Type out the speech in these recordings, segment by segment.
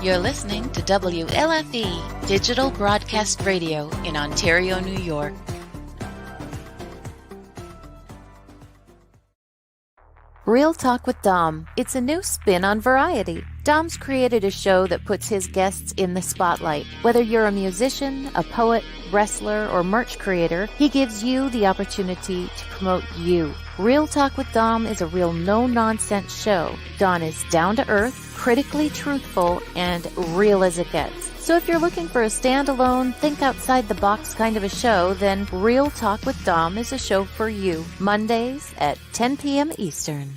You're listening to WLFE, Digital Broadcast Radio in Ontario, New York. Real Talk with Dom. It's a new spin on Variety. Dom's created a show that puts his guests in the spotlight. Whether you're a musician, a poet, wrestler, or merch creator, he gives you the opportunity to promote you. Real Talk with Dom is a real no-nonsense show. Don is down-to-earth, critically truthful, and real as it gets. So if you're looking for a standalone, think-outside-the-box kind of a show, then Real Talk with Dom is a show for you. Mondays at 10 p.m. Eastern.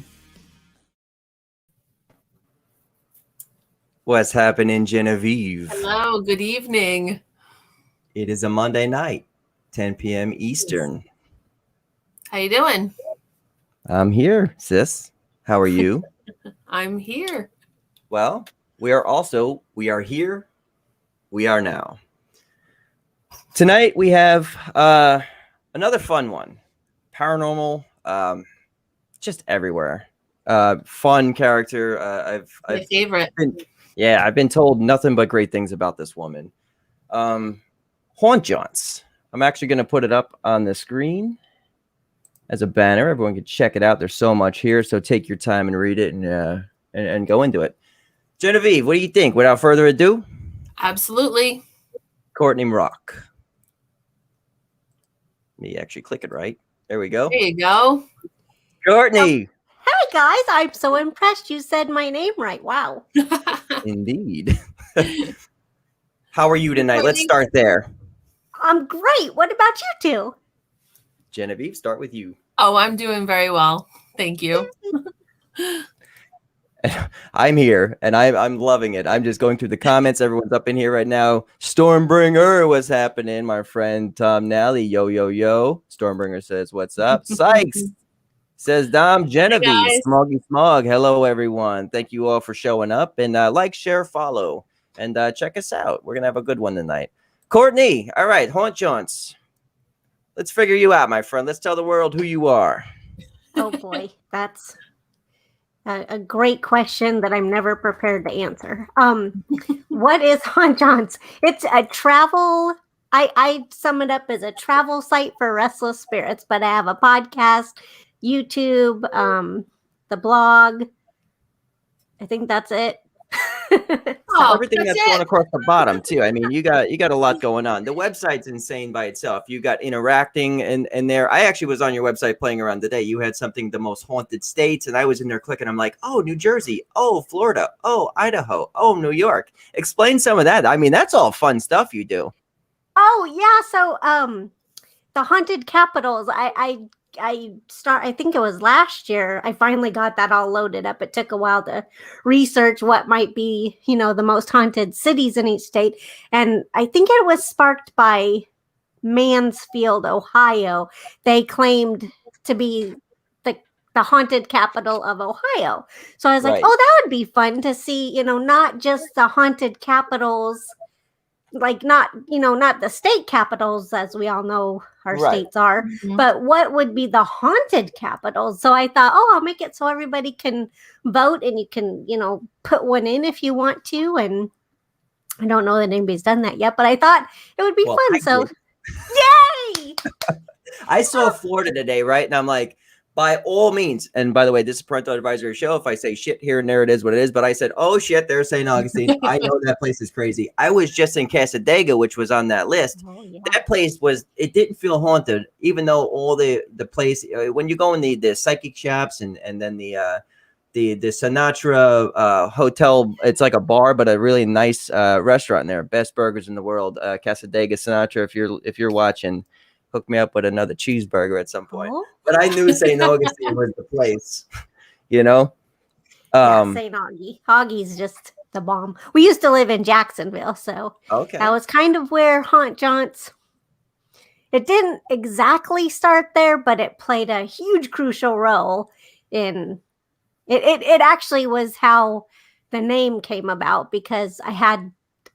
What's happening, Genevieve? Hello, good evening. It is a Monday night, 10 p.m. Eastern. How you doing? I'm here, sis. How are you? I'm here. Well, we are here. We are now. Tonight we have another fun one. Paranormal, just everywhere. Fun character. My favorite. I've been told nothing but great things about this woman. Haunt Jaunts. I'm actually going to put it up on the screen as a banner. Everyone can check it out. There's so much here, so take your time and read it and go into it. Genevieve, what do you think? Without further ado, absolutely. Courtney Mroch. Let me actually click it right. There we go. There you go. Courtney. Hi, guys. I'm so impressed you said my name right. Wow. Indeed. How are you tonight? Let's start there. I'm great. What about you two? Genevieve, start with you. Oh, I'm doing very well. Thank you. I'm here and I'm loving it. I'm just going through the comments. Everyone's up in here right now. Stormbringer, what's happening? My friend Tom Nally, yo, yo, yo. Stormbringer says, what's up? Sykes says, Dom, Genevieve, Smoggy Smog. Hello, everyone. Thank you all for showing up. And like, share, follow, and check us out. We're going to have a good one tonight. Courtney, all right, Haunt Jaunts. Let's figure you out, my friend. Let's tell the world who you are. Oh, boy. That's a great question that I'm never prepared to answer. What is Haunt Jaunts? It's a travel. I sum it up as a travel site for restless spirits, but I have a podcast, YouTube, the blog. I think that's it. Everything that's going across the bottom too. I mean, you got a lot going on. The website's insane by itself. You got interacting and there. I actually was on your website playing around today. You had something, the most haunted states, and I was in there clicking. I'm like, oh, New Jersey, oh, Florida, oh, Idaho, oh, New York. Explain some of that. I mean, that's all fun stuff you do. Oh yeah, so the haunted capitals. I think it was last year, I finally got that all loaded up. It took a while to research what might be, the most haunted cities in each state. And I think it was sparked by Mansfield, Ohio. They claimed to be the haunted capital of Ohio. So I was like, oh, that would be fun to see, not just the haunted capitals, like not the state capitals, as we all know our states are, but what would be the haunted capitals? So I thought, I'll make it so everybody can vote and you can, put one in if you want to. And I don't know that anybody's done that yet, but I thought it would be fun. So yay! I saw Florida today, right? And I'm like, by all means, and by the way, this is a parental advisory show. If I say shit here and there, it is what it is. But I said, oh shit, there's St. Augustine. I know that place is crazy. I was just in Casadega, which was on that list. Oh, yeah. That place it didn't feel haunted, even though all the place, when you go in the psychic shops and then the Sinatra hotel, it's like a bar, but a really nice restaurant in there. Best burgers in the world. Casadega Sinatra, if you're watching, hook me up with another cheeseburger at some point. Oh. But I knew St. Augustine was the place, Yeah, St. Augie. Augie's just the bomb. We used to live in Jacksonville, so that was kind of where Haunt Jaunts. It didn't exactly start there, but it played a huge crucial role in it. It actually was how the name came about, because I had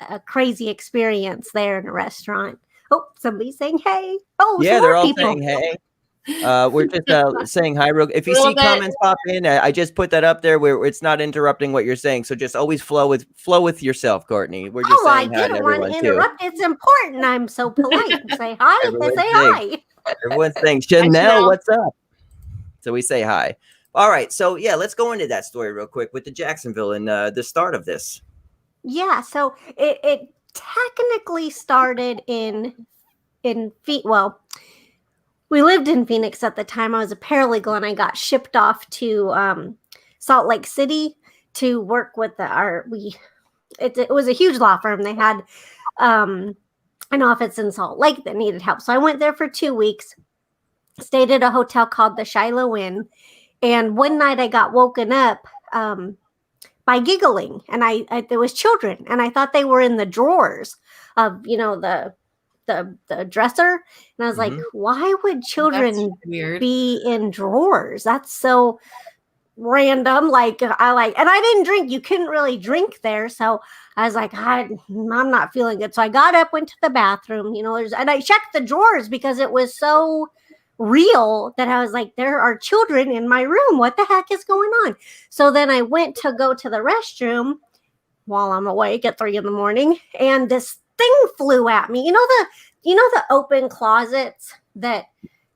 a crazy experience there in a restaurant. Oh, somebody's saying hey. Oh, yeah, they're all people saying hey. We're just saying hi. If you Little see bit. comments pop in, I just put that up there where it's not interrupting what you're saying. So just always flow with yourself, Courtney. We're just I saying hi to didn't want everyone to too. interrupt. It's important. I'm so polite. Say hi. I say hi. Everyone's saying, Chanel, what's up? So we say hi. All right. So yeah, let's go into that story real quick with the Jacksonville and the start of this. Yeah. So it technically started in well, we lived in Phoenix at the time. I was a paralegal and I got shipped off to Salt Lake City to work with it was a huge law firm. They had an office in Salt Lake that needed help. So I went there for 2 weeks, stayed at a hotel called the Shiloh Inn. And one night I got woken up by giggling, and I there was children, and I thought they were in the drawers of, the dresser. And I was like, why would children be in drawers? That's so random. And I didn't drink. You couldn't really drink there. So I was like, I'm not feeling good. So I got up, went to the bathroom, and I checked the drawers because it was so real that I was like, there are children in my room. What the heck is going on? So then I went to go to the restroom while I'm awake at 3 a.m, and this thing flew at me. The open closets that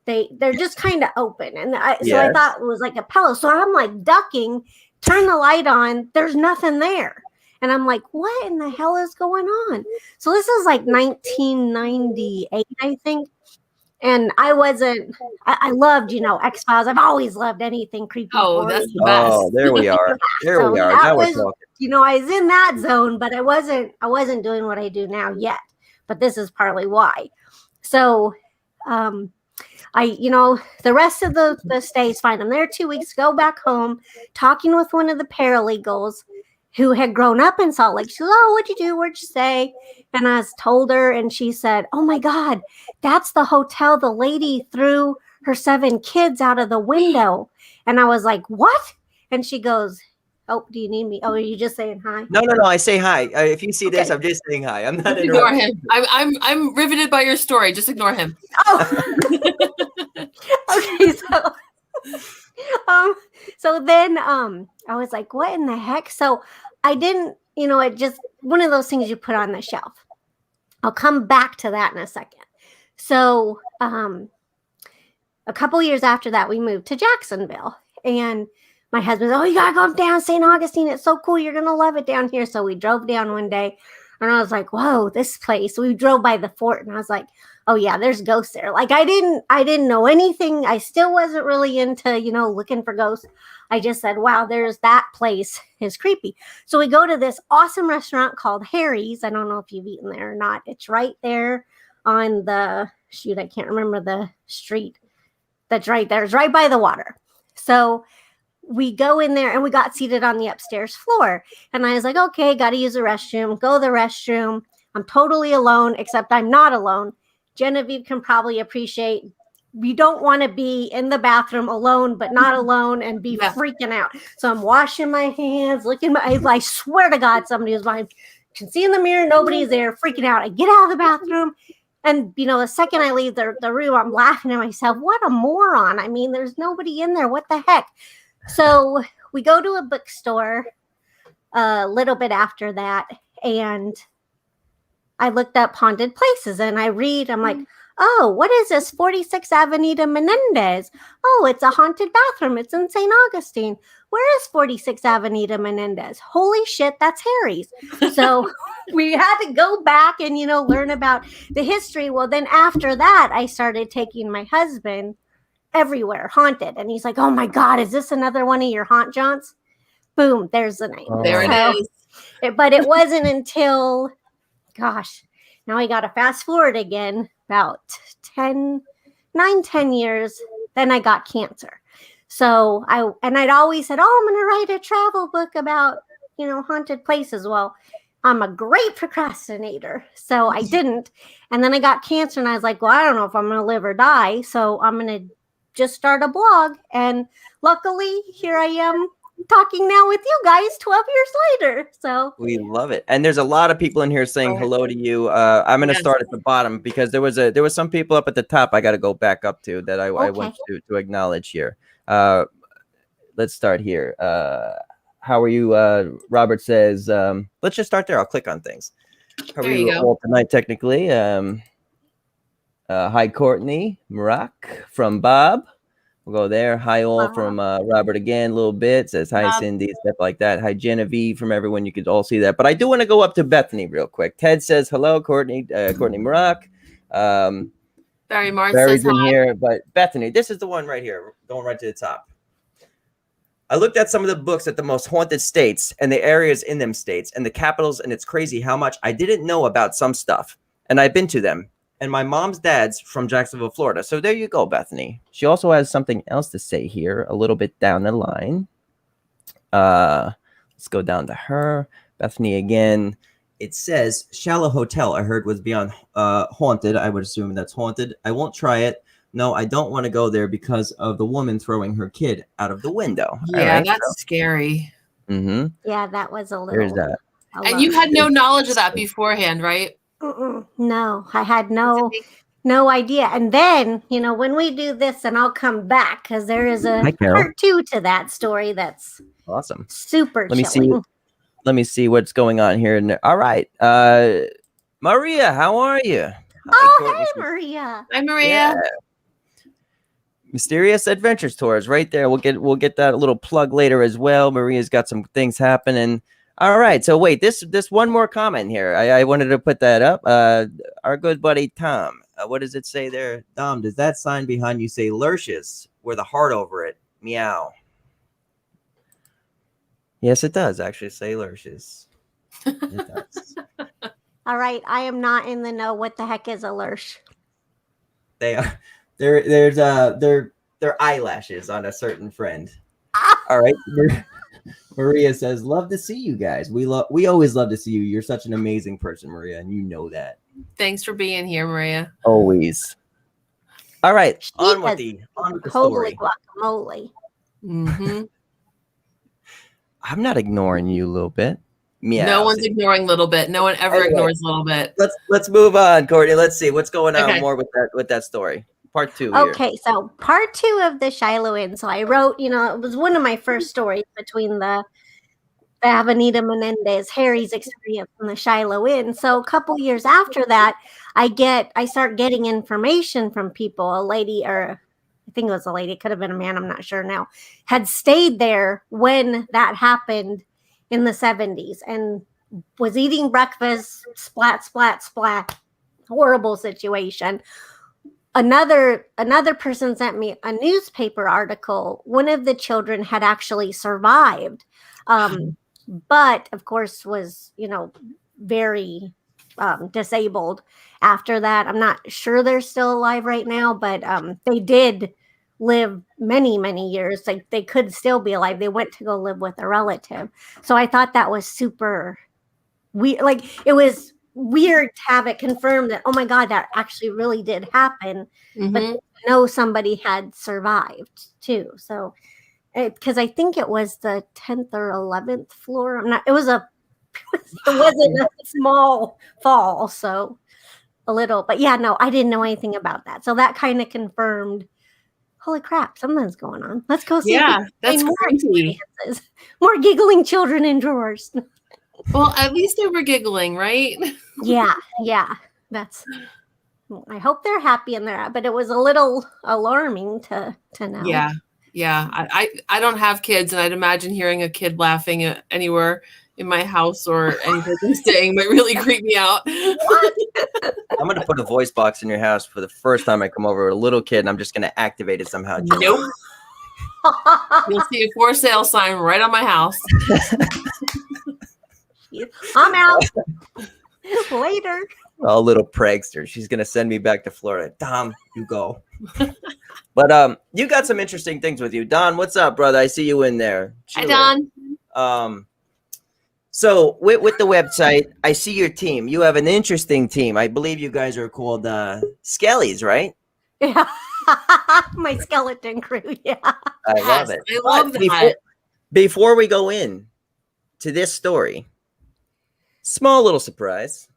they're just kind of open. And so I thought it was like a pillow. So I'm like ducking, turn the light on. There's nothing there. And I'm like, what in the hell is going on? So this is like 1998, I think. And I loved, X-Files. I've always loved anything creepy. Oh, that's the best. Oh, there we are. There we are. Now we're talking. I was in that zone, but I wasn't doing what I do now yet. But this is partly why. So, the rest of the stay is fine. I'm there 2 weeks, go back home, talking with one of the paralegals who had grown up in Salt Lake. She goes, oh, what'd you do? Where'd you stay? And I told her, and she said, oh my God, that's the hotel the lady threw her 7 kids out of the window. And I was like, what? And she goes, oh, do you need me? Oh, are you just saying hi? No. I say hi. If you see this, I'm just saying hi. I'm not ignore him. I'm riveted by your story. Just ignore him. Oh. Okay, so then I was like, what in the heck? So I didn't, it just one of those things you put on the shelf. I'll come back to that in a second. So a couple years after that, we moved to Jacksonville, and my husband, oh, you gotta go down St. Augustine. It's so cool. You're gonna love it down here. So we drove down one day, and I was like, whoa, this place. We drove by the fort, and I was like, oh yeah, there's ghosts there. Like I didn't know anything. I still wasn't really into, looking for ghosts. I just said, wow, there's that place is creepy. So we go to this awesome restaurant called Harry's. I don't know if you've eaten there or not. It's right there on I can't remember the street that's right there. It's right by the water. So we go in there and we got seated on the upstairs floor. And I was like, okay, got to use the restroom. Go to the restroom. I'm totally alone, except I'm not alone. Genevieve can probably appreciate you don't want to be in the bathroom alone, but not alone and be freaking out. So I'm washing my hands, I swear to God, somebody was behind. Can see in the mirror, nobody's there, freaking out. I get out of the bathroom. And, the second I leave the room, I'm laughing at myself. What a moron. I mean, there's nobody in there. What the heck? So we go to a bookstore a little bit after that, and I looked up haunted places, and I'm like, oh, what is this? 46 Avenida Menendez. Oh, it's a haunted bathroom. It's in St. Augustine. Where is 46 Avenida Menendez? Holy shit, that's Harry's. So we had to go back and, learn about the history. Well, then after that, I started taking my husband everywhere, haunted. And he's like, oh my God, is this another one of your haunt jaunts? Boom, there's the name. There it is. But it wasn't until, gosh, now I got to fast forward again, about 10 years, then I got cancer. So I'd always said, oh, I'm going to write a travel book about, haunted places. Well, I'm a great procrastinator, so I didn't. And then I got cancer, and I was like, well, I don't know if I'm going to live or die, so I'm going to just start a blog. And luckily, here I am talking now with you guys 12 years later. So We love it. And there's a lot of people in here saying hello to you. I'm going to start at the bottom because there was some people up at the top I got to go back up to that I want to acknowledge here. Let's start here. How are you? Robert says, let's just start there. I'll click on things. How are you all tonight, technically? Hi, Courtney Mroch from Bob. We'll go there. Hi, all from Robert again, a little bit. Says hi, Cindy, stuff like that. Hi, Genevieve from everyone. You could all see that. But I do want to go up to Bethany real quick. Ted says hello, Courtney Mroch. Barry Mars Barry's says in hi. here. But Bethany, this is the one right here, going right to the top. I looked at some of the books at the most haunted states and the areas in them states and the capitals, and it's crazy how much I didn't know about some stuff. And I've been to them. And my mom's dad's from Jacksonville, Florida. So there you go, Bethany. She also has something else to say here a little bit down the line. Let's go down to her. Bethany again. It says, Shallow Hotel, I heard was beyond haunted. I would assume that's haunted. I won't try it. No, I don't want to go there because of the woman throwing her kid out of the window. Yeah, that's scary. Mm-hmm. yeah, that was a little. There's that. And you had no knowledge of that beforehand, right? No, I had no idea. And then, when we do this, and I'll come back because there is a part 2 to that story that's awesome. Super chilling. Let me see what's going on here. All right. Maria, how are you? Hey, Maria. Hi, Maria. Yeah. Mysterious Adventures Tours right there. We'll get that little plug later as well. Maria's got some things happening. All right. So wait, this one more comment here. I wanted to put that up. Our good buddy Tom. What does it say there? Dom, does that sign behind you say Lurches with a heart over it? Meow. Yes, it does actually say Lurches. It does. All right. I am not in the know. What the heck is a lurch? They are. They're eyelashes on a certain friend. All right. Maria says, love to see you guys. We always love to see you. You're such an amazing person, Maria, and you know that. Thanks for being here, Maria. Always. All right. On with the holy story. Guacamole. Mm-hmm. I'm not ignoring you a little bit. Meow. No one's ignoring Little Bit. No one ever ignores Little Bit. Let's move on, Courtney. Let's see what's going on more with that story. Part 2. Okay, so part 2 of the Shiloh Inn. So I wrote, it was one of my first stories between the Avenida Menendez, Harry's experience in the Shiloh Inn. So a couple years after that, I start getting information from people. A lady, or I think it was a lady, it could have been a man, I'm not sure now, had stayed there when that happened in the 70s and was eating breakfast, splat, splat, splat. Horrible situation. Another person sent me a newspaper article. One of the children had actually survived, but of course was, very disabled after that. I'm not sure they're still alive right now, but they did live many, many years. Like they could still be alive. They went to go live with a relative. So I thought that was super weird. Like it was weird to have it confirmed that, oh my God, that actually really did happen. Mm-hmm. But know somebody had survived too. So because I think it was the 10th or 11th floor. It wasn't a small fall. So a little, but yeah, no, I didn't know anything about that. So that kind of confirmed, holy crap, something's going on. Let's go see. Yeah, that's crazy. More giggling children in drawers. Well, at least they were giggling, right? Yeah. I hope they're happy in there, but it was a little alarming to know. Yeah. I don't have kids, and I'd imagine hearing a kid laughing anywhere in my house or anything I'm staying might really creep me out. I'm going to put a voice box in your house for the first time I come over with a little kid, and I'm just going to activate it somehow. Nope. You'll see a for sale sign right on my house. I'm out. Later. Oh, little prankster. She's going to send me back to Florida. Dom, you go. But you got some interesting things with you. Don, what's up, brother? I see you in there. Hi, Don. So with the website, I see your team. You have an interesting team. I believe you guys are called Skellies, right? Yeah. My skeleton crew. Yeah. I love it. I love that. Before we go in to this story, small little surprise.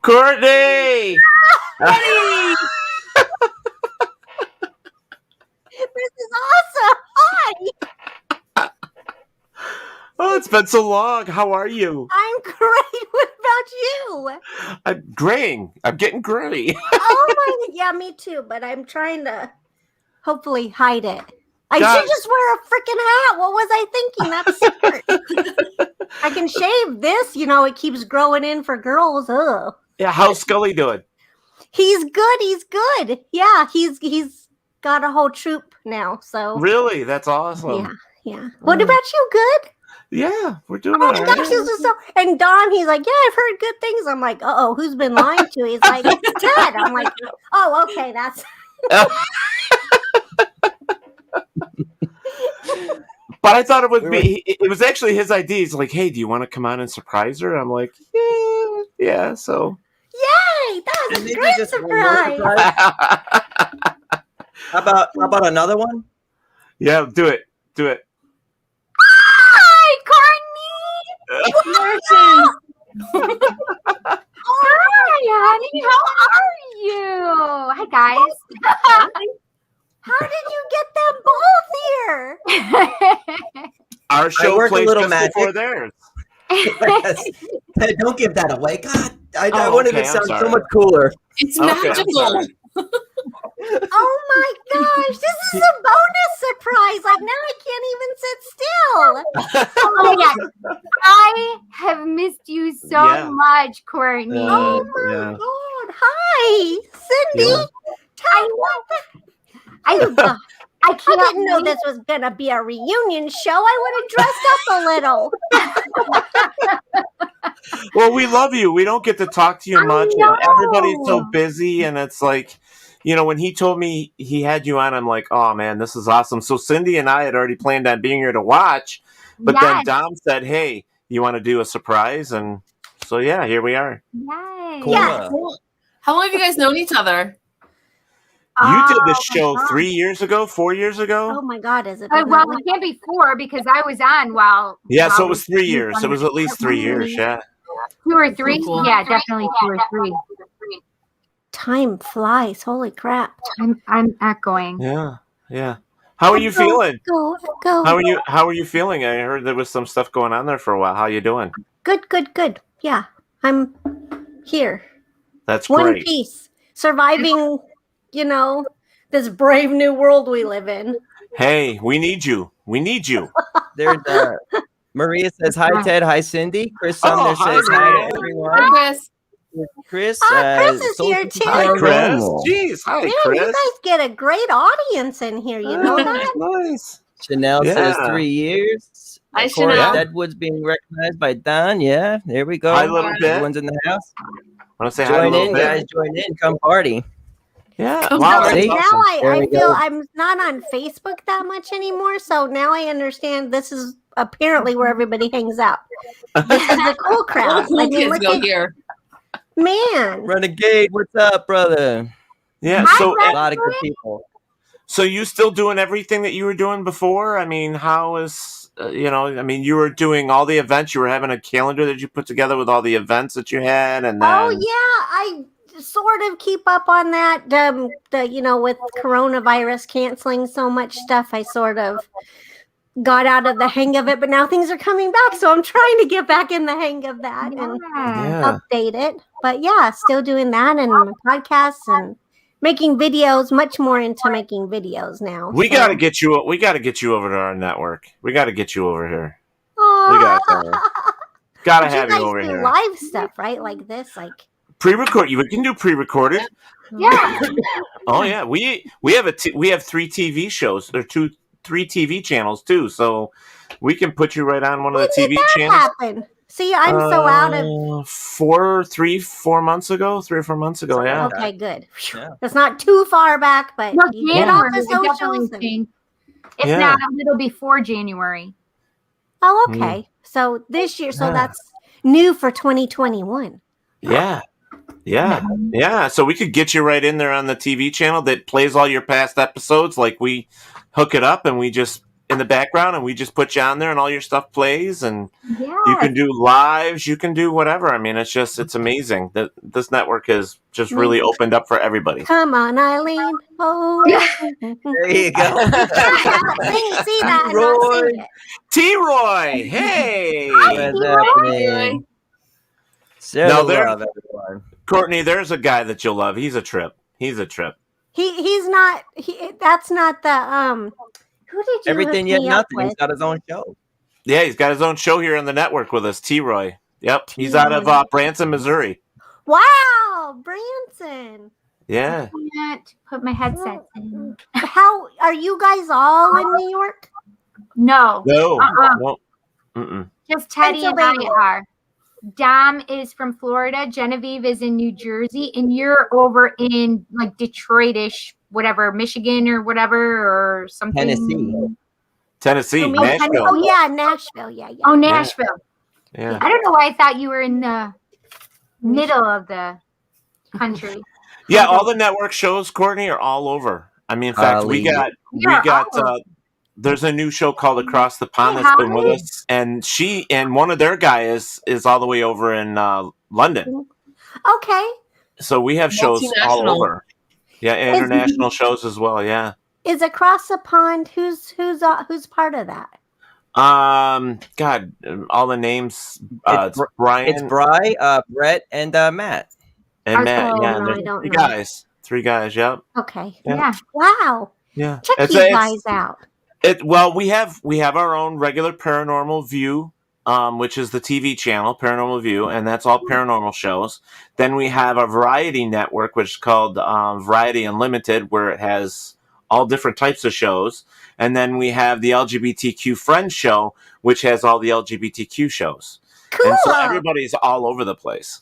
Courtney! This is awesome. Hi. Oh, it's been so long. How are you? I'm great. What about you? I'm graying. I'm getting gray. Oh my, yeah, me too. But I'm trying to hopefully hide it. I God. should just wear a freaking hat. What was I thinking? That's smart. I can shave this. You know, it keeps growing in for girls. Ugh. Yeah, how's Scully doing? He's good. He's good. Yeah, he's got a whole troop now. So Really? That's awesome. yeah, yeah. What about you? Good. Yeah, we're doing Oh all my right. gosh, this is so. And Don, he's like, yeah, I've heard good things. I'm like, oh, who's been lying to? He's like, it's Ted. I'm like, oh, okay, that's. But I thought it would be. It was actually his idea. He's like, "Hey, do you want to come on and surprise her?" I'm like, "Yeah." So, Yay! That was a great surprise. How about another one? yeah, do it. Hi, Courtney. Hi, honey. How are you? Hi, guys. How did you get them both here? Our show work a plays little just magic. before theirs. Yes. Hey, don't give that away. God, I Oh, wanted okay, to I'm sound so sorry. much cooler. It's Okay, I'm magical. sorry. Oh my gosh, this is a bonus surprise. Like now I can't even sit still. Oh my God. I have missed you so Yeah. much, Courtney. Oh my Yeah. god. Hi, Cindy. Yeah. I I can't didn't know believe- this was gonna be a reunion show. I would have dressed up a little. Well, we love you. We don't get to talk to you I much. know. Everybody's so busy, and it's like, when he told me he had you on, I'm like, oh man, this is awesome. So Cindy and I had already planned on being here to watch, but then Yes. Dom said, hey, you want to do a surprise? And so, yeah, here we are. Yay. Cool. Yeah. How long have you guys known each other? You did this Oh, show my God. 3 years ago, 4 years ago? Oh my god, is it? Well, it can't be 4 because I was on while. Yeah, so while it was we 3 was years. on It was the- at least 3 years, yeah. 2 or 3. Cool. Yeah, definitely 2 or 3. Time flies. Holy crap. I'm echoing. Yeah, yeah. How are you feeling? Go. How are you feeling? I heard there was some stuff going on there for a while. How you doing? Good. Yeah, I'm here. That's One great. piece. Surviving, this brave new world we live in. Hey, we need you. There's Maria says hi, Ted. Hi, Cindy. Chris Sumner hi, says hi Maria. to Hi, everyone. Chris. Chris, Chris is social here, too. Hi, Chris. paranormal. Jeez, hi, Man, Chris. you guys get a great audience in here. You know that? Nice. Chanel Yeah. says 3 years. Hi, Of course, Chanel. Deadwood's being recognized by Don. Yeah, there we go. Hi, little bit. Everyone's in the house. I want to say hi to Join little in, bit. guys. Join in. Come party. Yeah. Come Wow, on. that's See? Now awesome. There I we feel go. I'm not on Facebook that much anymore. So now I understand this is apparently where everybody hangs out. This is the cool All crowd. the cool I mean, kids look go at- here. man. Renegade, what's up, brother? Yeah. Hi, So, A lot of good people. so you still doing everything that you were doing before? I mean, how is you were doing all the events. You were having a calendar that you put together with all the events that you had, and then Oh yeah, I sort of keep up on that. With coronavirus canceling so much stuff, I sort of got out of the hang of it. But now things are coming back, so I'm trying to get back in the hang of that and Yeah. update it. But yeah, still doing that and podcasts and making videos. Much more into making videos now. We so. got to get you. We got to get you over to our network. We got to get you over here. Aw. We got to But have you you guys over do here. live stuff, right? Like this, like Pre-record. You can do pre-recorded. Yeah. Oh yeah, we have we have 3 TV shows. There are 3 TV channels too, so we can put you right on one of the when TV did that channels. happen? See, I'm so out of. 4 months ago, 3 or 4 months ago. Yeah. Okay, good. Phew. Yeah. That's not too far back, but No, you get off January. the I definitely socials. And, think. If Yeah. not, a little before January. oh, okay. So this year, so Yeah. that's new for 2021. Yeah. Yeah. So we could get you right in there on the TV channel that plays all your past episodes. Like we hook it up, and we just in the background, and we just put you on there, and all your stuff plays, and you Yes. can do lives, you can do whatever. I mean, it's amazing that this network has just really opened up for everybody. Come on, Eileen. Oh. There you go. See that and not sing it. T-Roy, hey. What's happening? Share No, the there- love, everyone. Courtney, there's a guy that you'll love. He's a trip. He's not. That's not the Who did you Everything hook yet me up nothing. He's with? got his own show. Yeah, he's got his own show here on the network with us, T-Roy. Yep, he's out of Branson, Missouri. Wow, Branson. Yeah. I can't put my headset in. How are you guys all in New York? No. No. Uh-uh. No. Mm-mm. Just Teddy and I Pennsylvania. are. Dom is from Florida. Genevieve is in New Jersey. And you're over in like Detroit-ish, whatever, Michigan or whatever, or something. Tennessee, Oh, Nashville. Oh yeah, Nashville. Yeah. Oh, Nashville. Yeah. I don't know why I thought you were in the middle of the country. Yeah, all the network shows, Courtney, are all over. I mean, in fact, we got there's a new show called Across the Pond that's been with us, and one of their guys is all the way over in London. Okay. So we have shows all over. Yeah, international shows as well. Yeah. Is Across the Pond? Who's part of that? God, all the names. It's Brian. It's Bri, Brett, and Matt. And Matt. Yeah, no, there's I don't three know. guys. Three guys. Yep. Okay. Yeah. Wow. Yeah. Check you guys out. Well, we have our own regular Paranormal View, which is the TV channel, Paranormal View, and that's all paranormal shows. Then we have a variety network, which is called Variety Unlimited, where it has all different types of shows. And then we have the LGBTQ Friends show, which has all the LGBTQ shows. Cool. And so everybody's all over the place.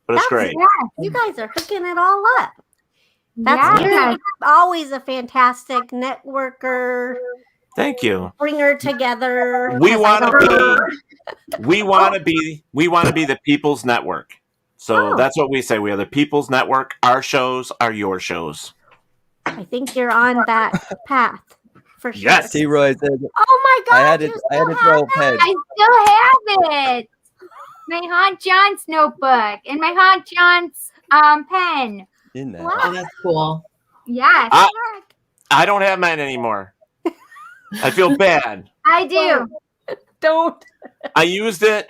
But it's great. You guys are hooking it all up. That's you're always a fantastic networker. Thank you. Bringer together. We want to be the people's network. So that's what we say. We are the people's network. Our shows are your shows. I think you're on that path for sure. Yes. T-Roy said, oh my God. I had to throw a pen. I still have it. My Haunt John's notebook and my Haunt John's pen. In that. Wow. Oh, that's cool. Yes. I don't have mine anymore. I feel bad. I do. Don't. I used it.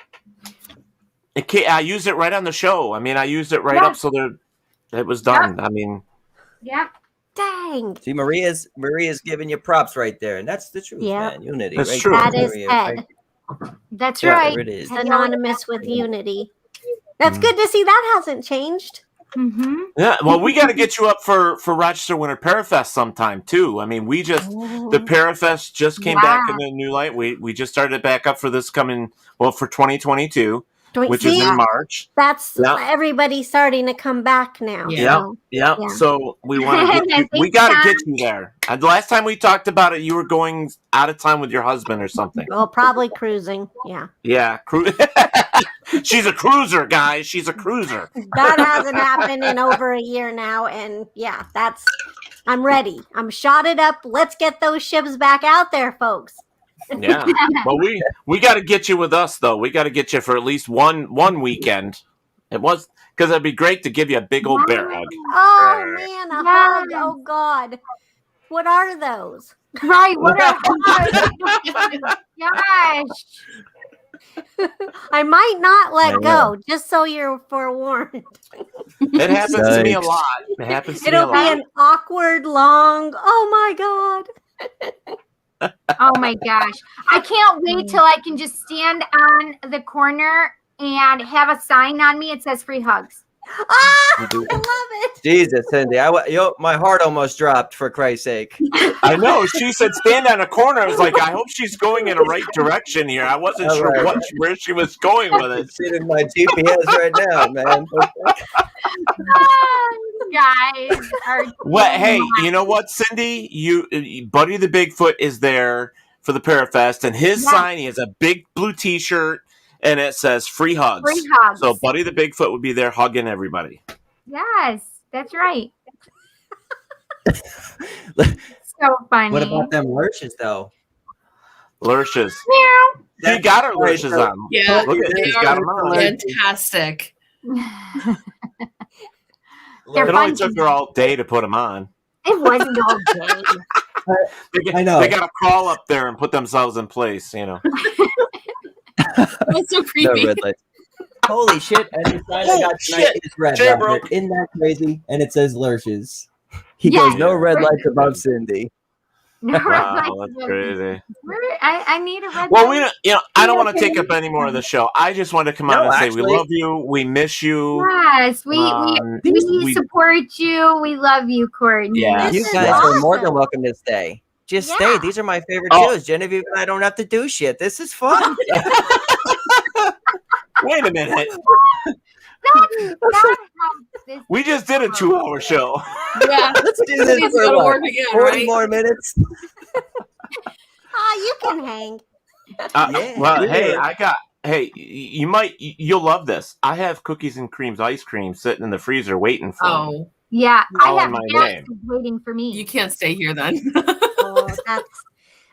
I used it right on the show. I mean, I used it right up so it was done. I mean. Yep. Dang. See, Maria's giving you props right there, and that's the truth, man. Unity. That's right true. there, That is Maria, Ed. right? That's Yeah, right. there it is. Synonymous with unity. That's good to see that hasn't changed. Mm-hmm. Yeah, well, we got to get you up for Rochester Winter Parafest sometime too. I mean, the Parafest just came back in a new light. We just started back up for this for 2022, which is in March. That's everybody starting to come back now. Yeah. So we want to get we got to get you there. And the last time we talked about it, you were going out of town with your husband or something. Well, probably cruising. Yeah. Yeah, she's a cruiser, guys. She's a cruiser. That hasn't happened in over a year now, and I'm ready. I'm shotted up. Let's get those ships back out there, folks. Yeah. Well, we got to get you with us though. We got to get you for at least one weekend. It was because it'd be great to give you a big old bear hug. Oh man, a hug. Oh God. What are those? Right. What are Gosh. I might not let go, just so you're forewarned. It happens to me a lot. It happens to me a lot. It'll be an awkward, long. Oh my God. Oh my gosh. I can't wait till I can just stand on the corner and have a sign on me. It says free hugs. I love it. Jesus, Cindy, my heart almost dropped, for Christ's sake. I know. She said stand on a corner. I was like, I hope she's going in the right direction here. I wasn't sure where she was going with it. It's in my GPS right now, man. Guys are Hey, you know what, Cindy? Buddy the Bigfoot is there for the Parafest, and his sign, he has a big blue T-shirt, and it says free hugs. Free hugs. So Buddy the Bigfoot would be there hugging everybody. Yes, that's right. so funny. What about them lurches though? Lurches. Meow. He got her Right, lurches so- on. Yeah, Look at they he's are got them on. fantastic. They're It only fun. took her all day to put them on. It wasn't all day. I know. They got to crawl up there and put themselves in place, That's so No creepy. red lights. Holy shit! And the sign I Oh, got tonight shit. is red. Jay Robert. broke. Isn't that crazy? And it says lurches. He Yeah. goes, no red lights above Cindy. No, Wow, that's crazy. I need a red Well, light. I don't want to take up any more of the show. I just wanted to come on No, and say actually- we love you, we miss you. Yes, we we- support you. We love you, Courtney. Yeah. You This is guys are more than awesome. welcome to stay. Just Yeah. stay. These are my favorite Oh. shows. Genevieve and I don't have to do shit. This is fun. Wait a minute. Not how this We just did a 2-hour show. Yeah, Let's do this he's for gonna what? work again, 40 right? more minutes. You can hang. Yeah, Well, we hey, were- you'll love this. I have cookies and creams ice cream sitting in the freezer waiting for me. Oh, Yeah, I All in have my guests name. waiting for me. you can't stay here then. Oh, that's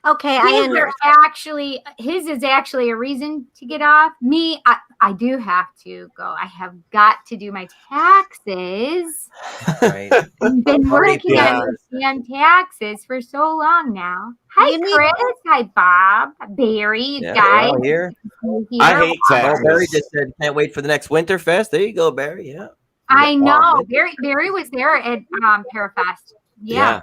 okay. I His understand. his is actually a reason to get off. Me, I do have to go. I have got to do my taxes. Right. I've been Already working on done. my damn taxes for so long now. Hi, You need- Chris. Hi, Bob. Barry, Yeah, guys. well, here. You I here? hate Oh, taxes. Barry just said, can't wait for the next Winterfest. There you go, Barry. Yeah. I Wow, know. Barry was there at Parafest. Yeah,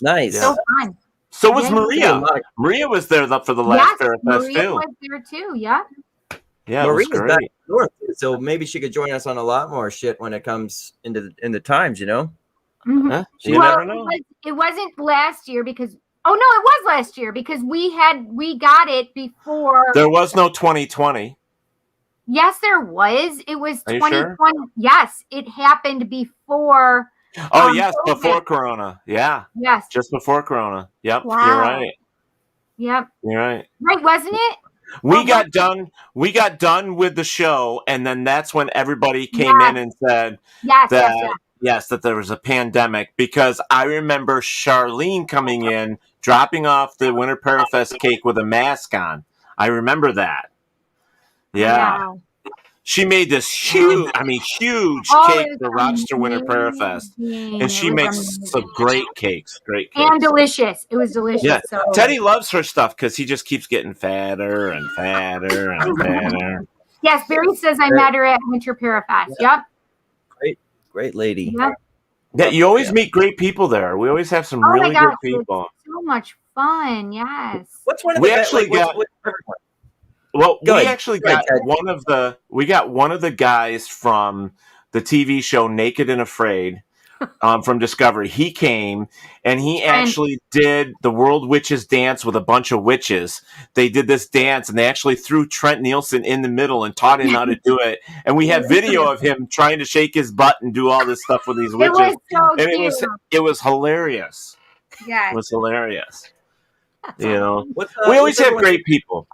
Nice. Yeah. so fun. So was Yeah. Maria. Maria was there for the last Yes, Parafest Maria too. was there too. Yeah. Yeah, it was Maria's back great. north, so maybe she could join us on a lot more shit when it comes in the times, you know? Mhm. Huh? You Well, never know. it wasn't last year because it was last year because we got it before. There was no 2020. Yes, there was. It was Are you 2020. sure? Yes, it happened before. Oh yes, COVID. before Corona. Yeah, Yes. just before Corona. Yep, Wow. you're right. Yep. You're right. Right, wasn't it? We Well, got done. We got done with the show, and then that's when everybody came in and said Yes. that Yes. that there was a pandemic. Because I remember Charlene coming in, dropping off the Winter Parafest cake with a mask on. I remember that. Yeah, Wow. she made this huge Oh, cake it for was Rochester Winter Parafest, amazing. and she It was makes amazing. some great cakes. Great cakes. And delicious. It was delicious. Yeah, So. Teddy loves her stuff because he just keeps getting fatter and fatter and fatter. Yes, Barry says I met her at Winter Parafest. Yep. Great lady. Yep. Yeah, you always Yeah. meet great people there. We always have some Oh my really gosh, good people. So much fun. Yes. What's one of We the actually got- Well, Go we ahead. actually Go ahead, got Ted. one of the guys from the TV show Naked and Afraid from Discovery. He came and he actually did the World Witches Dance with a bunch of witches. They did this dance and they actually threw Trent Nielsen in the middle and taught him how to do it. And we have video of him trying to shake his butt and do all this stuff with these It witches. was so And cute. it was hilarious. Yes. It was hilarious. You know, What's, we always what's have great people.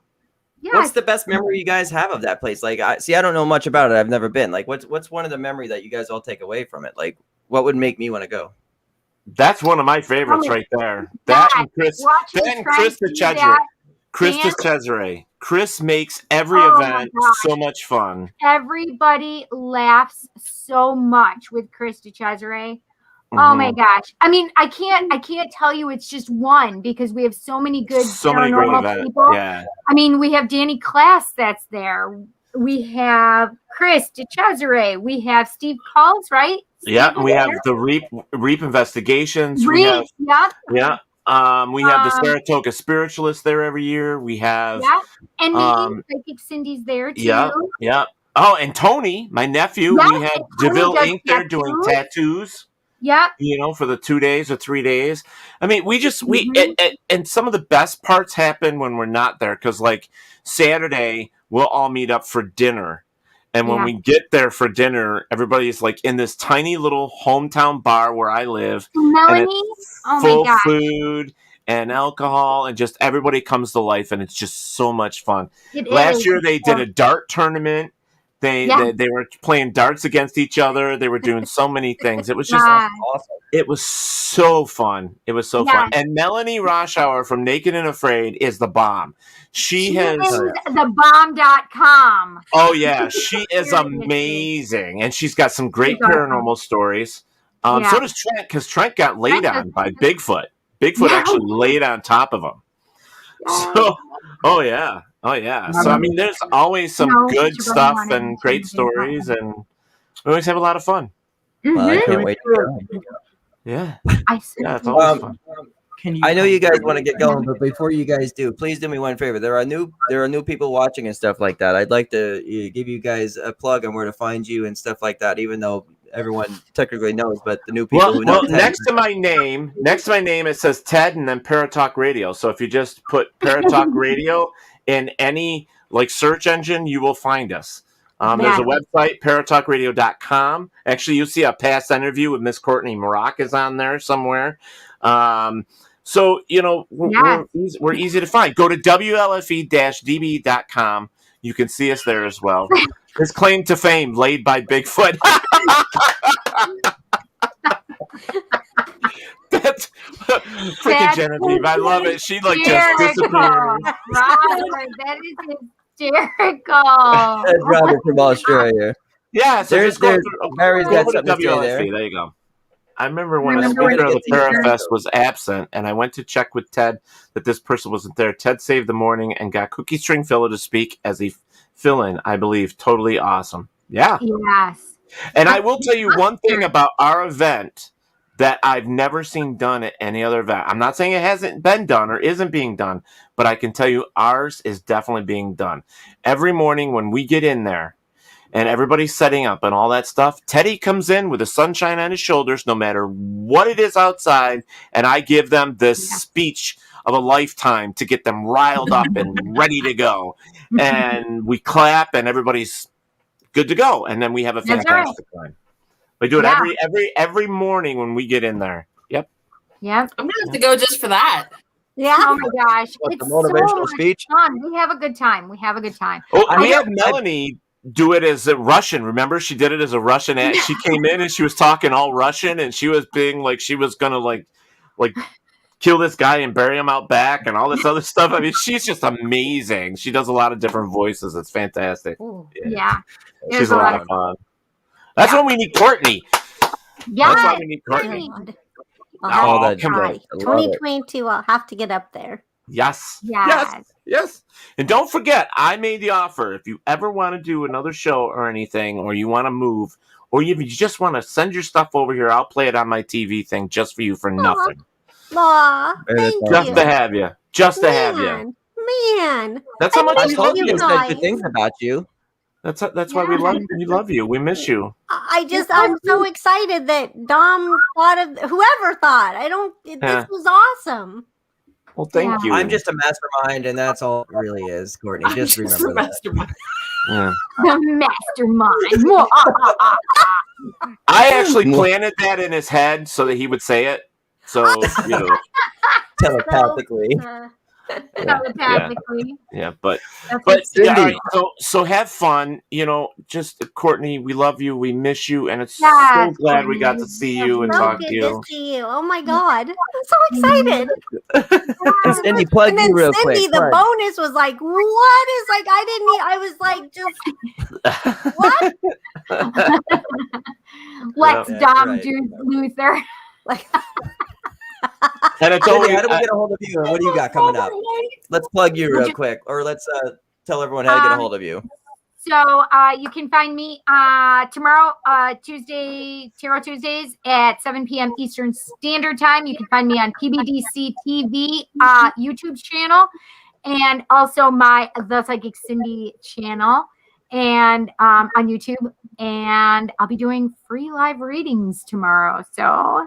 What's Yes. the best memory you guys have of that place? Like, I don't know much about it. I've never been. Like, what's one of the memory that you guys all take away from it? Like, what would make me want to go? That's one of my favorites right there. That and Chris. Watching That and Trent Chris do DeCesare. that Chris dance. DeCesare. Chris makes every Oh my event gosh. so much fun. Everybody laughs so much with Chris DeCesare. Oh my Mhm. gosh. I mean, I can't tell you it's just one because we have so many good So many great paranormal events. people. Yeah. I mean, we have Danny Class that's there. We have Chris DeCesare. We have Steve Calls, right? Yeah. Steve We is have there. the Reap Investigations. We Reed, have yeah. we have the Um, Saratoga Spiritualists there every year. We have Yeah. And Um, Psychic Cindy's there too. yeah. Oh, and Tony, my nephew. Yes, We have and Tony DeVille does Inc. there doing tattoos. Yep. You know, for the 2 days or 3 days. I mean, we Mhm. and some of the best parts happen when we're not there. Cause like Saturday, we'll all meet up for dinner. And when Yeah. we get there for dinner, everybody's like in this tiny little hometown bar where I live. Melanie. And it's Oh my full gosh. food and alcohol and just everybody comes to life and it's just so much fun. It Last is. year they did a dart tournament They were playing darts against each other. They were doing so many things. It was just awesome. It was so fun. It was so fun. And Melanie Roshauer from Naked and Afraid is the bomb. She has thebomb.com. Oh yeah, she is amazing, and she's got some great paranormal stories. So does Trent, because Trent got laid on by Bigfoot. Bigfoot actually laid on top of him. So, oh yeah. So I mean, there's always some good stuff and great stories, and we always have a lot of fun. Well, I can't wait. Yeah, it's always fun. I know you guys want to get going, but before you guys do, please do me one favor. There are new people watching and stuff like that. I'd like to give you guys a plug on where to find you and stuff like that, even though everyone technically knows, but the new people who know. Well, next to my name, it says Ted and then Paratalk Radio. So if you just put Paratalk Radio in any search engine, you will find us. There's a website, paratalkradio.com. Actually, you'll see a past interview with Miss Courtney Mroch is on there somewhere. So, we're easy to find. Go to WLFE-DB.com. You can see us there as well. His claim to fame laid by Bigfoot. That's freaking Genevieve. I love it. She just disappeared. Robert, that is hysterical. That's Robert from Australia. Yeah, so Mary's got something to say there. There you go. I remember when a speaker of the Parafest was absent, and I went to check with Ted that this person wasn't there. Ted saved the morning and got Cookie Stringfellow to speak as a fill-in, I believe. Totally awesome. Yeah. Yes. And I will tell you one thing about our event that I've never seen done at any other event. I'm not saying it hasn't been done or isn't being done, but I can tell you ours is definitely being done. Every morning when we get in there, and everybody's setting up and all that stuff, Teddy comes in with the sunshine on his shoulders, no matter what it is outside, and I give them this speech of a lifetime to get them riled up and ready to go. And we clap, and everybody's good to go. And then we have a fantastic time. We do it every morning when we get in there. Yep. Yep. I'm gonna have to go just for that. Yeah. Oh my gosh. It's the motivational speech. Fun. We have a good time. Oh, we had Melanie do it as a Russian. Remember, she did it as a Russian. She came in and she was talking all Russian, and she was being like she was gonna like kill this guy and bury him out back and all this other stuff. I mean, she's just amazing. She does a lot of different voices. It's fantastic. Yeah. She's a lot of fun. That's when we need Courtney. Yeah. That's why we need Courtney. Come on. 2022, I'll have to get up there. Yes. And don't forget, I made the offer. If you ever want to do another show or anything, or you want to move, or you just want to send your stuff over here, I'll play it on my TV thing just for you for nothing. Aw, thank you. Just to have you. Just to have you. Man. That's how much I we told love you you. said good things about you. That's why we love you. We miss you. I'm so excited that Dom thought of whoever thought. This was awesome. Well, thank you. I'm just a mastermind, and that's all it really is, Courtney. Just remember that. Yeah. The mastermind. I actually planted that in his head so that he would say it. So, telepathically. Telepathically. Yeah, but Cindy. all right, so have fun. Just Courtney, we love you, we miss you, and it's so glad we got to see you and talk to you. So good to see you. Oh my God, I'm so excited. And Cindy, plug and then you real Cindy, quick. the bonus was like, what is like? I was like, just what? Let's Dom right. do Luther. Like. And it's Cindy, how do we get a hold of you? And what do you got coming up? Let's plug you real quick, or let's tell everyone how to get a hold of you. So you can find me tomorrow, Tuesday, Tarot Tuesdays at 7 p.m. Eastern Standard Time. You can find me on PBDC TV YouTube channel, and also my The Psychic Cindy channel, and on YouTube. And I'll be doing free live readings tomorrow. So.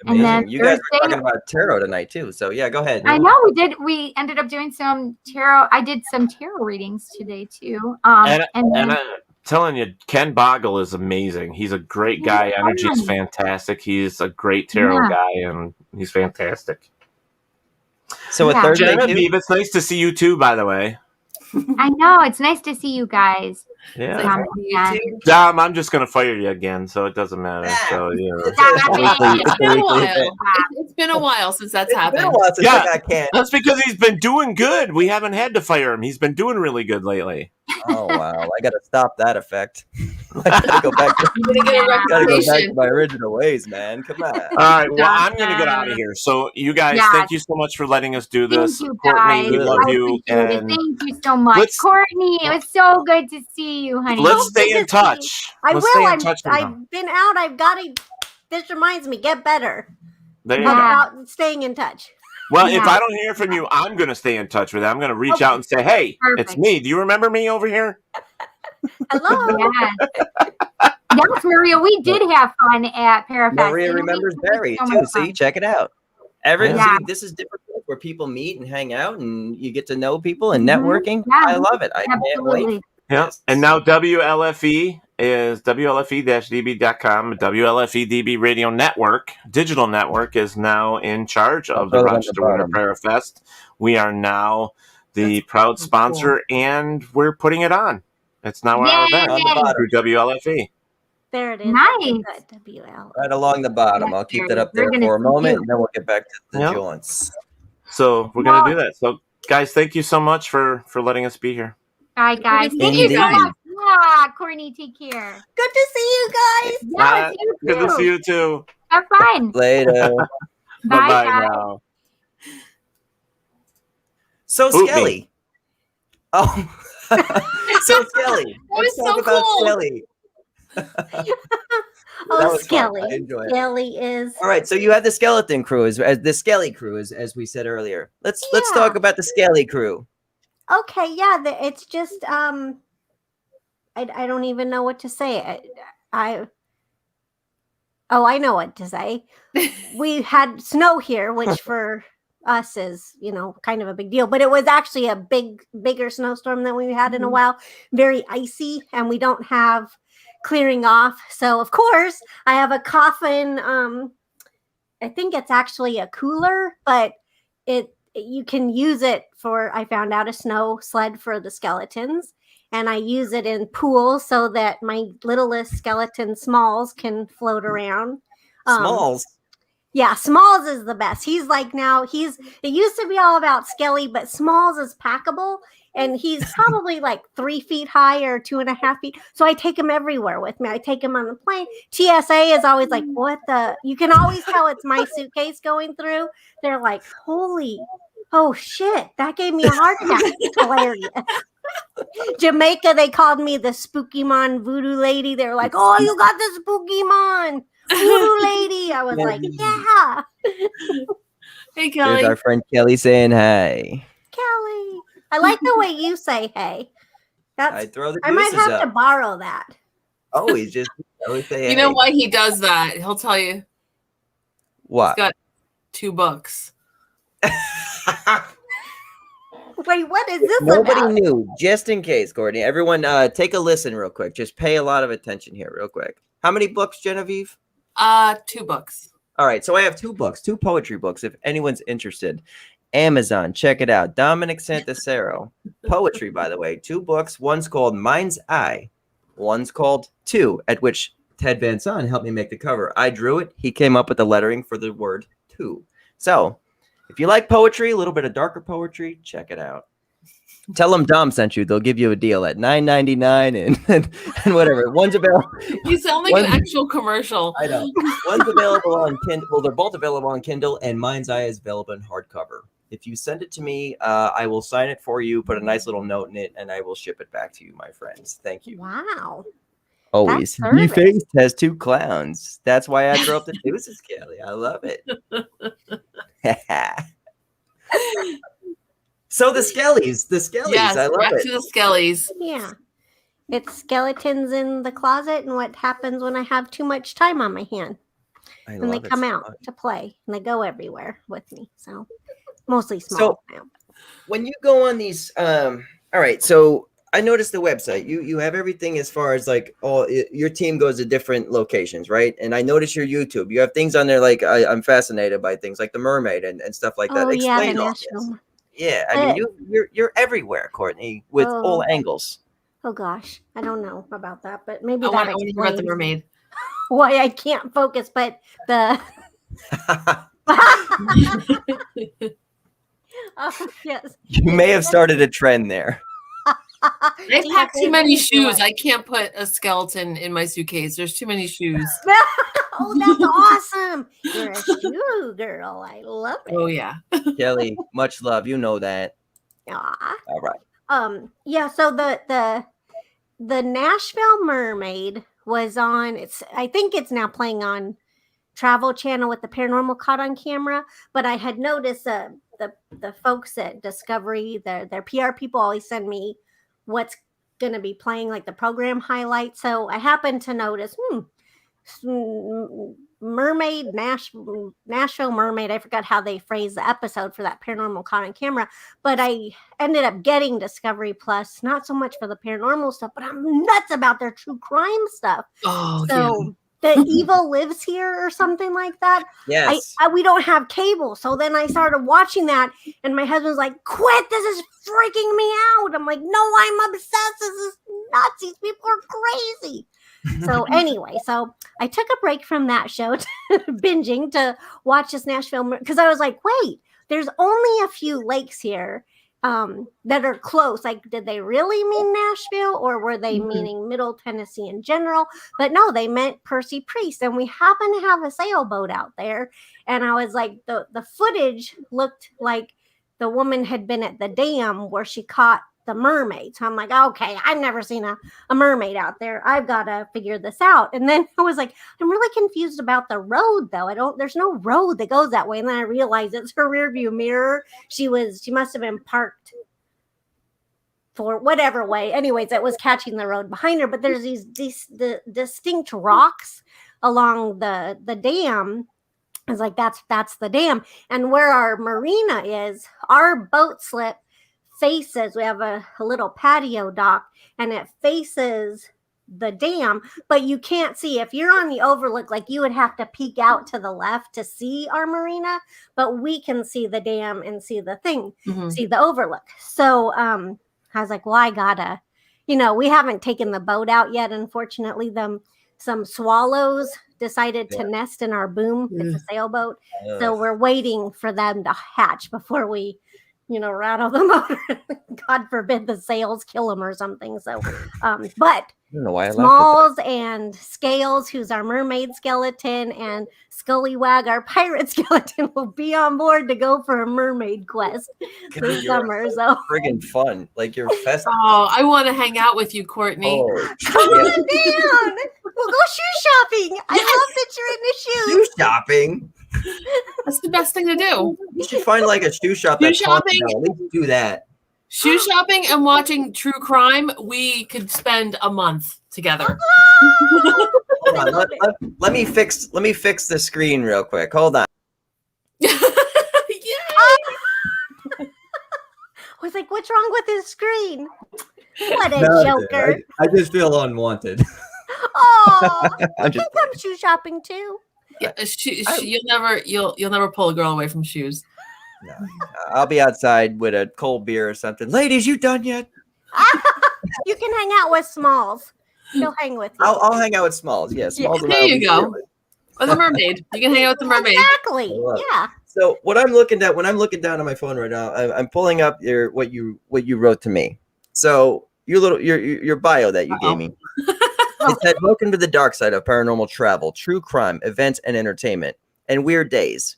Amazing. And then you guys were talking about tarot tonight too, so yeah, go ahead. I know we did. We ended up doing some tarot. I did some tarot readings today too. And I'm telling you, Ken Boggle is amazing. He's a great guy. Energy is fantastic. He's a great tarot guy, and he's fantastic. So a Thursday, Genevieve, it's nice to see you too. By the way, I know it's nice to see you guys. Yeah. It's like, YouTube. Dom, I'm just going to fire you again, so it doesn't matter. So, It's been a while since that's It's happened. been a while since I got canned. That's because he's been doing good. We haven't had to fire him. He's been doing really good lately. Oh wow! I got to stop that effect. I gotta go back to my original ways, man. Come on. All right. Well, I'm going to get out of here. So, you guys, thank you so much for letting us do this. Thank you, Courtney, we guys. love I you. appreciate it. And Thank you so much, Courtney. It was so good to see you, honey. let's stay in touch. I Let's will. stay in touch with them. I've been out. I've got to. This reminds me. Get better There you go. about staying in touch. Well, if I don't hear from you, I'm going to stay in touch with you. I'm going to reach out and say, hey, it's me. Do you remember me over here? Hello. Yes, Maria, we did have fun at Parafest. Maria remembers Barry too. See, check it out. This is different where people meet and hang out, and you get to know people and networking. Yeah, I love it. I can't wait. Yeah. And now WLFE is WLFE-DB.com. WLFE DB Radio Network, digital network, is now in charge of the Rochester Winter Parafest. We are now the proud sponsor, and we're putting it on. It's now our event through WLFE. There it is. Nice. WL. Right along the bottom. I'll keep that up there for a moment, and then we'll get back to the joints. So we're going to do that. So, guys, thank you so much for letting us be here. All right, guys. Thank you so much. Courtney, take care. Good to see you guys. Yeah, you too. Good to see you too. Have fun. Later. Bye now. So Skelly. Oh. So Skelly. Let's talk about Skelly. Skelly. I enjoy it. Skelly is. All right, so you have the skeleton crew, as the Skelly crew, as we said earlier. Let's talk about the Skelly crew. Okay, yeah, it's just I don't even know what to say. I know what to say. We had snow here, which for us is, kind of a big deal, but it was actually a bigger snowstorm than we had in a while. Very icy, and we don't have clearing off. So of course I have a coffin. I think it's actually a cooler, but you can use it for, I found out, a snow sled for the skeletons, and I use it in pools so that my littlest skeleton Smalls can float around. Smalls? Yeah, Smalls is the best. He's like it used to be all about Skelly, but Smalls is packable, and he's probably like 3 feet high or 2.5 feet. So I take him everywhere with me. I take him on the plane. TSA is always like, what the? You can always tell it's my suitcase going through. They're like, oh shit, that gave me a heart attack. It's hilarious. Jamaica, they called me the Spooky Mon voodoo lady. They were like, oh, you got the Spooky Mon voodoo lady. I was like, yeah. Hey, Kelly. There's our friend Kelly saying hi. Kelly. I like the way you say hey. I throw the I might deuces have up. to borrow that. Always just always say You know why he does that? He'll tell you. What? He's got 2 books. Wait, what is this Nobody about? knew. Just in case, Courtney. Everyone, take a listen real quick. Just pay a lot of attention here real quick. How many books, Genevieve? 2 books. All right, so I have 2 books, 2 poetry books, if anyone's interested. Amazon, check it out. Dominic Santasero. Poetry, by the way. 2 books. One's called Mind's Eye. One's called 2, at which Ted Van Son helped me make the cover. I drew it. He came up with the lettering for the word 2. So, if you like poetry, a little bit of darker poetry, check it out. Tell them Dom sent you. They'll give you a deal at $9.99 and whatever. One's available. You sound like an actual commercial. I know. One's available on Kindle. Well, they're both available on Kindle, and Mind's Eye is available in hardcover. If you send it to me, I will sign it for you, put a nice little note in it, and I will ship it back to you, my friends. Thank you. Wow. Always. Your face has 2 clowns. That's why I throw up the deuces, Kelly. I love it. So the Skellies. Yes, I love back it. to the Skellies. Yeah. It's skeletons in the closet and what happens when I have too much time on my hand. And they come out to play, and they go everywhere with me. So mostly small. So when you go on these, all right, so I noticed the website. You have everything as far as like your team goes to different locations, right? And I noticed your YouTube. You have things on there like I'm fascinated by things like the mermaid and stuff like that. Oh, yeah, the Explain all national. this. Yeah, I mean you're everywhere, Courtney, with all angles. Oh gosh, I don't know about that, but maybe I that want to hear about the explains mermaid. why I can't focus. But the yes, You may have started a trend there. I See, pack too many it's shoes. I can't put a skeleton in my suitcase. There's too many shoes. Oh, that's awesome! You're a shoe girl. I love it. Oh yeah. Kelly, much love. You know that. Aw. All right. Yeah. So the Nashville Mermaid was on. I think it's now playing on Travel Channel with the paranormal caught on camera. But I had noticed the folks at Discovery, their PR people always send me what's going to be playing, like the program highlights. So I happened to notice, Mermaid, Nashville Mermaid. I forgot how they phrased the episode for that paranormal caught on camera, but I ended up getting Discovery Plus, not so much for the paranormal stuff, but I'm nuts about their true crime stuff. Oh So the evil lives here or something like that. Yes. We don't have cable. So then I started watching that and my husband's like, quit, this is freaking me out. I'm like, no, I'm obsessed. This is nuts. These people are crazy. So anyway, so I took a break from that show to binging to watch this Nashville, because I was like, wait, there's only a few lakes here that are close. Like, did they really mean Nashville, or were they meaning Middle Tennessee in general? But no, they meant Percy Priest, and we happen to have a sailboat out there. And I was like, the footage looked like the woman had been at the dam where she caught the mermaid. So I'm like, okay, I've never seen a mermaid out there. I've got to figure this out. And then I was like, I'm really confused about the road though. There's no road that goes that way. And then I realized it's her rear view mirror. She must have been parked for whatever way. Anyways, it was catching the road behind her. But there's these distinct rocks along the dam. I was like, that's the dam. And where our marina is, our boat slip faces, we have a little patio dock, and it faces the dam, but you can't see. If you're on the overlook, like, you would have to peek out to the left to see our marina, but we can see the dam and see the thing, see the overlook. So I was like, well, I gotta, we haven't taken the boat out yet. Unfortunately, some swallows decided to nest in our boom. It's a sailboat. So we're waiting for them to hatch before we rattle the motor. God forbid the sails kill them or something. So, but I don't know why I Smalls and Scales, who's our mermaid skeleton, and Scullywag, our pirate skeleton, will be on board to go for a mermaid quest this summer. So friggin' fun. Like, you're festive. Oh, I want to hang out with you, Courtney. Oh, come on down. We'll go shoe shopping. I love that you're into shoes. shoe shopping. That's the best thing to do. You should find like a shoe shop Shoe that's haunted shopping? now. At least do that. Shoe shopping and watching true crime, we could spend a month together. Hold on, let me fix the screen real quick. Hold on. Yay! I was like, what's wrong with his screen? What a joker. I just feel unwanted. Oh, I think I'm shoe shopping too. Yeah, you'll never pull a girl away from shoes. No, I'll be outside with a cold beer or something. Ladies, you done yet? You can hang out with Smalls. He'll hang with you. I'll hang out with Smalls. Yeah, Smalls. There you go. Or the mermaid. You can hang out with the mermaid. Exactly. Yeah. So what I'm looking at when I'm looking down on my phone right now, I'm pulling up what you wrote to me. So your bio that you gave me. It said, "Welcome to the dark side of paranormal travel, true crime, events and entertainment, and weird days."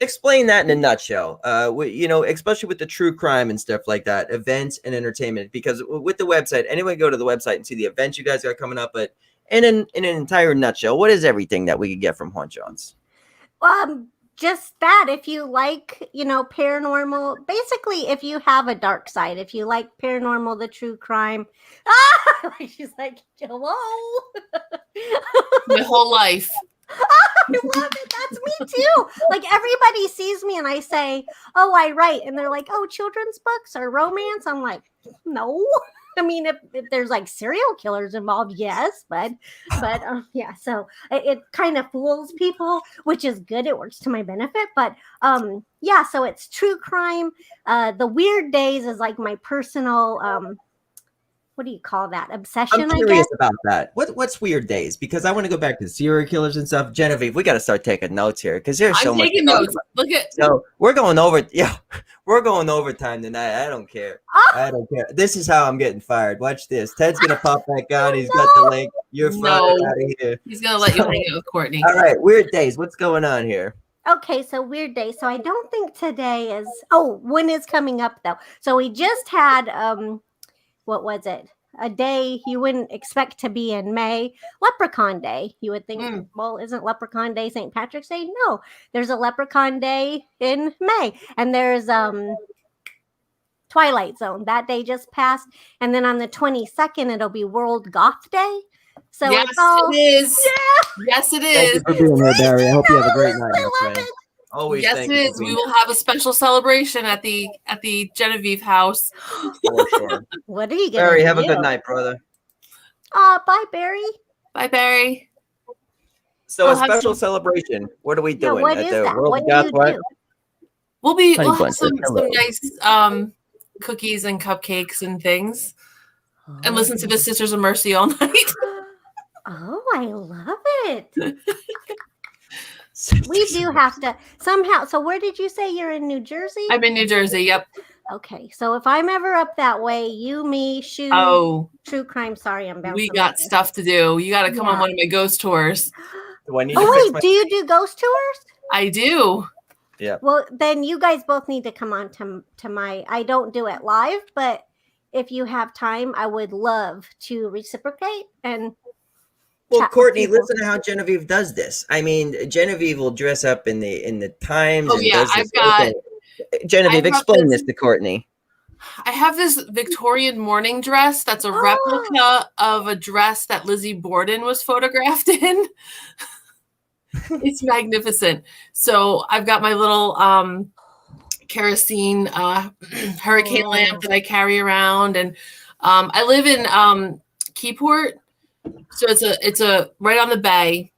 Explain that in a nutshell. Especially with the true crime and stuff like that, events and entertainment. Because with the website, anyone go to the website and see the events you guys got coming up. But in an entire nutshell, what is everything that we could get from Haunt John's? Just that, if you like, paranormal, basically, if you have a dark side, if you like paranormal, the true crime, she's like, hello. My whole life. I love it. That's me too. Like, everybody sees me and I say, oh, I write. And they're like, oh, children's books or romance? I'm like, no. I mean, if there's like serial killers involved, yes, but yeah. So it kind of fools people, which is good. It works to my benefit. But yeah. So it's true crime. The Weird Days is like my personal what do you call that? I'm Obsession, I curious guess. about that. What's weird days? Because I want to go back to serial killers and stuff. Genevieve, we got to start taking notes here because there's so I'm much. taking notes. Look at So we're going over. Yeah, we're going overtime tonight. I don't care. I don't care. This is how I'm getting fired. Watch this. Ted's gonna pop back on. He's got the link. You're fired No. out of here. He's gonna let you hang out with Courtney. All right, weird days. What's going on here? Okay, so weird day. So I don't think today is. Oh, one is coming up though. So we just had what was it? A day you wouldn't expect to be in May, Leprechaun Day. You would think, well, isn't Leprechaun Day St. Patrick's Day? No, there's a Leprechaun Day in May, and there's Twilight Zone. That day just passed, and then on the 22nd it'll be World Goth Day. So Yes, it's all, it is. yeah. Yes, it Thank you is. for being here, Barry. I hope you have a great night, I my love friend. it. Always. Yes, thank it you for is. being We will have a special celebration at the Genevieve house. For sure. What are you gonna Barry, do? have a good night, brother. Bye, Barry. Bye, Barry. So We'll a have special some- celebration. What are we Yeah, doing what at is the that? World What of do Goth? you What? do? We'll Honey have Bun says hello. some nice cookies and cupcakes and things, and listen to the Sisters of Mercy all night. Oh, I love it. We do have to somehow. So, where did you say you're in New Jersey? I'm in New Jersey. Yep. Okay, so if I'm ever up that way, you, me, Shoe, Oh, True Crime. Sorry, I'm bouncing. we got stuff to do. You got to come on Yeah. one of my ghost tours. Do I need to Oh fix wait, my- do you do ghost tours? I do. Well, then you guys both need to come on to my. I don't do it live, but if you have time, I would love to reciprocate and. Well, chat with Courtney, people. listen to how Genevieve does this. I mean, Genevieve will dress up in the Times. Oh, and yeah, does this I've got- whole thing. Genevieve, I have explain this- this to Courtney. I have this Victorian morning dress that's a replica of a dress that Lizzie Borden was photographed in. It's magnificent. So I've got my little kerosene hurricane lamp that I carry around, and I live in Keyport, so it's a right on the bay,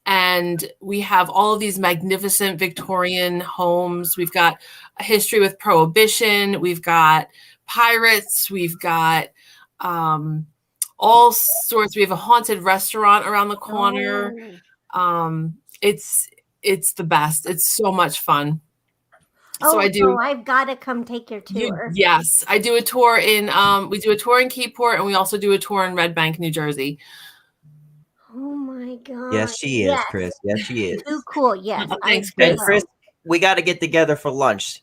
and we have all of these magnificent Victorian homes. We've got a history with Prohibition. We've got pirates. We've got all sorts. We have a haunted restaurant around the corner. It's the best. It's so much fun. So I do. So I've got to come take your tour. Yes, I do a tour in. We do a tour in Keyport, and we also do a tour in Red Bank, New Jersey. Oh my god. Yes, she is, Chris. Yes, she is. Too cool. Yes. Thanks, I And will. Chris, we got to get together for lunch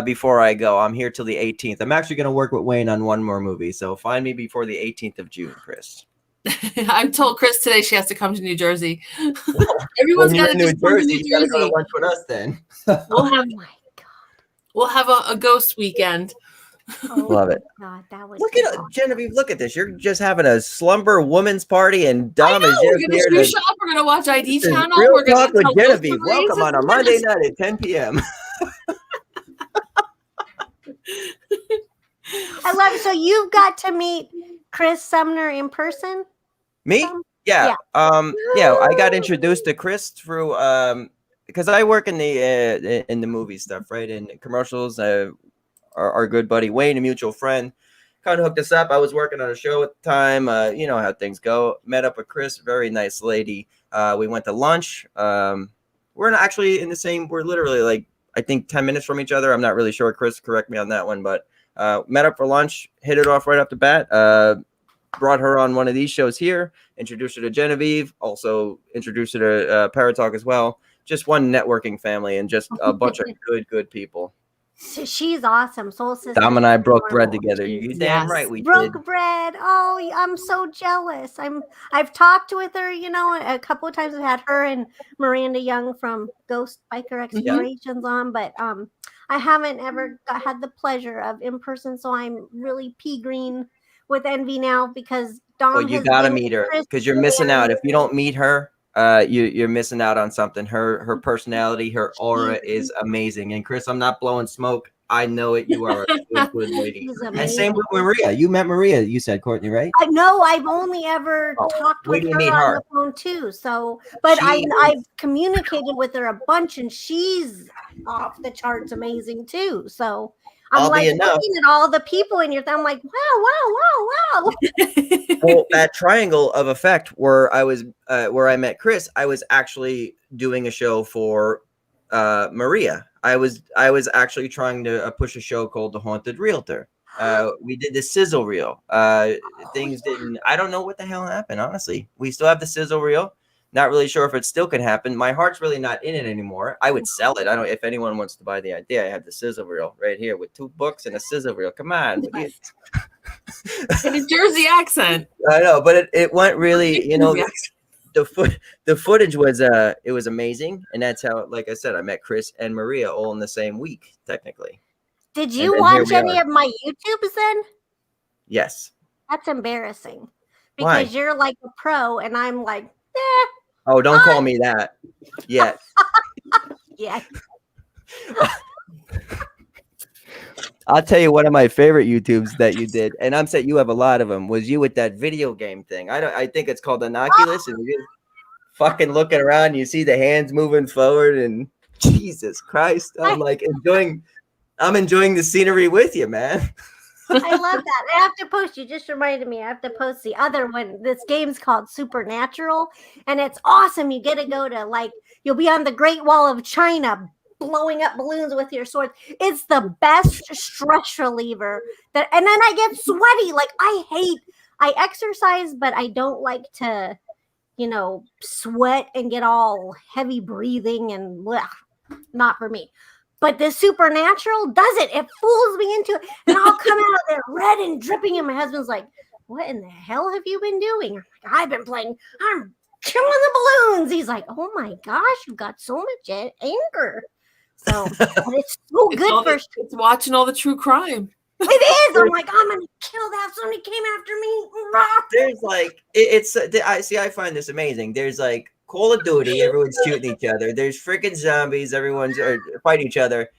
before I go. I'm here till the 18th. I'm actually going to work with Wayne on one more movie, so find me before the 18th of June, Chris. I told Chris today she has to come to New Jersey. Everyone's When you're got to in New just come to Jersey, New you got to go Jersey. to lunch with us then. We'll have Oh my god. we'll have a ghost weekend. Oh Love it. my god, that would Look be at awesome. Genevieve. Look at this. You're just having a slumber woman's party, and I Dom know, is we're just gonna here shoe to. shop. We're gonna watch ID This is channel. Real We're gonna Talk with tell ghost Genevieve. stories. Welcome on a It's Monday nice. night at 10 p.m. I love it. So you've got to meet Chris Sumner in person? Me? Yeah. I got introduced to Chris through because I work in the movie stuff, right? In commercials. Our good buddy Wayne, a mutual friend, kind of hooked us up. I was working on a show at the time. You know how things go. Met up with Chris, very nice lady. We went to lunch. We're not actually in the same. We're literally like I think 10 minutes from each other. I'm not really sure. Chris, correct me on that one, but met up for lunch. Hit it off right off the bat. Brought her on one of these shows here. Introduced her to Genevieve. Also introduced her to Paratalk as well. Just one networking family and just a bunch of good people. So she's awesome. Soul Sister. Dom and I broke bread Normal. together. You damn Yes. right we Broke did. bread. Oh, I'm so jealous. I've talked with her, a couple of times. I've had her and Miranda Young from Ghost Biker Explorations on, but I haven't ever had the pleasure of in person. So I'm really pea green with envy now because Dom. Well, you has gotta been meet her Chris because you're missing and- out. If you don't meet her, you're missing out on something. Her personality, her aura is amazing. And Chris, I'm not blowing smoke. I know it. You are a good lady. She's And amazing. same with Maria. You met Maria. You said Courtney, right? No, I've only ever talked wait with till her you on meet her. the phone too. So, but She I've communicated with her a bunch, and she's off the charts amazing too. So, I'm Oddly like enough, looking at all the people in your thing. I'm like, wow. well, that triangle of effect where I met Chris, I was actually doing a show for Maria. I was actually trying to push a show called The Haunted Realtor. We did the sizzle reel. Things didn't. I don't know what the hell happened. Honestly, we still have the sizzle reel. Not really sure if it still could happen. My heart's really not in it anymore. I would sell it. I don't. If anyone wants to buy the idea, I have the sizzle reel right here with 2 books and a sizzle reel. Come on, what do you? A New Jersey accent. I know, but it went really. You know, Jersey accent. the footage was it was amazing, and that's how, like I said, I met Chris and Maria all in the same week, technically. Did And you then watch here we any are. of my YouTubes then? Yes. That's embarrassing Why? because you're like a pro and I'm like, eh, Oh, don't call me that yet. yeah. I'll tell you one of my favorite YouTubes that you did, and I'm saying you have a lot of them. Was you with that video game thing? I think it's called Innocuous, and you're fucking looking around, and you see the hands moving forward, and Jesus Christ, I'm like enjoying the scenery with you, man. I love that. I have to post. You just reminded me. I have to post the other one. This game's called Supernatural, and it's awesome. You get to go to you'll be on the Great Wall of China, blowing up balloons with your sword. It's the best stress reliever. And then I get sweaty. Like I exercise, but I don't like to, sweat and get all heavy breathing and blech, not for me. But the Supernatural does it. It fools me into it. And I'll come out of there red and dripping. And my husband's like, what in the hell have you been doing? I'm like, I've been playing. I'm killing the balloons. He's like, oh my gosh, you've got so much anger. So it's so good for it's watching all the true crime. It is. I'm like, I'm gonna kill that. Somebody came after me. There's I find this amazing. There's like Call of Duty, everyone's shooting each other. There's freaking zombies, everyone's fight each other.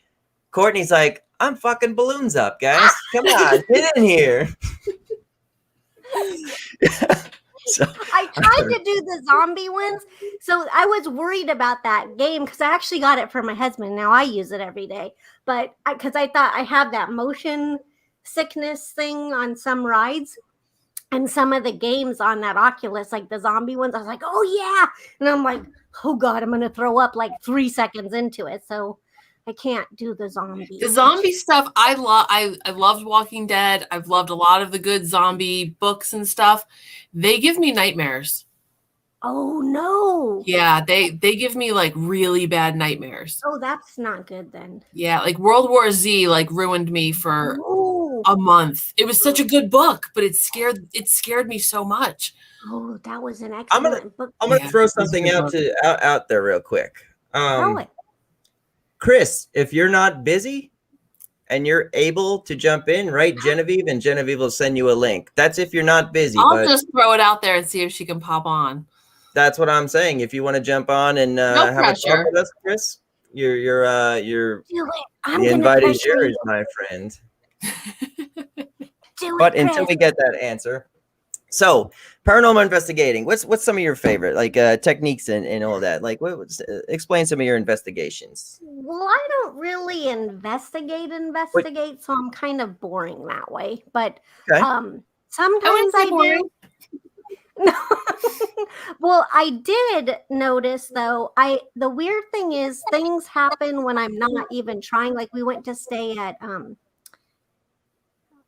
Courtney's like, I'm fucking balloons up, guys. Come on, get in here. So, I tried to do the zombie ones, so I was worried about that game because I actually got it for my husband. Now I use it every day, but because I thought I have that motion sickness thing on some rides. And some of the games on that Oculus, like the zombie ones, I was like, oh yeah. And I'm like, oh God, I'm going to throw up like 3 seconds into it. So I can't do the zombie. The zombie stuff, I loved Walking Dead. I've loved a lot of the good zombie books and stuff. They give me nightmares. Oh no. Yeah, they give me like really bad nightmares. Oh, that's not good then. Yeah, like World War Z ruined me for a month. It was such a good book, but it scared me so much. Oh, that was an excellent book. I'm gonna throw something out there real quick. Throw it. Chris, if you're not busy and you're able to jump in, write Genevieve, and Genevieve will send you a link. That's if you're not busy. I'll just throw it out there and see if she can pop on. That's what I'm saying. If you want to jump on and have pressure. a talk with us, Chris, you're the invited is yours, my friend. But until we get that answer, so paranormal investigating. What's some of your favorite techniques and all that? Explain some of your investigations. Well, I don't really investigate, so I'm kind of boring that way. But okay. Sometimes I do. Well, I did notice though. The weird thing is things happen when I'm not even trying. Like we went to stay at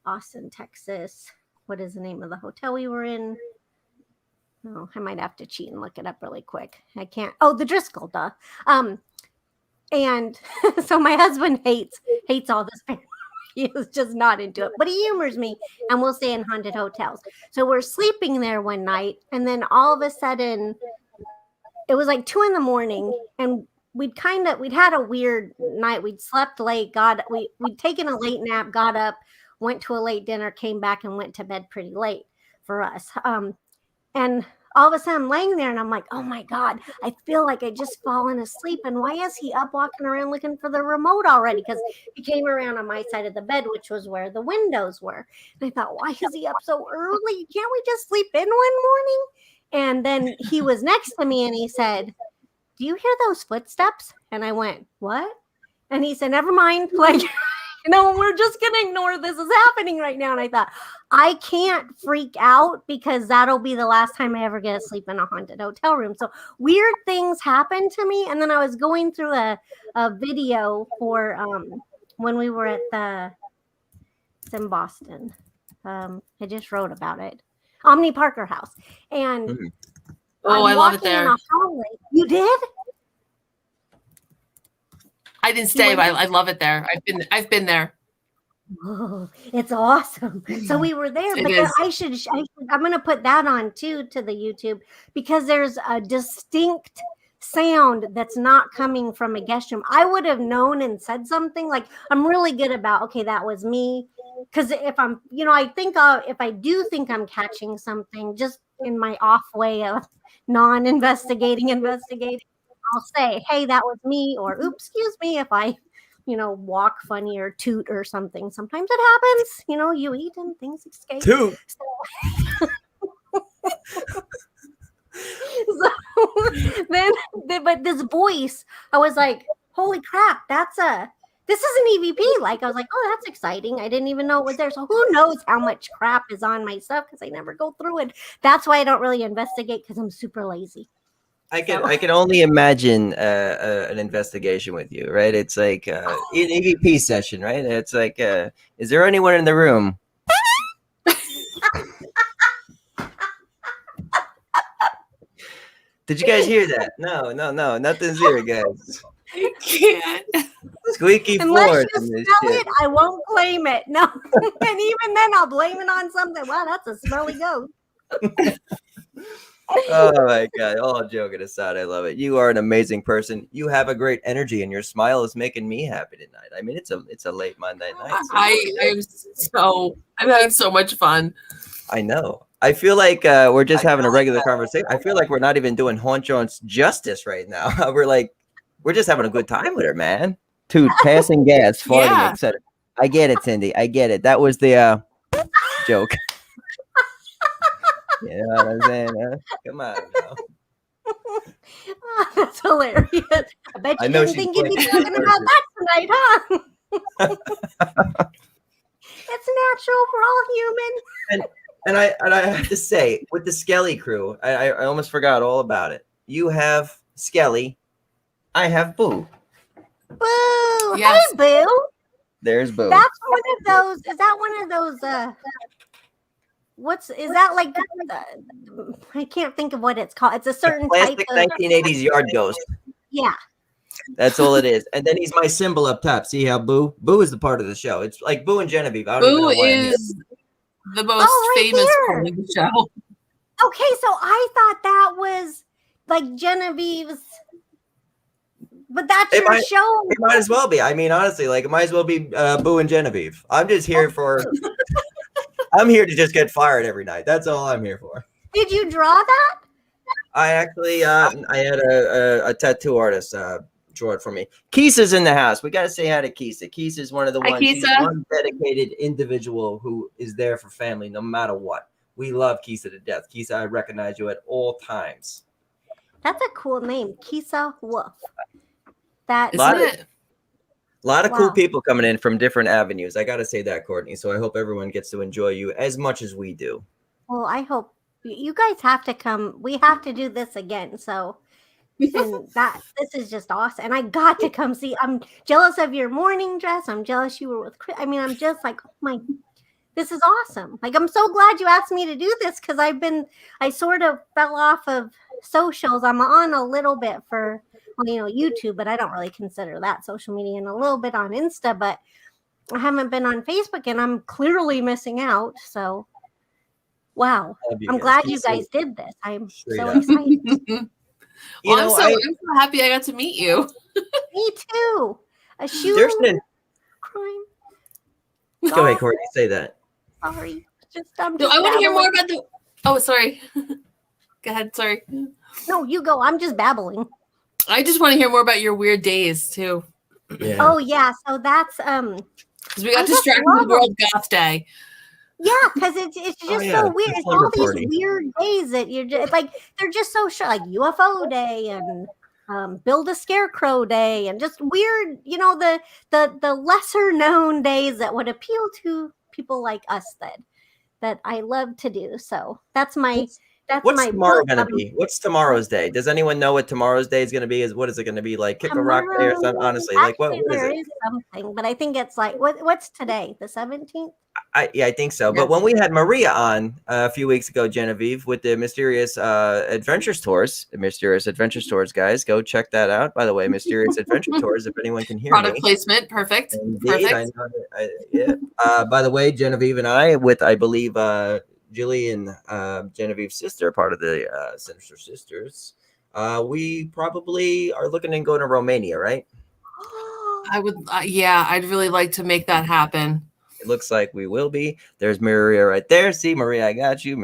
Austin, Texas. What is the name of the hotel we were in? Oh, I might have to cheat and look it up really quick. I can't. Oh, the Driscoll, duh. And so my husband hates all this. He is just not into it, but he humors me, and we'll stay in haunted hotels. So we're sleeping there one night, and then all of a sudden, it was like 2 a.m, and we'd had a weird night. We'd slept late, we'd taken a late nap, got up, went to a late dinner, came back, and went to bed pretty late for us. And all of a sudden I'm laying there and I'm like, oh my God, I feel like I just fallen asleep. And why is he up walking around looking for the remote already? Because he came around on my side of the bed, which was where the windows were. And I thought, why is he up so early? Can't we just sleep in one morning? And then he was next to me and he said, do you hear those footsteps? And I went, what? And he said, never mind. Like, we're just going to ignore this is happening right now. And I thought, I can't freak out because that'll be the last time I ever get to sleep in a haunted hotel room. So weird things happen to me. And then I was going through a video for when we were at it's in Boston. I just wrote about it. Omni Parker House. And I love it there. You did? I didn't stay, but I love it there. I've been there. Oh, it's awesome. So we were there, but I'm going to put that on too to the YouTube because there's a distinct sound that's not coming from a guest room. I would have known and said something. Like, I'm really good about, okay, that was me. Because if I'm, I think if I do think I'm catching something just in my off way of investigating, I'll say, hey, that was me, or oops, excuse me, if I, walk funny or toot or something. Sometimes it happens, you eat and things escape. Toot. So then, but this voice, I was like, holy crap, this is an EVP. Like, I was like, oh, that's exciting. I didn't even know it was there. So who knows how much crap is on my stuff because I never go through it. That's why I don't really investigate because I'm super lazy. I can only imagine an investigation with you, right? It's like an EVP session, right? It's like, is there anyone in the room? Did you guys hear that? No, nothing's here, guys. I can't. Squeaky Unless floor. you smell it, I won't claim it. No, and even then, I'll blame it on something. Wow, that's a smelly ghost. Oh my God! All joking aside, I love it. You are an amazing person. You have a great energy, and your smile is making me happy tonight. I mean, it's a late Monday night. So I'm having so much fun. I know. I feel like we're just having a regular conversation. I feel like we're not even doing Haunt Jones justice right now. We're just having a good time with her, man. Toot, passing gas, farting, etc. I get it, Cindy. I get it. That was the joke. You know what I'm saying? Huh? Come on. Oh, that's hilarious. I bet you didn't think you'd be talking about that tonight, huh? It's natural for all human. And I have to say, with the Skelly crew, I almost forgot all about it. You have Skelly. I have Boo. Boo! Yes. Hey, Boo. There's Boo. That's one of those. Is that one of those? Is that like? I can't think of what it's called. It's a certain type classic of 1980s yard ghost. Yeah. That's all it is. And then he's my symbol up top. See how Boo is the part of the show. It's like Boo and Genevieve. Boo is the most famous part of the show. Okay, so I thought that was like Genevieve's. But that's your show. It might as well be. I mean, honestly, like it might as well be Boo and Genevieve. I'm just here for. I'm here to just get fired every night. That's all I'm here for. Did you draw that? I actually, I had a tattoo artist draw it for me. Kisa's in the house. We got to say hi to Kisa. Kisa's one of the ones. She's one dedicated individual who is there for family no matter what. We love Kisa to death. Kisa, I recognize you at all times. That's a cool name, Kisa Wolf. That isn't it? A lot of cool people coming in from different avenues. I got to say that, Courtney. So I hope everyone gets to enjoy you as much as we do. Well, I hope you guys have to come. We have to do this again. So, and this is just awesome. And I got to come see. I'm jealous of your morning dress. I'm jealous you were with Chris. I mean, I'm just like, oh this is awesome. Like, I'm so glad you asked me to do this because I sort of fell off of socials. I'm on a little bit for YouTube, but I don't really consider that social media, and a little bit on Insta, but I haven't been on Facebook, and I'm clearly missing out. So, wow. I'm glad you guys did this. I'm so excited. I'm so happy I got to meet you. Me too. A shoe crime. Go ahead, Courtney. Say that. Sorry. I want to hear more about the. Oh, sorry. Go ahead. Sorry. No, you go. I'm just babbling. I just want to hear more about your weird days too. Yeah. Oh yeah, so that's because we got distracted with World Goth Day. Yeah, because it's just so weird. It's all these weird days that you're just like they're just so short, like UFO Day and Build a Scarecrow Day, and just weird, the lesser known days that would appeal to people like us that I love to do. So that's my What's tomorrow book. going to be? What's tomorrow's day? Does anyone know what tomorrow's day is going to be? What is it going to be like? Kick a rock day or something? Honestly, like what is There it? is something, but I think it's like what's today? The 17th? I think so. But when we had Maria on a few weeks ago, Genevieve, with the Mysterious Adventures Tours, guys, go check that out. By the way, Mysterious Adventure Tours, if anyone can hear Product me. placement, perfect. Indeed, Perfect. yeah. By the way, Genevieve and I, with I believe Julie and Genevieve's sister, part of the Sinister Sisters, we probably are looking to go to Romania, right? I would, I'd really like to make that happen. It looks like we will be. There's Maria right there. See, Maria, I got you.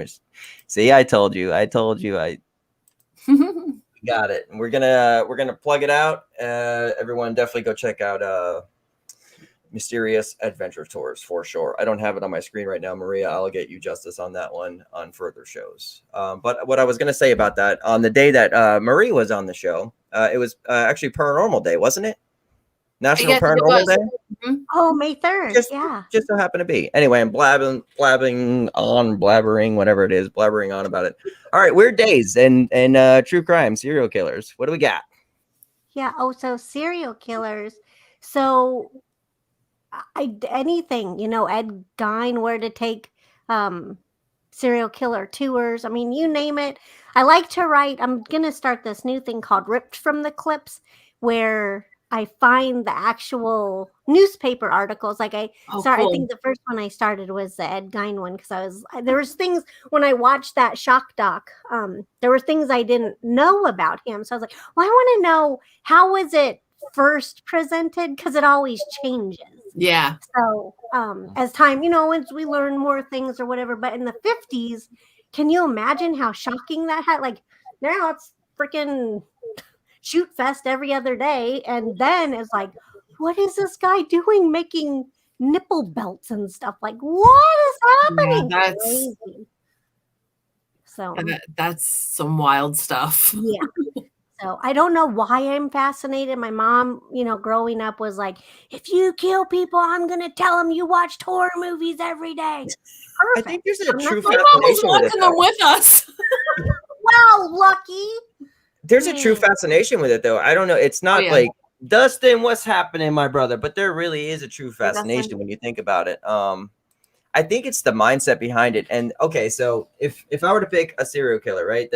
See, I told you. I got it. And we're gonna plug it out. Everyone, definitely go check out Mysterious Adventure Tours for sure. I don't have it on my screen right now, Maria. I'll get you justice on that one on further shows. But what I was gonna say about that, on the day that Marie was on the show, it was actually Paranormal Day, wasn't it? National Paranormal Day. Mm-hmm. Oh, May 3rd. Just so happened to be. Anyway, I'm blabbering on, blabbering on about it. All right, weird days and true crime, serial killers. What do we got? Yeah. Oh, so serial killers. So anything, Ed Gein were to take serial killer tours. I mean, you name it. I like to write. I'm gonna start this new thing called Ripped from the Clips, where I find the actual newspaper articles. Like I think the first one I started was the Ed Gein one, because there was things when I watched that shock doc. There were things I didn't know about him, so I was like, well, I want to know, how was it first presented, because it always changes. Yeah. So as time, once we learn more things or whatever. But in the 50s, can you imagine how shocking that had? Like now it's freaking shoot fest every other day, and then it's like, what is this guy doing making nipple belts and stuff? Like, what is happening? Yeah, that's some wild stuff. Yeah. So I don't know why I'm fascinated. My mom, growing up was like, if you kill people, I'm gonna tell them you watched horror movies every day. Perfect. I think there's a true My mom was watching them with us. Well, lucky. There's a true fascination with it, though. I don't know. It's not like, Dustin, what's happening, my brother? But there really is a true fascination when you think about it. I think it's the mindset behind it. And okay, so if I were to pick a serial killer, right?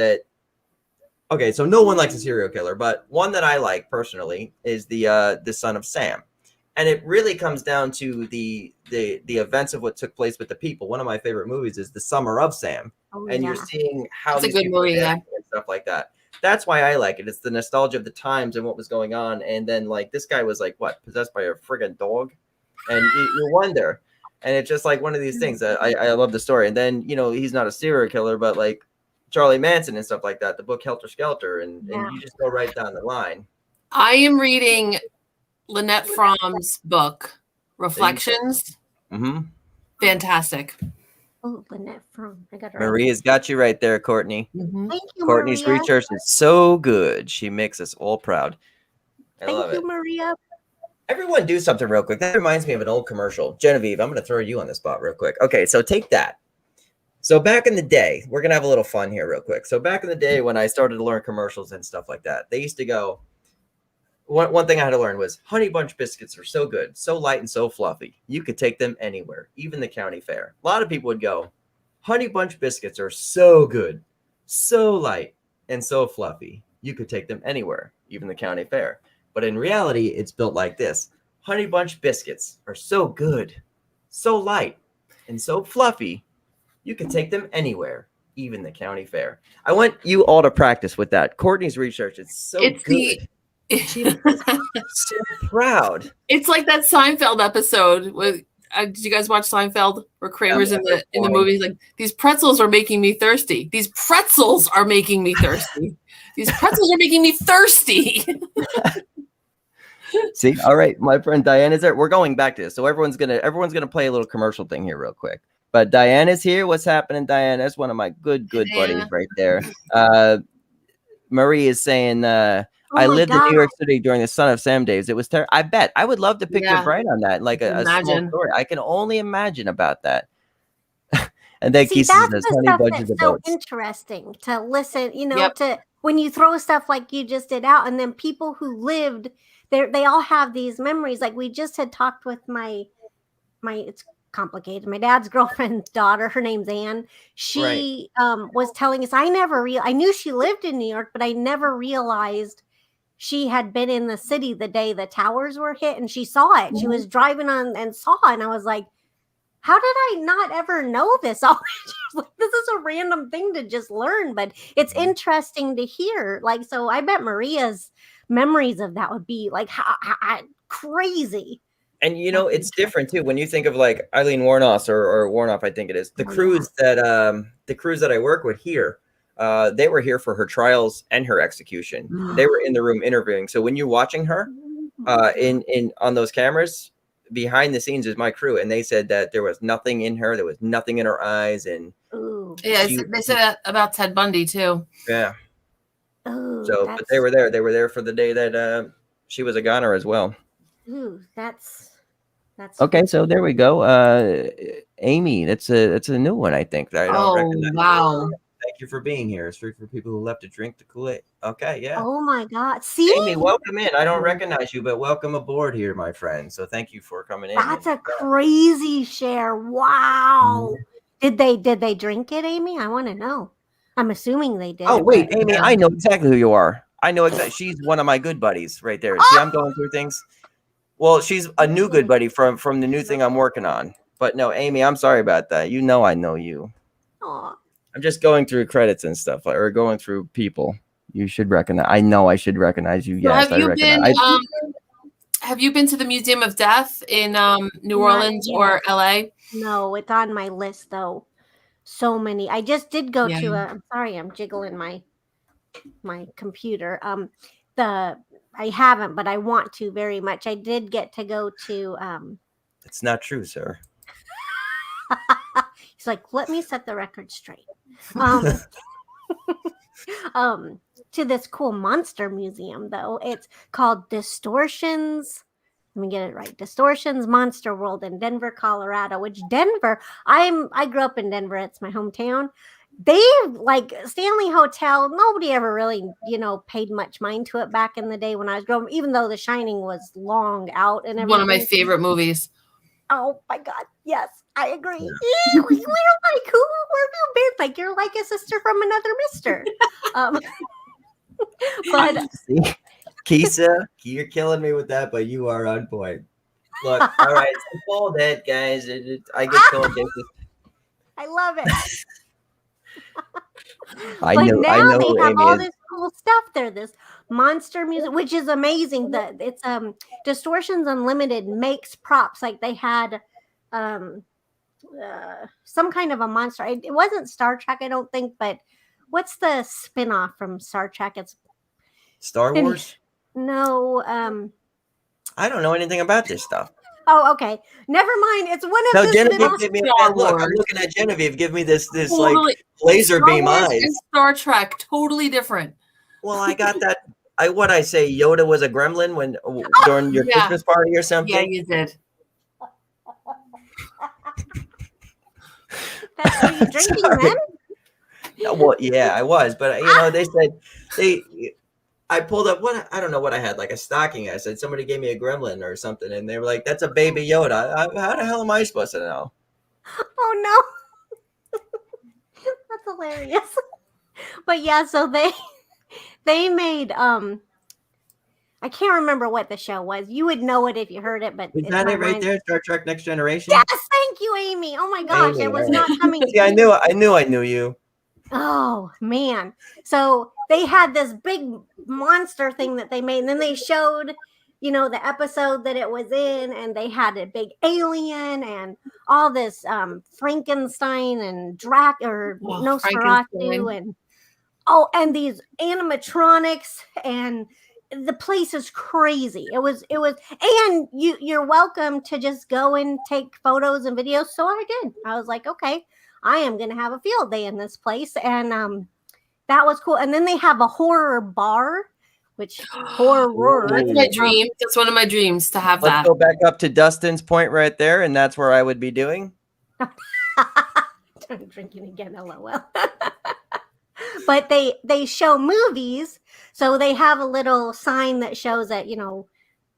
So no one likes a serial killer, but one that I like personally is the Son of Sam. And it really comes down to the events of what took place with the people. One of my favorite movies is The Summer of Sam. And you're seeing how these people and stuff like that. That's why I like it. It's the nostalgia of the times and what was going on. And then like this guy was like, what, possessed by a friggin' dog? And you wonder. And it's just like one of these things that I love the story. And then, he's not a serial killer, but like Charlie Manson and stuff like that, the book Helter Skelter. And you just go right down the line. I am reading Lynette Fromm's book, Reflections. Mm-hmm. Fantastic. Oh, Lynette Fromm. I got her. Maria's got you right there, Courtney. Mm-hmm. Thank you, Courtney's Maria. research is so good. She makes us all proud. Thank you, Maria. Everyone do something real quick. That reminds me of an old commercial. Genevieve, I'm going to throw you on the spot real quick. Okay, so take that. So back in the day, we're going to have a little fun here real quick. So back in the day when I started to learn commercials and stuff like that, they used to go, one thing I had to learn was Honey Bunch biscuits are so good, so light and so fluffy. You could take them anywhere, even the county fair. A lot of people would go, Honey Bunch biscuits are so good, so light and so fluffy. You could take them anywhere, even the county fair. But in reality, it's built like this. Honey Bunch biscuits are so good, so light and so fluffy. You can take them anywhere, even the county fair. I want you all to practice with that. Courtney's research is so good. She's so proud. It's like that Seinfeld episode with did you guys watch Seinfeld where Kramer's in the movie? Like, these pretzels are making me thirsty. These pretzels are making me thirsty. These pretzels are making me thirsty. See, all right, my friend Diane is there. We're going back to this, so everyone's gonna play a little commercial thing here real quick. But Diane is here. What's happening, Diane? That's one of my good buddies right there. Marie is saying, I my lived in God. New York City during the Son of Sam days. It was terrible. I bet I would love to pick your Yeah. brain on that, like a small Imagine. story. I can only imagine about that. And then See, Keith that's says, the "Honey stuff bunches that's of so boats." interesting to listen, Yep. to when you throw stuff like you just did out, and then people who lived there, they all have these memories. Like we just had talked with my it's complicated. My dad's girlfriend's daughter, her name's Anne. She was telling us, I knew she lived in New York, but I never realized she had been in the city the day the towers were hit, and she saw it. She was driving on and saw it, and I was like, how did I not ever know this already? This is a random thing to just learn, but it's interesting to hear. Like, so I bet Maria's memories of that would be like crazy. And it's different too when you think of like Eileen Warnoff or Warnoff, I think it is. The crews that I work with here, they were here for her trials and her execution. They were in the room interviewing. So when you're watching her in on those cameras, behind the scenes is my crew, and they said that there was nothing in her, there was nothing in her eyes, and yeah, they said that about Ted Bundy too. Yeah. Oh, so, but they were there. They were there for the day that she was a goner as well. Ooh, that's okay. So there we go. Amy, that's a new one. I think that I don't recognize. Wow. Thank you for being here. It's for people who left to drink to Kool-Aid. Okay, yeah. Oh my God. See? Amy, welcome in. I don't recognize you, but welcome aboard here, my friend. So thank you for coming in. That's a crazy share. Wow. Did they drink it, Amy? I want to know. I'm assuming they did. Oh, wait, Amy, I know exactly who you are. I know exactly. She's one of my good buddies right there. See, I'm going through things. Well, she's a new good buddy from the new thing I'm working on. But no, Amy, I'm sorry about that. I know you. Aw. I'm just going through credits and stuff, or going through people. You should recognize. I know I should recognize you. So Yes, I recognize. Have you been to the Museum of Death in New Orleans or LA? No, it's on my list though. So many. I just did go to I'm sorry, I'm jiggling my computer. I haven't, but I want to very much. I did get to go to It's not true, sir. He's like, let me set the record straight. To this cool monster museum though. It's called Distortions. Let me get it right. Distortions Monster World in Denver, Colorado. Which Denver, I grew up in Denver. It's my hometown. They like Stanley Hotel. Nobody ever really, paid much mind to it back in the day when I was growing up, even though The Shining was long out and everything. One of my favorite movies. Oh my God. Yes, I agree. Yeah. We were like, where have you been? Like, you're like a sister from another mister. But see, Kisa, you're killing me with that, but you are on point. Look, all right, it's cold head, guys. I get cold head. I love it. I know. They have Amy all is. this cool stuff there. This monster music, which is amazing. It's Distortions Unlimited makes props. Like they had some kind of a monster. It wasn't Star Trek, I don't think, but what's the spin-off from Star Trek? It's Star Wars? No. I don't know anything about this stuff. Oh, okay. Never mind. It's one of No, the Genevieve, give me look. I'm looking at Genevieve. Give me this Totally. like laser Star beam Wars eyes. and Star Trek, totally different. Well, I got that. What I say, Yoda was a gremlin when during your Christmas party or something. Yeah, you did. Are you drinking then? No, well, yeah, I was, but they said I pulled up I don't know what I had, like a stocking. I said somebody gave me a gremlin or something, and they were like, "That's a baby Yoda." How the hell am I supposed to know? Oh no, that's hilarious. But yeah, so they made I can't remember what the show was. You would know it if you heard it, but Is that it right there? Star Trek Next Generation? Yes, thank you, Amy. Oh my gosh, Amy, it was right. not coming. See, I knew you. Oh man. So they had this big monster thing that they made, and then they showed, the episode that it was in, and they had a big alien and all this Frankenstein and Nosferatu and these animatronics, and the place is crazy. It was and you're welcome to just go and take photos and videos. So I did. I was like, okay, I am going to have a field day in this place. And that was cool. And then they have a horror bar which horror. That's my dream. That's one of my dreams to have Let's that. go back up to Dustin's point right there, and that's where I would be doing. I'm drinking again, LOL. But they show movies, so they have a little sign that shows that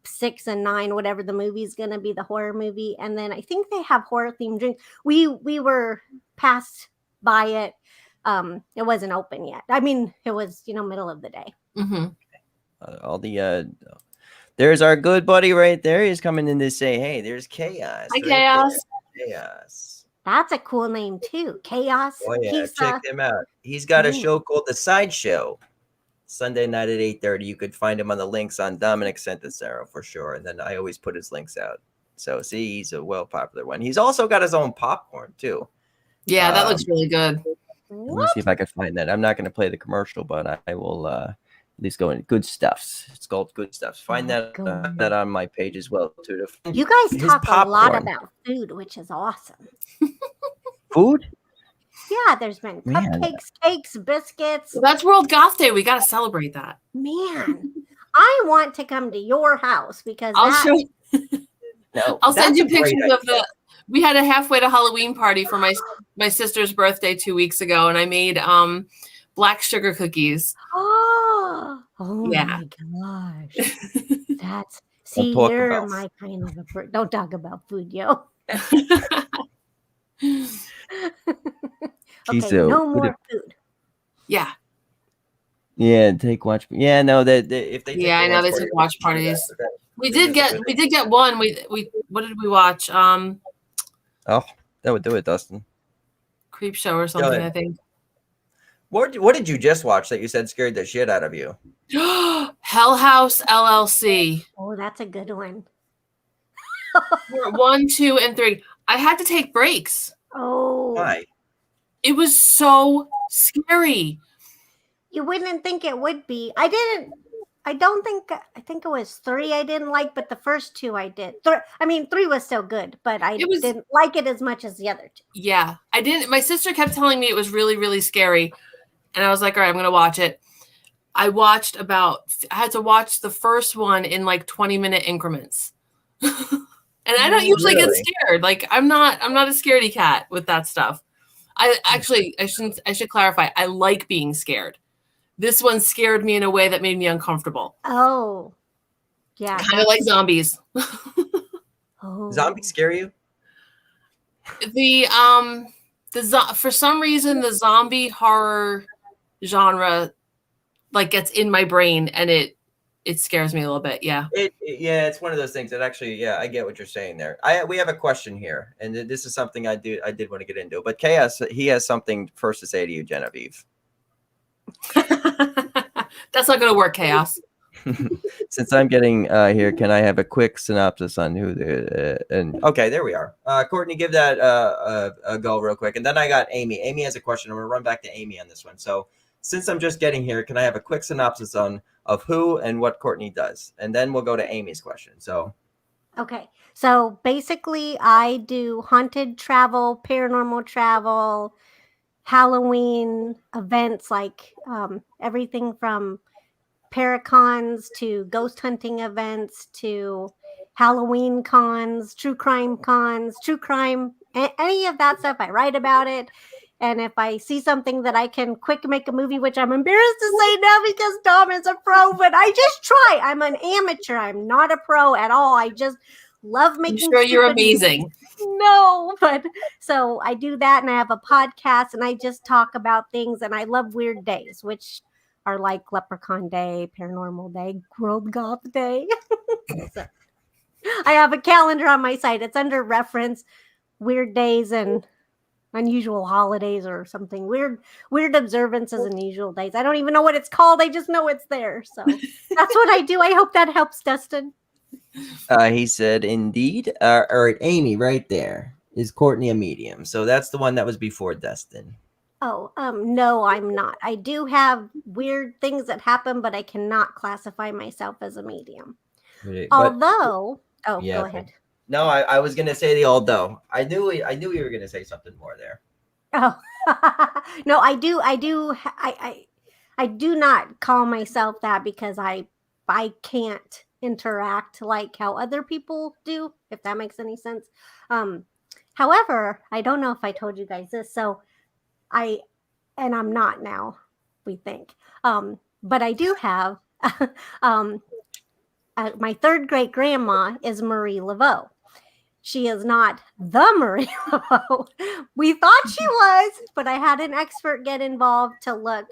6 and 9, whatever the movie's gonna be, the horror movie, and then I think they have horror themed drinks. We were passed by it. It wasn't open yet. I mean, it was middle of the day. Mm-hmm. All the there's our good buddy right there. He's coming in to say, "Hey, there's Chaos." Hi, right Chaos. there. Chaos. That's a cool name too, Chaos. Oh yeah, He's, check him out. He's got a ooh. show called The Sideshow. Sunday night at 8:30. You could find him on the links on Dominic sent this arrow for sure. And then I always put his links out. So see, he's a well popular one. He's also got his own popcorn too. Yeah, that looks really good. Let me see if I can find that. I'm not going to play the commercial, but I will at least go in Good Stuffs. It's called Good Stuffs. Find that on my page as well too. You guys His talk a lot popcorn. about food, which is awesome. Food? Yeah, there's been Man. cupcakes, cakes, biscuits. So that's World Goth Day. We got to celebrate that. Man, I want to come to your house because I'll show. No, I'll send that's you a great pictures of idea. the. We had a halfway to Halloween party for my sister's birthday 2 weeks ago, and I made black sugar cookies. Oh Yeah. my gosh. That's Don't talk you're about my kind of a person. Don't talk about food, yo. Okay, So, no put more food. Yeah, Yeah, take watch. Yeah, no, that if they. Yeah, I know, they take watch parties. we did get one. We what did we watch? Oh, that would do it, Dustin. Creep Show or something. ahead. I think. What did you just watch that you said scared the shit out of you? Hell House LLC. Oh, that's a good one. We're 1, 2, and 3. I had to take breaks. Oh, Why? It was so scary. you wouldn't think it would be. I think it was 3 I didn't like, but the first 2 I did. 3 was still good, but I didn't like it as much as the other 2. Yeah, I didn't. My sister kept telling me it was really, really scary. And I was like, all right, I'm going to watch it. I had to watch the first one in like 20-minute increments. And I don't usually get scared. Like I'm not a scaredy cat with that stuff. I should clarify. I like being scared. This one scared me in a way that made me uncomfortable. Oh, yeah. Kind of like zombies. Oh. Zombies scare you? For some reason the zombie horror genre like gets in my brain and it scares me a little bit. Yeah. It's one of those things that actually, yeah, I get what you're saying there. We have a question here, and this is something I did want to get into. But Chaos, he has something first to say to you, Genevieve. That's not going to work, Chaos. Since I'm getting here, can I have a quick synopsis on who and okay, there we are. Courtney, give that a go real quick, and then I got Amy. Amy has a question. I'm gonna run back to Amy on this one. So since I'm just getting here, can I have a quick synopsis of who and what Courtney does, and then we'll go to Amy's question. So Okay. So basically, I do haunted travel, paranormal travel, Halloween events, like everything from paracons to ghost hunting events to Halloween cons, true crime, any of that stuff. I write about it. And if I see something that I can quick make a movie, which I'm embarrassed to say now because Dom is a pro, but I just try. I'm an amateur. I'm not a pro at all. I just love making. I'm sure you're amazing. No, but so I do that, and I have a podcast, and I just talk about things, and I love weird days, which are like Leprechaun Day, Paranormal Day, World Goth Day. So, I have a calendar on my site. It's under reference, weird days and unusual holidays or something. Weird observances and unusual days. I don't even know what it's called. I just know it's there. So that's what I do. I hope that helps, Dustin. he said, indeed. All right, Amy, right there. Is Courtney a medium? So that's the one that was before Dustin. Oh, no, I'm not. I do have weird things that happen, but I cannot classify myself as a medium. Although, yeah, go ahead. No, I was gonna say the although. I knew you were gonna say something more there. Oh, no, I do. I do not call myself that because I can't interact like how other people do, if that makes any sense. However, I don't know if I told you guys this, so I'm not now, we think. But I do have my third great grandma is Marie Laveau. She is not the Marie Laveau. We thought she was, but I had an expert get involved to look.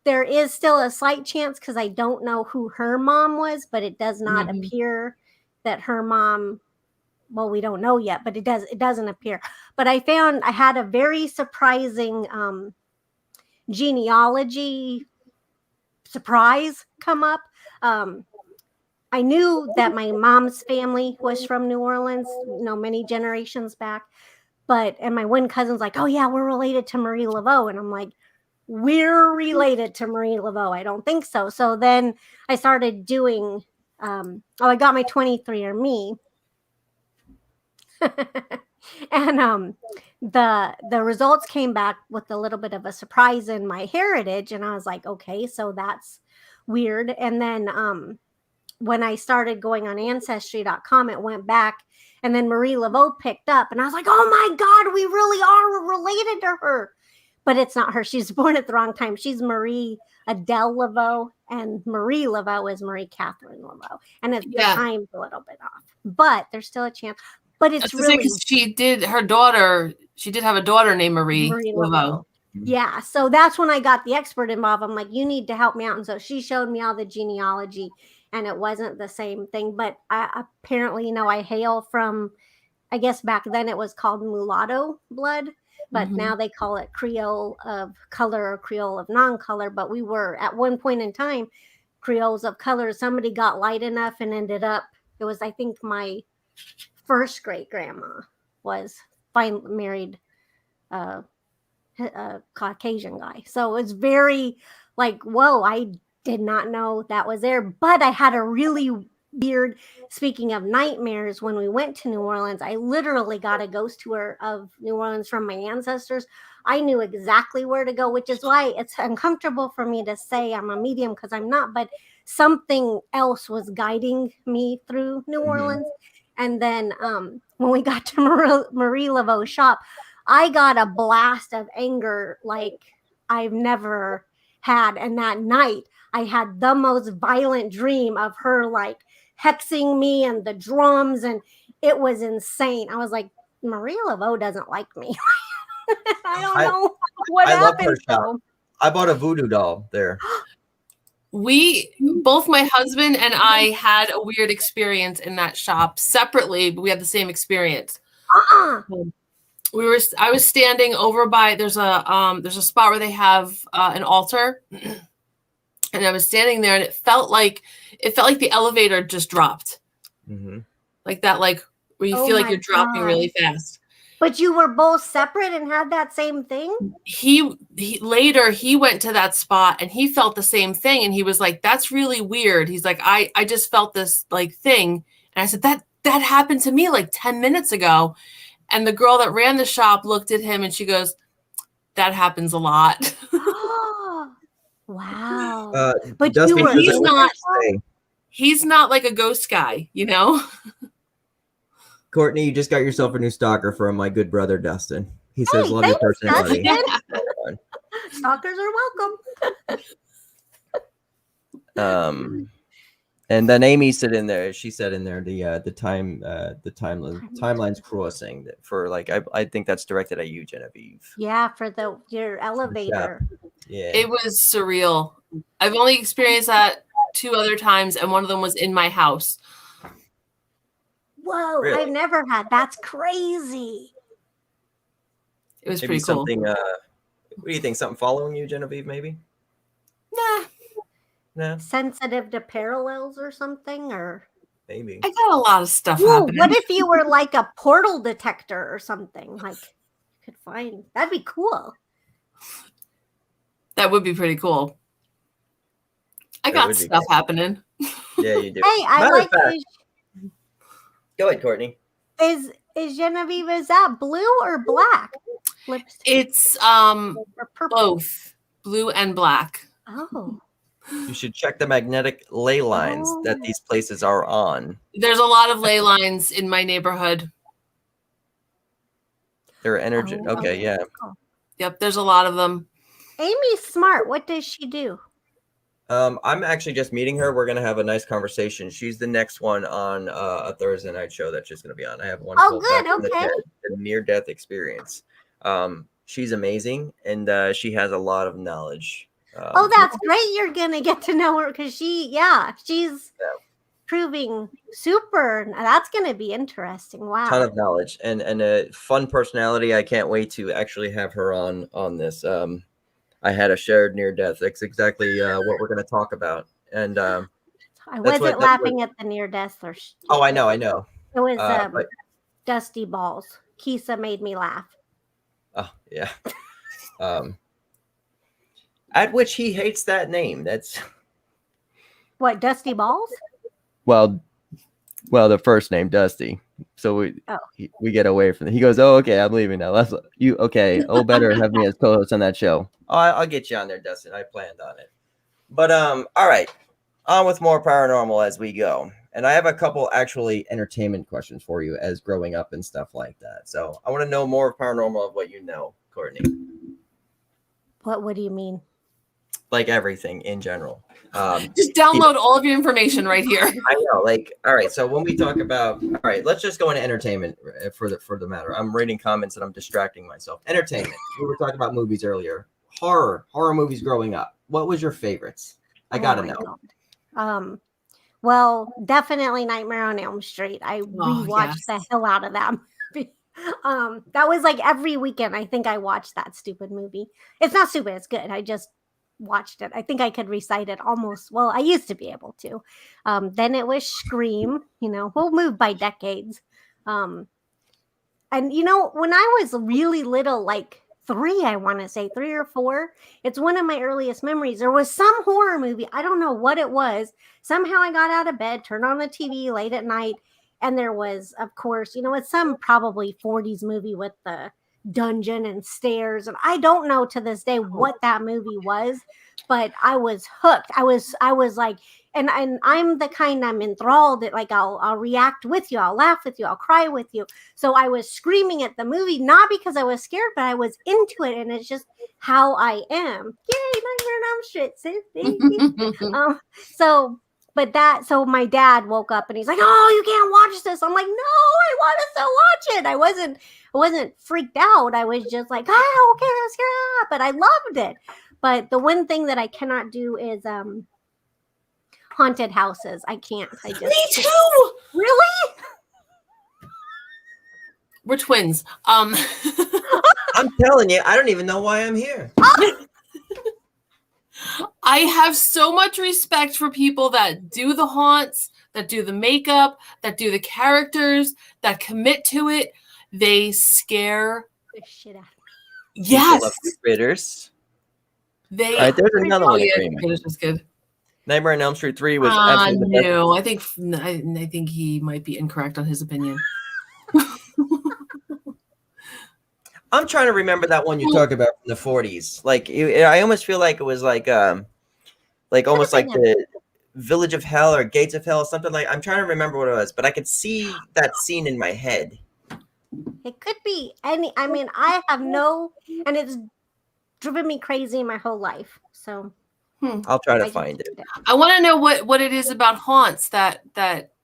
There is still a slight chance because I don't know who her mom was, but it does not appear that her mom. Well, we don't know yet, but it doesn't appear. But I had a very surprising genealogy surprise come up. I knew that my mom's family was from New Orleans, many generations back. And my one cousin's like, oh yeah, we're related to Marie Laveau. And I'm like, we're related to Marie Laveau. I don't think so. So then I started doing, I got my 23andMe. And the results came back with a little bit of a surprise in my heritage. And I was like, okay, so that's weird. And then when I started going on Ancestry.com, it went back. And then Marie Laveau picked up. And I was like, oh my God, we really are related to her. But it's not her. She's born at the wrong time. She's Marie Adele Laveau. And Marie Laveau is Marie Catherine Laveau. And the time's a little bit off. But there's still a chance. But it's really... She did have a daughter named Marie Laveau. Yeah. So that's when I got the expert involved. I'm like, you need to help me out. And so she showed me all the genealogy. And it wasn't the same thing. But apparently, I hail from, I guess back then it was called mulatto blood. But now they call it Creole of color or Creole of non-color. But we were, at one point in time, Creoles of color. Somebody got light enough and ended up, it was, I think, my first great grandma was married a Caucasian guy. So it's very like, whoa, I did not know that was there. But I had a really weird, speaking of nightmares, when we went to New Orleans, I literally got a ghost tour of New Orleans from my ancestors. I knew exactly where to go, which is why it's uncomfortable for me to say I'm a medium, because I'm not, but something else was guiding me through New Orleans. And then when we got to Marie Laveau's shop, I got a blast of anger like I've never had. And that night, I had the most violent dream of her like hexing me and the drums, and it was insane. I was like, Marie Laveau doesn't like me. I don't know what happened. I bought a voodoo doll there. Both my husband and I had a weird experience in that shop separately, but we had the same experience. I was standing over by, there's a spot where they have an altar, and I was standing there, and it felt like the elevator just dropped. Like that, like where you feel like you're dropping really fast. But you were both separate and had that same thing? He later went to that spot and he felt the same thing, and he was like, that's really weird. He's like, I just felt this like thing. And I said, that happened to me like 10 minutes ago. And the girl that ran the shop looked at him and she goes, that happens a lot. Wow. But he's not like a ghost guy, Courtney, you just got yourself a new stalker from my good brother Dustin. He says, "Love your personality." Stalkers are welcome. And then Amy said in there, she said in there the timeline's crossing for like I think that's directed at you, Genevieve. Yeah, for your elevator. Yeah, it was surreal. I've only experienced that 2 other times, and one of them was in my house. Whoa, really? I've never had. That's crazy. It was maybe pretty cool. What do you think? Something following you, Genevieve, maybe? Nah. Sensitive to parallels or something? Or maybe. I got a lot of stuff happening. What if you were like a portal detector or something? Like you could find. That'd be cool. That would be pretty cool. I got stuff happening. Yeah, you do. Hey, I like this. Go ahead, Courtney. Is Genevieve, is that blue or black lipstick? It's both blue and black. Oh. You should check the magnetic ley lines that these places are on. There's a lot of ley lines in my neighborhood. They're energy. Okay, yeah. Yep, there's a lot of them. Amy's smart. What does she do? I'm actually just meeting her. We're gonna have a nice conversation. She's the next one on a Thursday night show that she's gonna be on. I have one. Oh, called good. Back from the Okay. Dead, the near-death experience. She's amazing, and she has a lot of knowledge. Oh, that's great. You're gonna get to know her because she's proving super. That's gonna be interesting. Wow. Ton of knowledge and a fun personality. I can't wait to actually have her on this. I had a shared near death. That's exactly what we're going to talk about. And I wasn't laughing at the near death. Oh, I know. It was Dusty Balls. Kisa made me laugh. Oh yeah. At which he hates that name. That's what, Dusty Balls? Well, the first name Dusty. So we get away from it. He goes, "Oh, okay, I'm leaving now. Let's you okay? Oh, better have me as co-host on that show. Oh, I'll get you on there, Dustin. I planned on it. But all right, on with more paranormal as we go. And I have a couple actually entertainment questions for you as growing up and stuff like that. So I want to know more of paranormal of what you know, Courtney. What do you mean? Like everything in general. Just download all of your information right here. I know, like, all right. So when we talk about, all right, let's just go into entertainment for the matter. I'm reading comments and I'm distracting myself. Entertainment. We were talking about movies earlier. Horror movies growing up. What was your favorites? I gotta know. God. Well, definitely Nightmare on Elm Street. I rewatched the hell out of that movie. That was like every weekend. I think I watched that stupid movie. It's not stupid. It's good. I just watched it. I think I could recite it almost. Well, I used to be able to. Then it was Scream. We'll move by decades. And when I was really little, like 3, I want to say 3 or 4, it's one of my earliest memories. There was some horror movie. I don't know what it was. Somehow I got out of bed, turned on the TV late at night, and there was, of course, it's some probably 40s movie with the dungeon and stairs, and I don't know to this day what that movie was, but I was hooked. I was like, and I'm the kind, I'm enthralled that like I'll react with you, I'll laugh with you, I'll cry with you. So I was screaming at the movie, not because I was scared, but I was into it, and it's just how I am. Yay, Nightmare on Elm Street, so my dad woke up and he's like, "Oh, you can't watch this." I'm like, "No, I want to still watch it." I wasn't freaked out. I was just like, "Oh, okay, I'm scared," but I loved it. But the one thing that I cannot do is haunted houses. I can't. Me too. Really? We're twins. I'm telling you, I don't even know why I'm here. I have so much respect for people that do the haunts, that do the makeup, that do the characters, that commit to it. They scare the shit out of me. Yes. Critters. They. All right, there's another one. Critters was good. Nightmare on Elm Street 3 was absolutely no. I think he might be incorrect on his opinion. I'm trying to remember that one you talk about from the 40s. Like, I almost feel like it was like almost like the Village of Hell or Gates of Hell, something like. I'm trying to remember what it was, but I could see that scene in my head. It could be any. I mean, I have no, and it's driven me crazy my whole life. So I'll try to find it. I want to know what it is about haunts that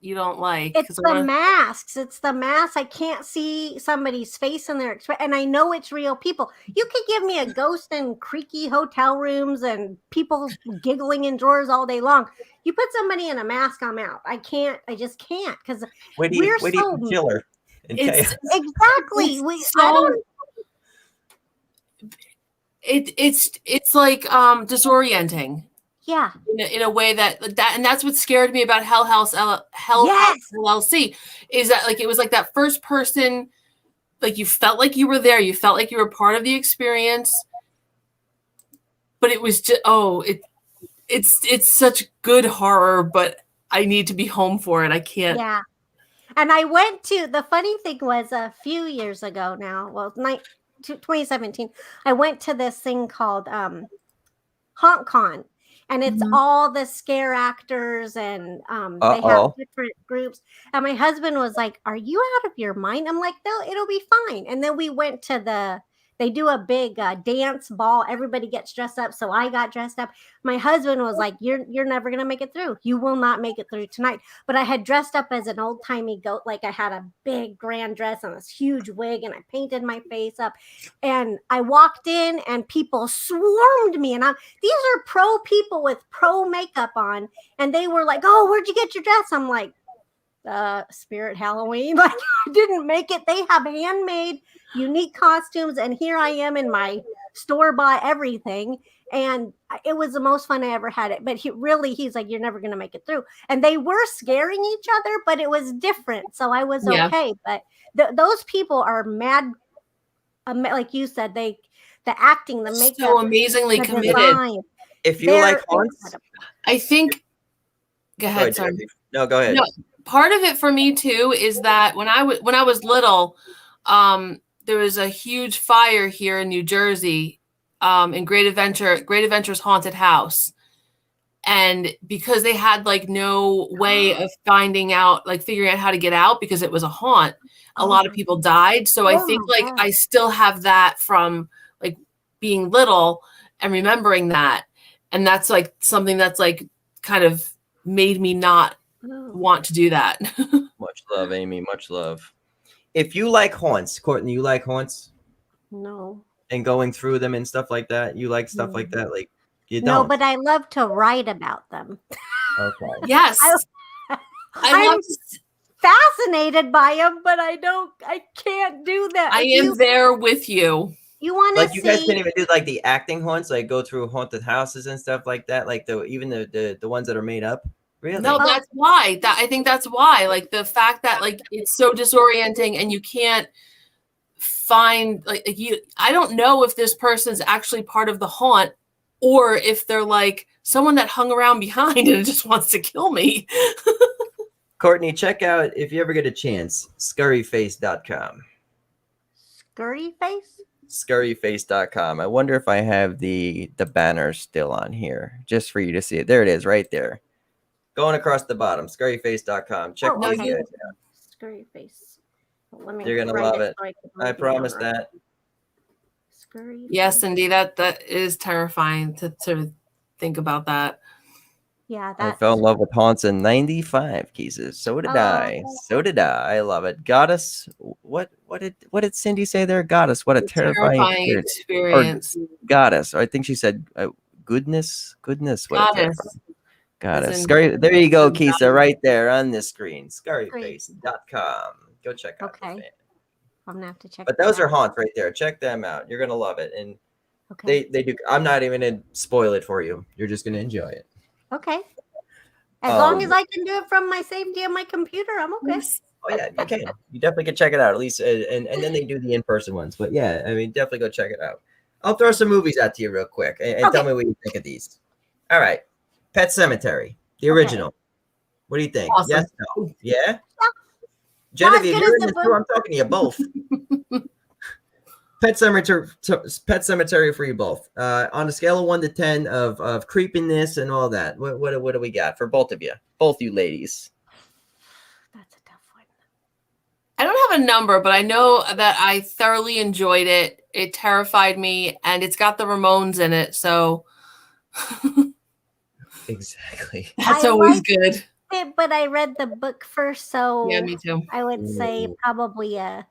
you don't like. It's the masks. It's the masks. I can't see somebody's face in there, and I know it's real people. You could give me a ghost in creaky hotel rooms and people giggling in drawers all day long. You put somebody in a mask, I'm out. I can't. I just can't because we're so killer. Exactly. It's like disorienting. Yeah. In a way that and that's what scared me about Hell House LLC is that like it was like that first person, like you felt like you were there, you felt like you were part of the experience, but it was just it's such good horror, but I need to be home for it. I can't. Yeah. And I went to, the funny thing was a few years ago now, well, 2017, I went to this thing called HauntCon, and it's Mhm. all the scare actors, and they have different groups. And my husband was like, "Are you out of your mind?" I'm like, "No, it'll be fine." And then we went to they do a big dance ball. Everybody gets dressed up, so I got dressed up. My husband was like, "You're never gonna make it through. You will not make it through tonight." But I had dressed up as an old timey goat, like I had a big grand dress and this huge wig, and I painted my face up. And I walked in, and people swarmed me. And these are pro people with pro makeup on, and they were like, "Oh, where'd you get your dress?" I'm like, Spirit Halloween. Like, I didn't make it. They have handmade unique costumes, and here I am in my store-bought everything, and it was the most fun I ever had. It, but he's like, "You're never gonna make it through." And they were scaring each other, but it was different, so I was okay. But those people are mad, like you said. The acting, the makeup, so amazingly the committed. design, If you like haunts, incredible. I think. Go ahead. Sorry. No, go ahead. No, part of it for me too is that when I was little, there was a huge fire here in New Jersey, in Great Adventure's haunted house, and because they had like no way of figuring out how to get out because it was a haunt, a lot of people died. So I think I still have that from like being little and remembering that, and that's like something that's like kind of made me not want to do that. Much love, Amy. Much love. If you like haunts, Courtney, you like haunts? No. And going through them and stuff like that? You like stuff like that? Like, you No, don't? but I love to write about them. Okay. Yes. I'm fascinated by them, but I can't do that. I am there with you. You want to like you guys can't even do like the acting haunts, like go through haunted houses and stuff like that, like even the ones that are made up. Really? No, that's why. I think that's why. Like the fact that like it's so disorienting and you can't find I don't know if this person's actually part of the haunt or if they're like someone that hung around behind and just wants to kill me. Courtney, check out, if you ever get a chance, scurryface.com. Scurryface? Scurryface.com. I wonder if I have the banner still on here just for you to see it. There it is right there. Going across the bottom, scurryface.com. Check these guys out. Scurryface. You're going to love it. I promise that. Scurryface. Yes, Cindy, that is terrifying to think about that. Yeah, I fell in love with haunts in 95 cases. So did I. So did I. I love it. Goddess. What did Cindy say there? Goddess. What a terrifying experience. Or goddess. I think she said goodness. Goodness. What Goddess. There you go, Kisa, right there on the screen. Scurryface.com. Go check out the fan. I'm gonna have to check. But those are haunts right there. Check them out. You're gonna love it. And they do. I'm not even gonna spoil it for you. You're just gonna enjoy it. Okay. As long as I can do it from my safety of my computer, I'm okay. Oh yeah, you can. You definitely can check it out. At least, and then they do the in-person ones. But yeah, I mean, definitely go check it out. I'll throw some movies out to you real quick and tell me what you think of these. All right, Pet Cemetery, the original. What do you think? Awesome. Yes, no, yeah. Genevieve, you're in this too. I'm talking to you both. Pet Cemetery for you both. On a scale of 1 to 10 of creepiness and all that, what do we got for both of you? Both you ladies. That's a tough one. I don't have a number, but I know that I thoroughly enjoyed it. It terrified me, and it's got the Ramones in it, so exactly. That's always good. It, but I read the book first, so yeah, me too. I would say probably a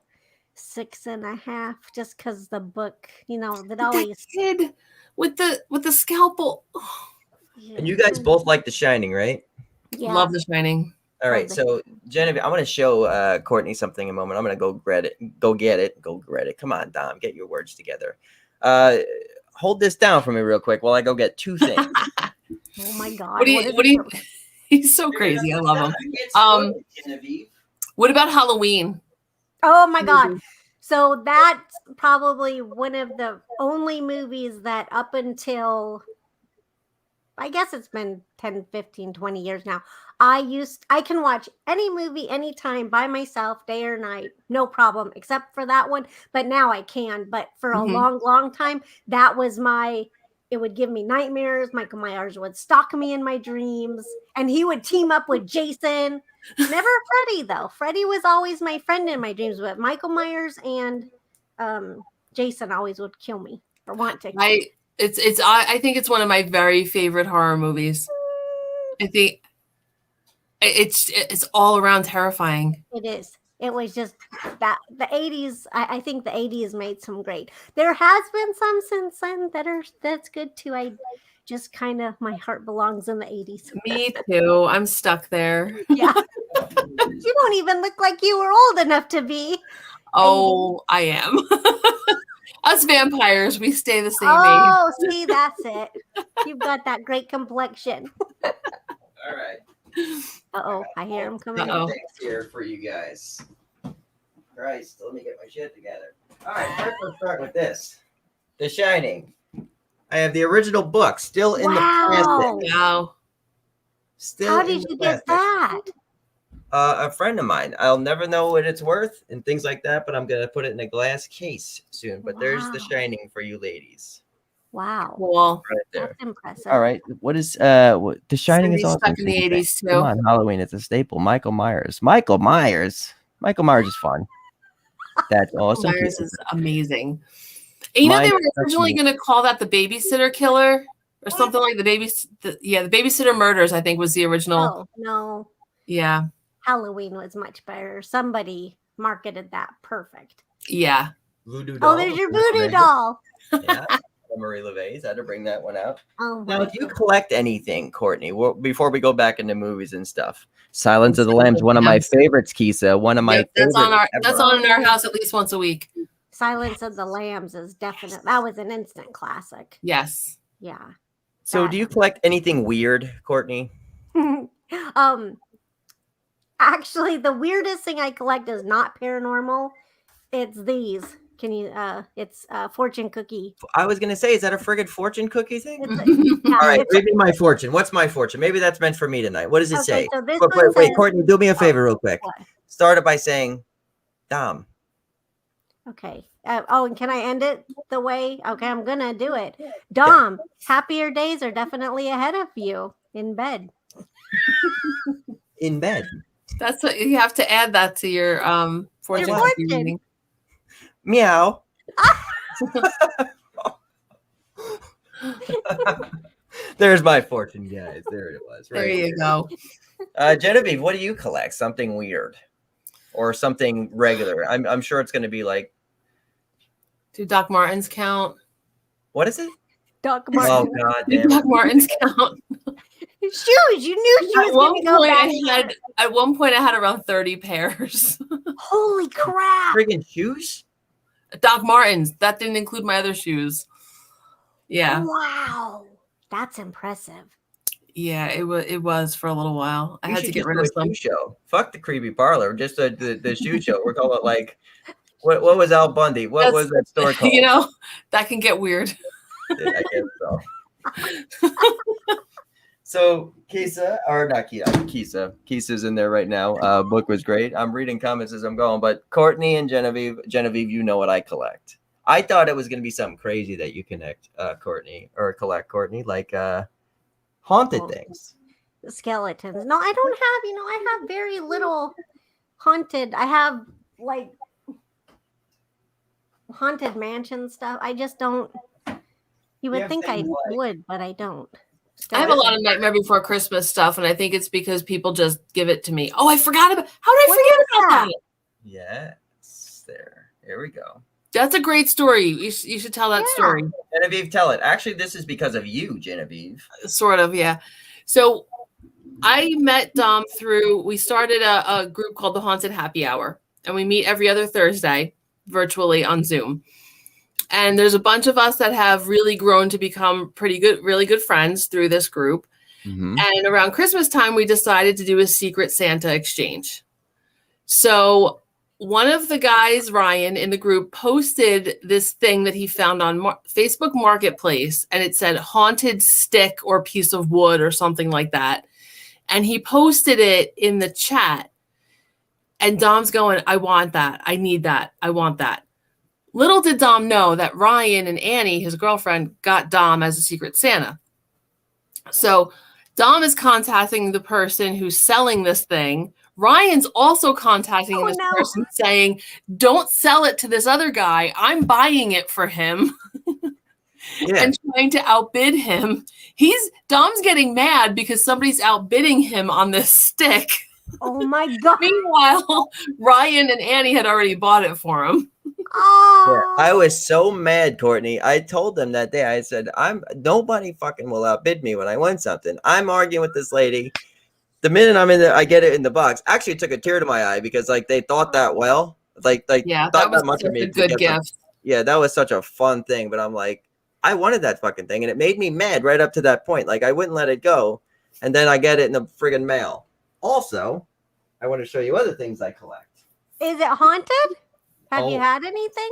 6.5, just because the book, that always kid with the scalpel. And you guys both like The Shining, right? Yeah. Love The Shining. All right, so Genevieve, I'm going to show Courtney something in a moment. I'm going to go get it. Come on, Dom, get your words together. Hold this down for me real quick while I go get two things. Oh my God! What do you? He's so crazy. I love him. What about Halloween? Oh my God. So that's probably one of the only movies that up until, I guess it's been 10, 15, 20 years now, I can watch any movie anytime by myself, day or night, no problem, except for that one. But now I can. But for a long, long time, that was my it would give me nightmares. Michael Myers would stalk me in my dreams, and he would team up with Jason. Never Freddy, though. Freddy was always my friend in my dreams, but Michael Myers and Jason always would kill me or want to. I think it's one of my very favorite horror movies. I think it's all around terrifying. It is. It was just that the 80s. I think the 80s made some great. There has been some since then that's good too. I just kind of my heart belongs in the 80s. Me too. I'm stuck there. Yeah. You don't even look like you were old enough to be. Oh, I am. Us vampires, we stay the same age. Oh, see, that's it. You've got that great complexion. All right. Uh-oh, I hear him coming in. Uh-oh. Things here for you guys. Christ, let me get my shit together. All right, first let's start with this. The Shining. I have the original book still in the plastic. Wow. Still How in did the you get plastic. that? A friend of mine. I'll never know what it's worth and things like that, but I'm gonna put it in a glass case soon. But there's The Wow. Shining for you ladies. Wow. Cool. Right there. That's impressive. All right. What is The Shining is Cindy's awesome. stuck in the Cindy. 80s too. Come on, Halloween, it's a staple. Michael Myers. Michael Myers is fun. That's awesome. Myers is amazing. And you know Mine they were is originally actually- going to call that the babysitter killer or something like the babysitter murders. I think was the original. Oh, no. Yeah, Halloween was much better. Somebody marketed that perfect. yeah. Voodoo doll. Oh, there's your voodoo doll. Yeah. Marie LeVay's. I had to bring that one out. Oh, Now, my if you God. collect anything, Courtney, before we go back into movies and stuff, Silence of the Lambs, one of my favorites, Kisa. One of my Yep, that's favorites. that's ever. on in our house at least once a week. Silence of the Lambs is definite. That was an instant classic. Yes. Yeah. So, do you collect anything weird, Courtney? Actually, the weirdest thing I collect is not paranormal. It's these. Can you it's fortune cookie. I was gonna say, is that a friggin' fortune cookie thing? Yeah, All right, it's- read me my fortune. What's my fortune? Maybe that's meant for me tonight. What does it Okay, say? so this Wait, one wait, says- Courtney, do me a favor real quick. What? Start it by saying, Dom. Okay. And can I end it the way? Okay, I'm gonna do it. Dom, happier days are definitely ahead of you in bed. In bed. That's what you have to add that to your fortune. Your cookie fortune. reading. Meow. There's my fortune, guys. There it was. There Right you go. Genevieve, what do you collect? Something weird or something regular? I'm sure it's going to be like, Do Doc Martens count? what is it? Doc Oh Martin. God Do damn Doc it! Martens count? Shoes. You knew she was At one gonna go point, back. at one point, I had around 30 pairs. Holy crap. Friggin' shoes? Doc Martens. That didn't include my other shoes. Yeah, Wow. That's impressive. yeah. It was for a little while. I We had should to get just rid do of a some. shoe show. Fuck the creepy parlor. Just the shoe show. We're calling it like, what was Al Bundy? What was that store called? You know, that can get weird. I guess so. So Kisa, or not Kisa. Kisa's in there right now. Book was great. I'm reading comments as I'm going, but Courtney and Genevieve, you know what I collect. I thought it was going to be something crazy that you collect, Courtney, like haunted Oh. things. The skeletons. No, I don't have, I have very little haunted. I have like haunted mansion stuff. I just don't. You would have think I things like- would, but I don't. I have a lot of Nightmare Before Christmas stuff, and I think it's because people just give it to me. Oh, I forgot about. How did I What forget is about that? that? Yes, there. Here we go. That's a great story. You should tell that Yeah. story. Genevieve, tell it. Actually, this is because of you, Genevieve. Sort of, yeah. So I met Dom through, we started a group called the Haunted Happy Hour, and we meet every other Thursday virtually on Zoom. And there's a bunch of us that have really grown to become really good friends through this group. Mm-hmm. And around Christmas time, we decided to do a secret Santa exchange. So one of the guys, Ryan, in the group posted this thing that he found on Facebook Marketplace, and it said haunted stick or piece of wood or something like that. And he posted it in the chat. And Dom's going, I want that. I need that. I want that. Little did Dom know that Ryan and Annie, his girlfriend, got Dom as a Secret Santa. So Dom is contacting the person who's selling this thing. Ryan's also contacting this person saying, don't sell it to this other guy. I'm buying it for him. And trying to outbid him. Dom's getting mad because somebody's outbidding him on this stick. Oh my God. Meanwhile, Ryan and Annie had already bought it for him. Oh. Yeah, I was so mad, Courtney. I told them that day, I said, nobody fucking will outbid me when I win something. I'm arguing with this lady. The minute I'm in there, I get it in the box. Actually, it took a tear to my eye because like they thought that well. Yeah, that was such a good gift. Yeah, that was such a fun thing. But I'm like, I wanted that fucking thing, and it made me mad right up to that point. Like I wouldn't let it go, and then I get it in the friggin' mail. Also, I want to show you other things I collect. Is it haunted? Have you had anything?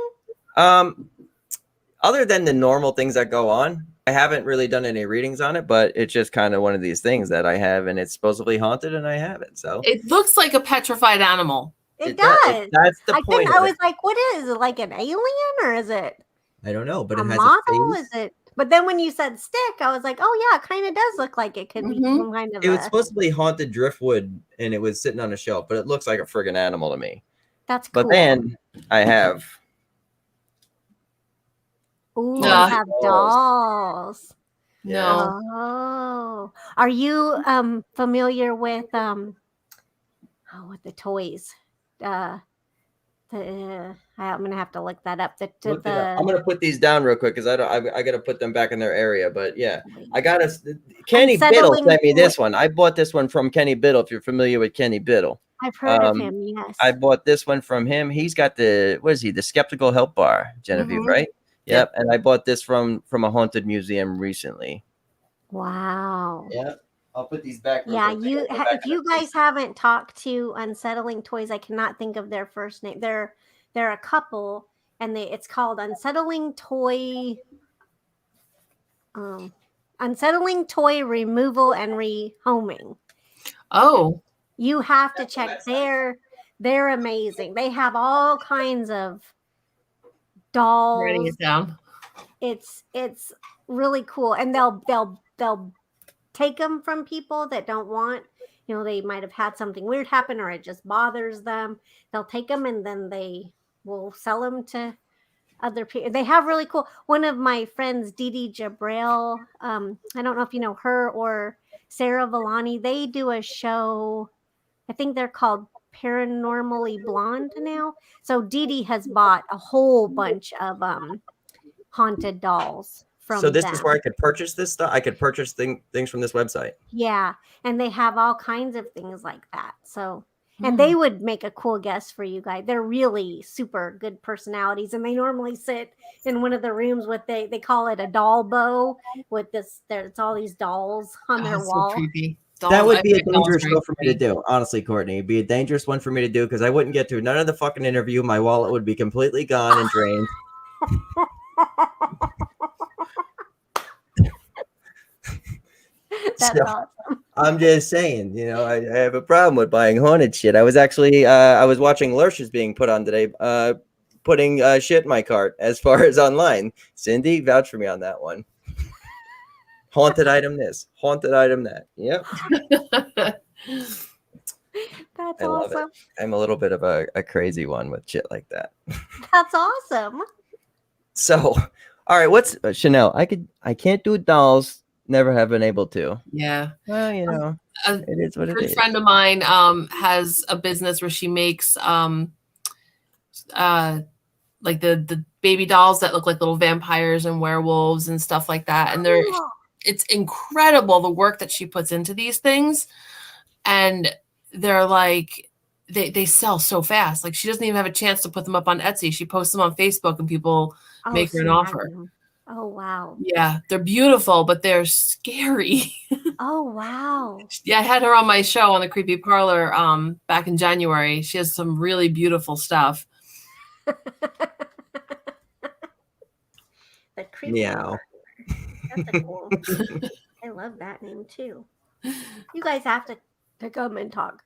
Other than the normal things that go on, I haven't really done any readings on it, but it's just kind of one of these things that I have, and it's supposedly haunted, and I have it. So it looks like a petrified animal. It does. That's the point. I was like, what is it? Like an alien, or is it? I don't know, but a it has model. a face. Is it? But then when you said stick, I was like, oh yeah, it kind of does look like it could be some kind of. It was supposed to be haunted driftwood, and it was sitting on a shelf, but it looks like a friggin' animal to me. That's cool. But then I have. Ooh, I have dolls. No. Oh, are you familiar with with the toys? I'm gonna have to look that up. I'm gonna put these down real quick because I gotta put them back in their area. But yeah, I got Kenny Biddle sent me this one. I bought this one from Kenny Biddle. If you're familiar with Kenny Biddle, I've heard of him. Yes, I bought this one from him. He's got the Skeptical Help Bar, Genevieve, right? Yep. And I bought this from a haunted museum recently. Wow. Yeah. I'll put these back. Yeah, if you guys haven't talked to Unsettling Toys, I cannot think of their first name. They're a couple, and it's called Unsettling Toy Removal and Rehoming. Oh. You have to check. They're amazing. They have all kinds of dolls. Writing it down. It's really cool, and they'll take them from people that don't want, they might have had something weird happen or it just bothers them. They'll take them and then they will sell them to other people. They have really cool. One of my friends, Dee Dee Jabril, I don't know if you know her, or Sarah Villani, they do a show. I think they're called Paranormally Blonde now. So Dee Dee has bought a whole bunch of haunted dolls. So this is where I could purchase this stuff. I could purchase things from this website. Yeah, and they have all kinds of things like that. So, and they would make a cool guest for you guys. They're really super good personalities, and they normally sit in one of the rooms with they call it a doll bow with this. There's all these dolls on their wall. So creepy. That would be a dangerous one for me to do, honestly, Courtney. It'd be a dangerous one for me to do because I wouldn't get to none of the fucking interview. My wallet would be completely gone and drained. That's awesome. I'm just saying, I have a problem with buying haunted shit. I was actually, I was watching lurches being put on today, putting shit in my cart as far as online. Cindy, vouch for me on that one. Haunted item this, haunted item that. Yep. That's love awesome. it. I'm a little bit of a crazy one with shit like that. That's awesome. So, all right, what's Chanel? I can't do dolls. Never have been able to. Yeah. Well, it is what it is. A friend of mine has a business where she makes like the baby dolls that look like little vampires and werewolves and stuff like that. And it's incredible the work that she puts into these things. And they're like they sell so fast. Like she doesn't even have a chance to put them up on Etsy. She posts them on Facebook and people make her an offer. Oh, wow. Yeah, they're beautiful, but they're scary. Oh, wow. Yeah, I had her on my show on the Creepy Parlor back in January. She has some really beautiful stuff. The Creepy Meow. That's a cool. I love that name, too. You guys have to come and talk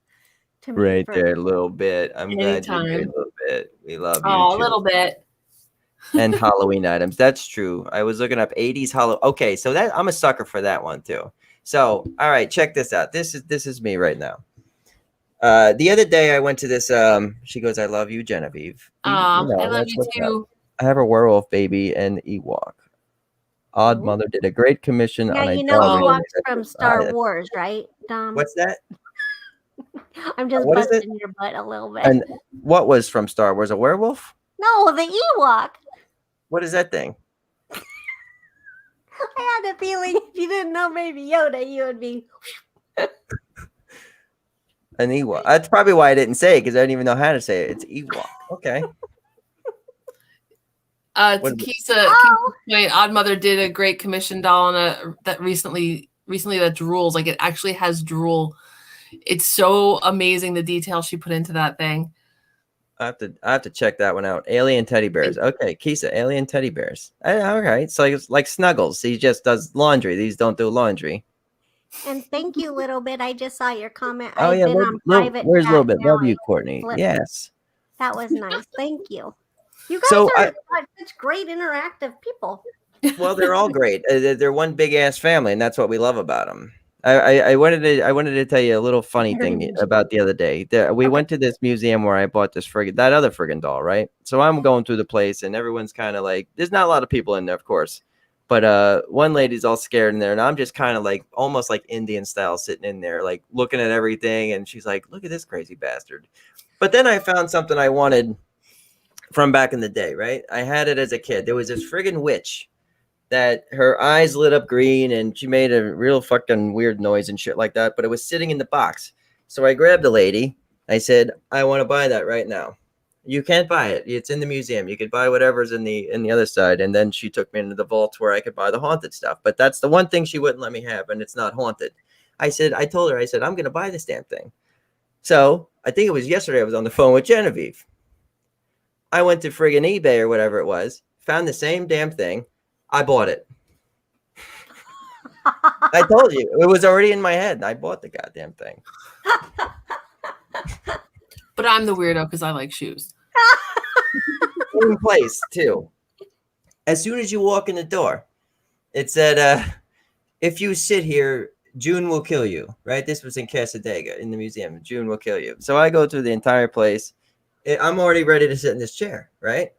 to me. Right there, a little bit. I'm glad you did a little bit. We love you. Oh, a little bit. and Halloween items. That's true. I was looking up 80s Halloween. Okay, so that I'm a sucker for that one too. So, all right, check this out. This is me right now. The other day I went to this. She goes, "I love you, Genevieve." I love that's you what's up. too. I have a werewolf baby and Ewok. Odd Mother did a great commission Now on a you know dog. Oh. Ewoks from Star Wars, right, Dom? What's that? I'm just What is it? busting your butt a little bit. And what was from Star Wars? A werewolf? No, the Ewok. What is that thing? I had a feeling if you didn't know Baby Yoda, you would be. An Ewok. That's probably why I didn't say it, because I didn't even know how to say it. It's Ewok. Okay. To Kisa, my Odd Mother did a great commission doll on that recently that drools. Like, it actually has drool. It's so amazing the detail she put into that thing. I have to check that one out. Alien teddy bears. Okay, Kisa, alien teddy bears. All right. So it's like Snuggles. He just does laundry. These don't do laundry. And thank you, Little Bit. I just saw your comment. Oh, I've yeah. been on private Where's chat Little Bit? now. Love you, Courtney. Yes. That was nice. Thank you. You guys are such great interactive people. Well, they're all great. They're one big ass family, and that's what we love about them. I wanted to tell you a little funny thing about the other day. We went to this museum where I bought that other friggin' doll, right? So I'm going through the place, and everyone's kind of like, there's not a lot of people in there, of course, but one lady's all scared in there, and I'm just kind of like almost like Indian style sitting in there, like looking at everything, and she's like, "Look at this crazy bastard." But then I found something I wanted from back in the day, right? I had it as a kid. There was this friggin' witch that her eyes lit up green and she made a real fucking weird noise and shit like that, but it was sitting in the box. So I grabbed the lady. I said, "I want to buy that right now." "You can't buy it. It's in the museum. You could buy whatever's in the other side." And then she took me into the vault where I could buy the haunted stuff. But that's the one thing she wouldn't let me have, and it's not haunted. I told her, "I'm going to buy this damn thing." So I think it was yesterday I was on the phone with Genevieve. I went to friggin' eBay or whatever it was, found the same damn thing. I bought it. I told you, it was already in my head. I bought the goddamn thing. But I'm the weirdo because I like shoes. In place, too. As soon as you walk in the door, it said, "If you sit here, June will kill you." Right? This was in Casadega in the museum. "June will kill you." So I go through the entire place. I'm already ready to sit in this chair, right?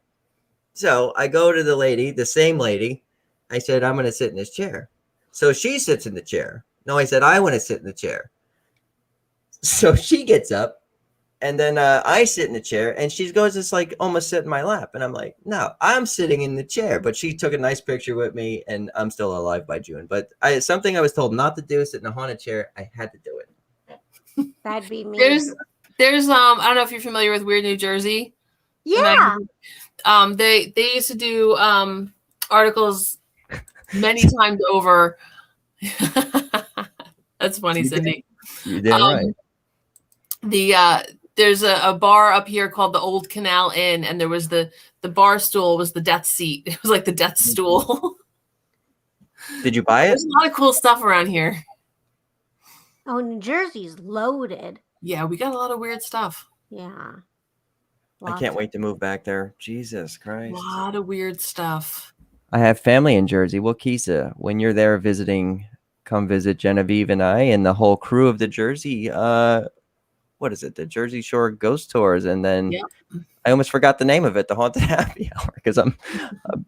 So I go to the lady, the same lady. I said, "I'm going to sit in this chair." So she sits in the chair. No, I said, "I want to sit in the chair." So she gets up, and then I sit in the chair, and she goes, "It's like almost sit in my lap." And I'm like, "No, I'm sitting in the chair." But she took a nice picture with me, and I'm still alive by June. But something I was told not to do, sit in a haunted chair. I had to do it. That'd be me. There's I don't know if you're familiar with Weird New Jersey. Yeah. They used to do articles many times over. That's funny, Cindy. You did right. There's a bar up here called the Old Canal Inn, and there was the bar stool was the death seat. It was like the death stool. Did you buy it? There's a lot of cool stuff around here. Oh, New Jersey's loaded. Yeah, we got a lot of weird stuff. Yeah. I can't wait to move back there. Jesus Christ. A lot of weird stuff. I have family in Jersey. Well, Kisa, when you're there visiting, come visit Genevieve and I and the whole crew of the Jersey, what is it? The Jersey Shore Ghost Tours. And then I almost forgot the name of it, the Haunted Happy Hour, because I'm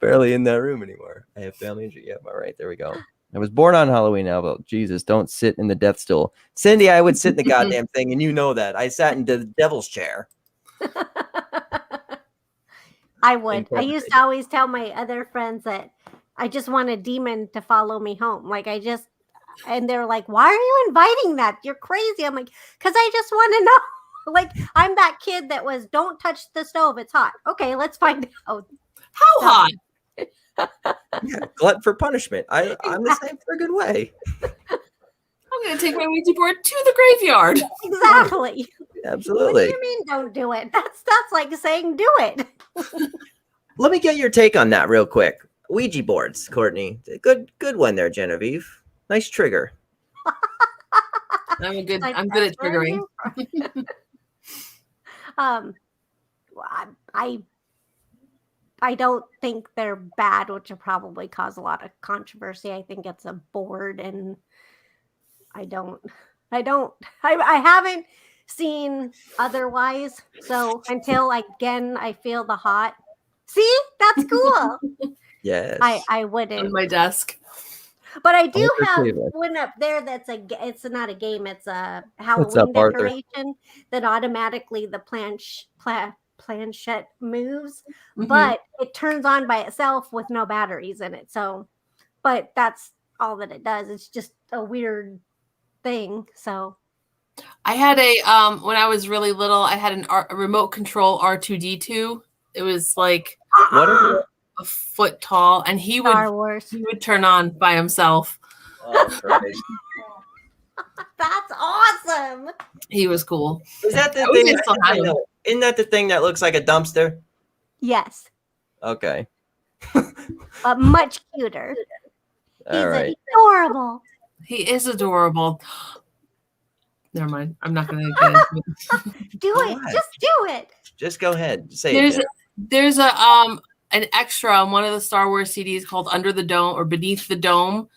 barely in that room anymore. I have family in Jersey. Yeah, all right, there we go. I was born on Halloween, Alvin. Jesus, don't sit in the death stool. Cindy, I would sit in the goddamn thing, and you know that. I sat in the devil's chair. I would. I used to always tell my other friends that I just want a demon to follow me home. And they're like, "Why are you inviting that? You're crazy." I'm like, "Because I just want to know." Like, I'm that kid that was, "Don't touch the stove. It's hot." Okay, let's find out. How hot? Yeah, glutton for punishment. I'm the same friggin' way. I'm going to take my Ouija board to the graveyard. Exactly. Absolutely. What do you mean don't do it? That's like saying do it. Let me get your take on that real quick. Ouija boards, Courtney. Good one there, Genevieve. Nice trigger. I'm good at triggering. I don't think they're bad, which will probably cause a lot of controversy. I think it's a board, and I haven't seen otherwise. So until again I feel the hot. See, that's cool. Yes. I On wouldn't. my desk. But I do What's your have favorite? one up there that's it's not a game, it's a What's Halloween up, Arthur? decoration that automatically the planchette moves, Mhm. but it turns on by itself with no batteries in it. So, but that's all that it does. It's just a weird thing. So, I had when I was really little, I had a remote control R2D2. It was like What is it? a foot tall, and he Star Wars. would turn on by himself. Oh, Christ. That's awesome. He was cool. Is that the I wish thing? I still had him. Isn't that the thing that looks like a dumpster? Yes, Okay. but much cuter. All He's right. adorable. He is adorable. Never mind. I'm not going to get into it. Do it. What? Just do it. Just go ahead. Say There's it. there's an extra on one of the Star Wars CDs called Under the Dome or Beneath the Dome,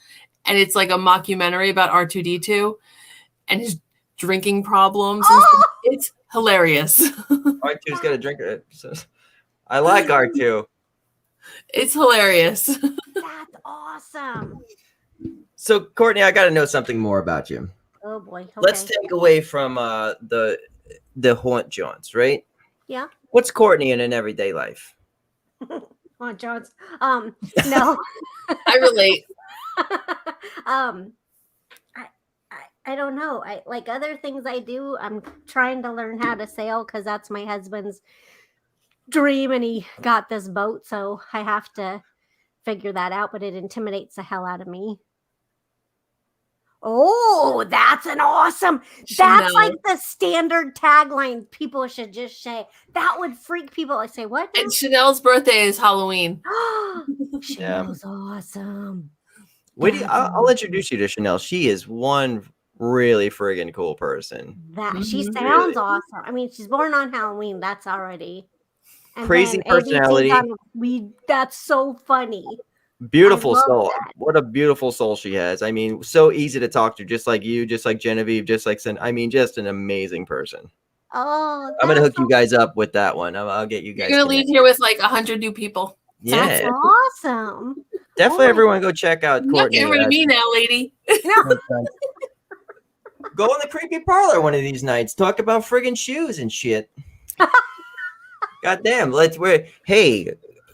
and it's like a mockumentary about R2D2 and his drinking problems. And Oh! stuff. It's hilarious. R2's got to drink it. I like R2. It's hilarious. That's awesome. So, Courtney, I got to know something more about you. Oh boy. Okay. Let's take away from the haunt jaunts, right? Yeah. What's Courtney in an everyday life? Oh, Jones. No. I relate. I don't know. I like other things I do. I'm trying to learn how to sail because that's my husband's dream, and he got this boat, so I have to figure that out. But it intimidates the hell out of me. Oh, that's an awesome. That's Chanel. like the standard tagline. People should just say that would freak people. I say what? And Chanel's birthday is Halloween. Chanel's awesome. I'll introduce you to Chanel. She is one really friggin' cool person. That she Mhm. sounds Really. awesome. I mean, she's born on Halloween. That's already and Crazy then ABT's personality. on weed. That's so funny. Beautiful love soul. that. What a beautiful soul she has. I mean, so easy to talk to, just like you, just like Genevieve, just like I mean, just an amazing person. Oh, I'm gonna that's hook you guys up with that one. I'll get you guys. You're gonna leave connected. here with like 100 new people. That's Yeah, awesome. definitely. Oh my Everyone go check out You're not Courtney. getting rid of me now, lady. Go in the creepy parlor one of these nights. Talk about friggin' shoes and shit. Goddamn, hey,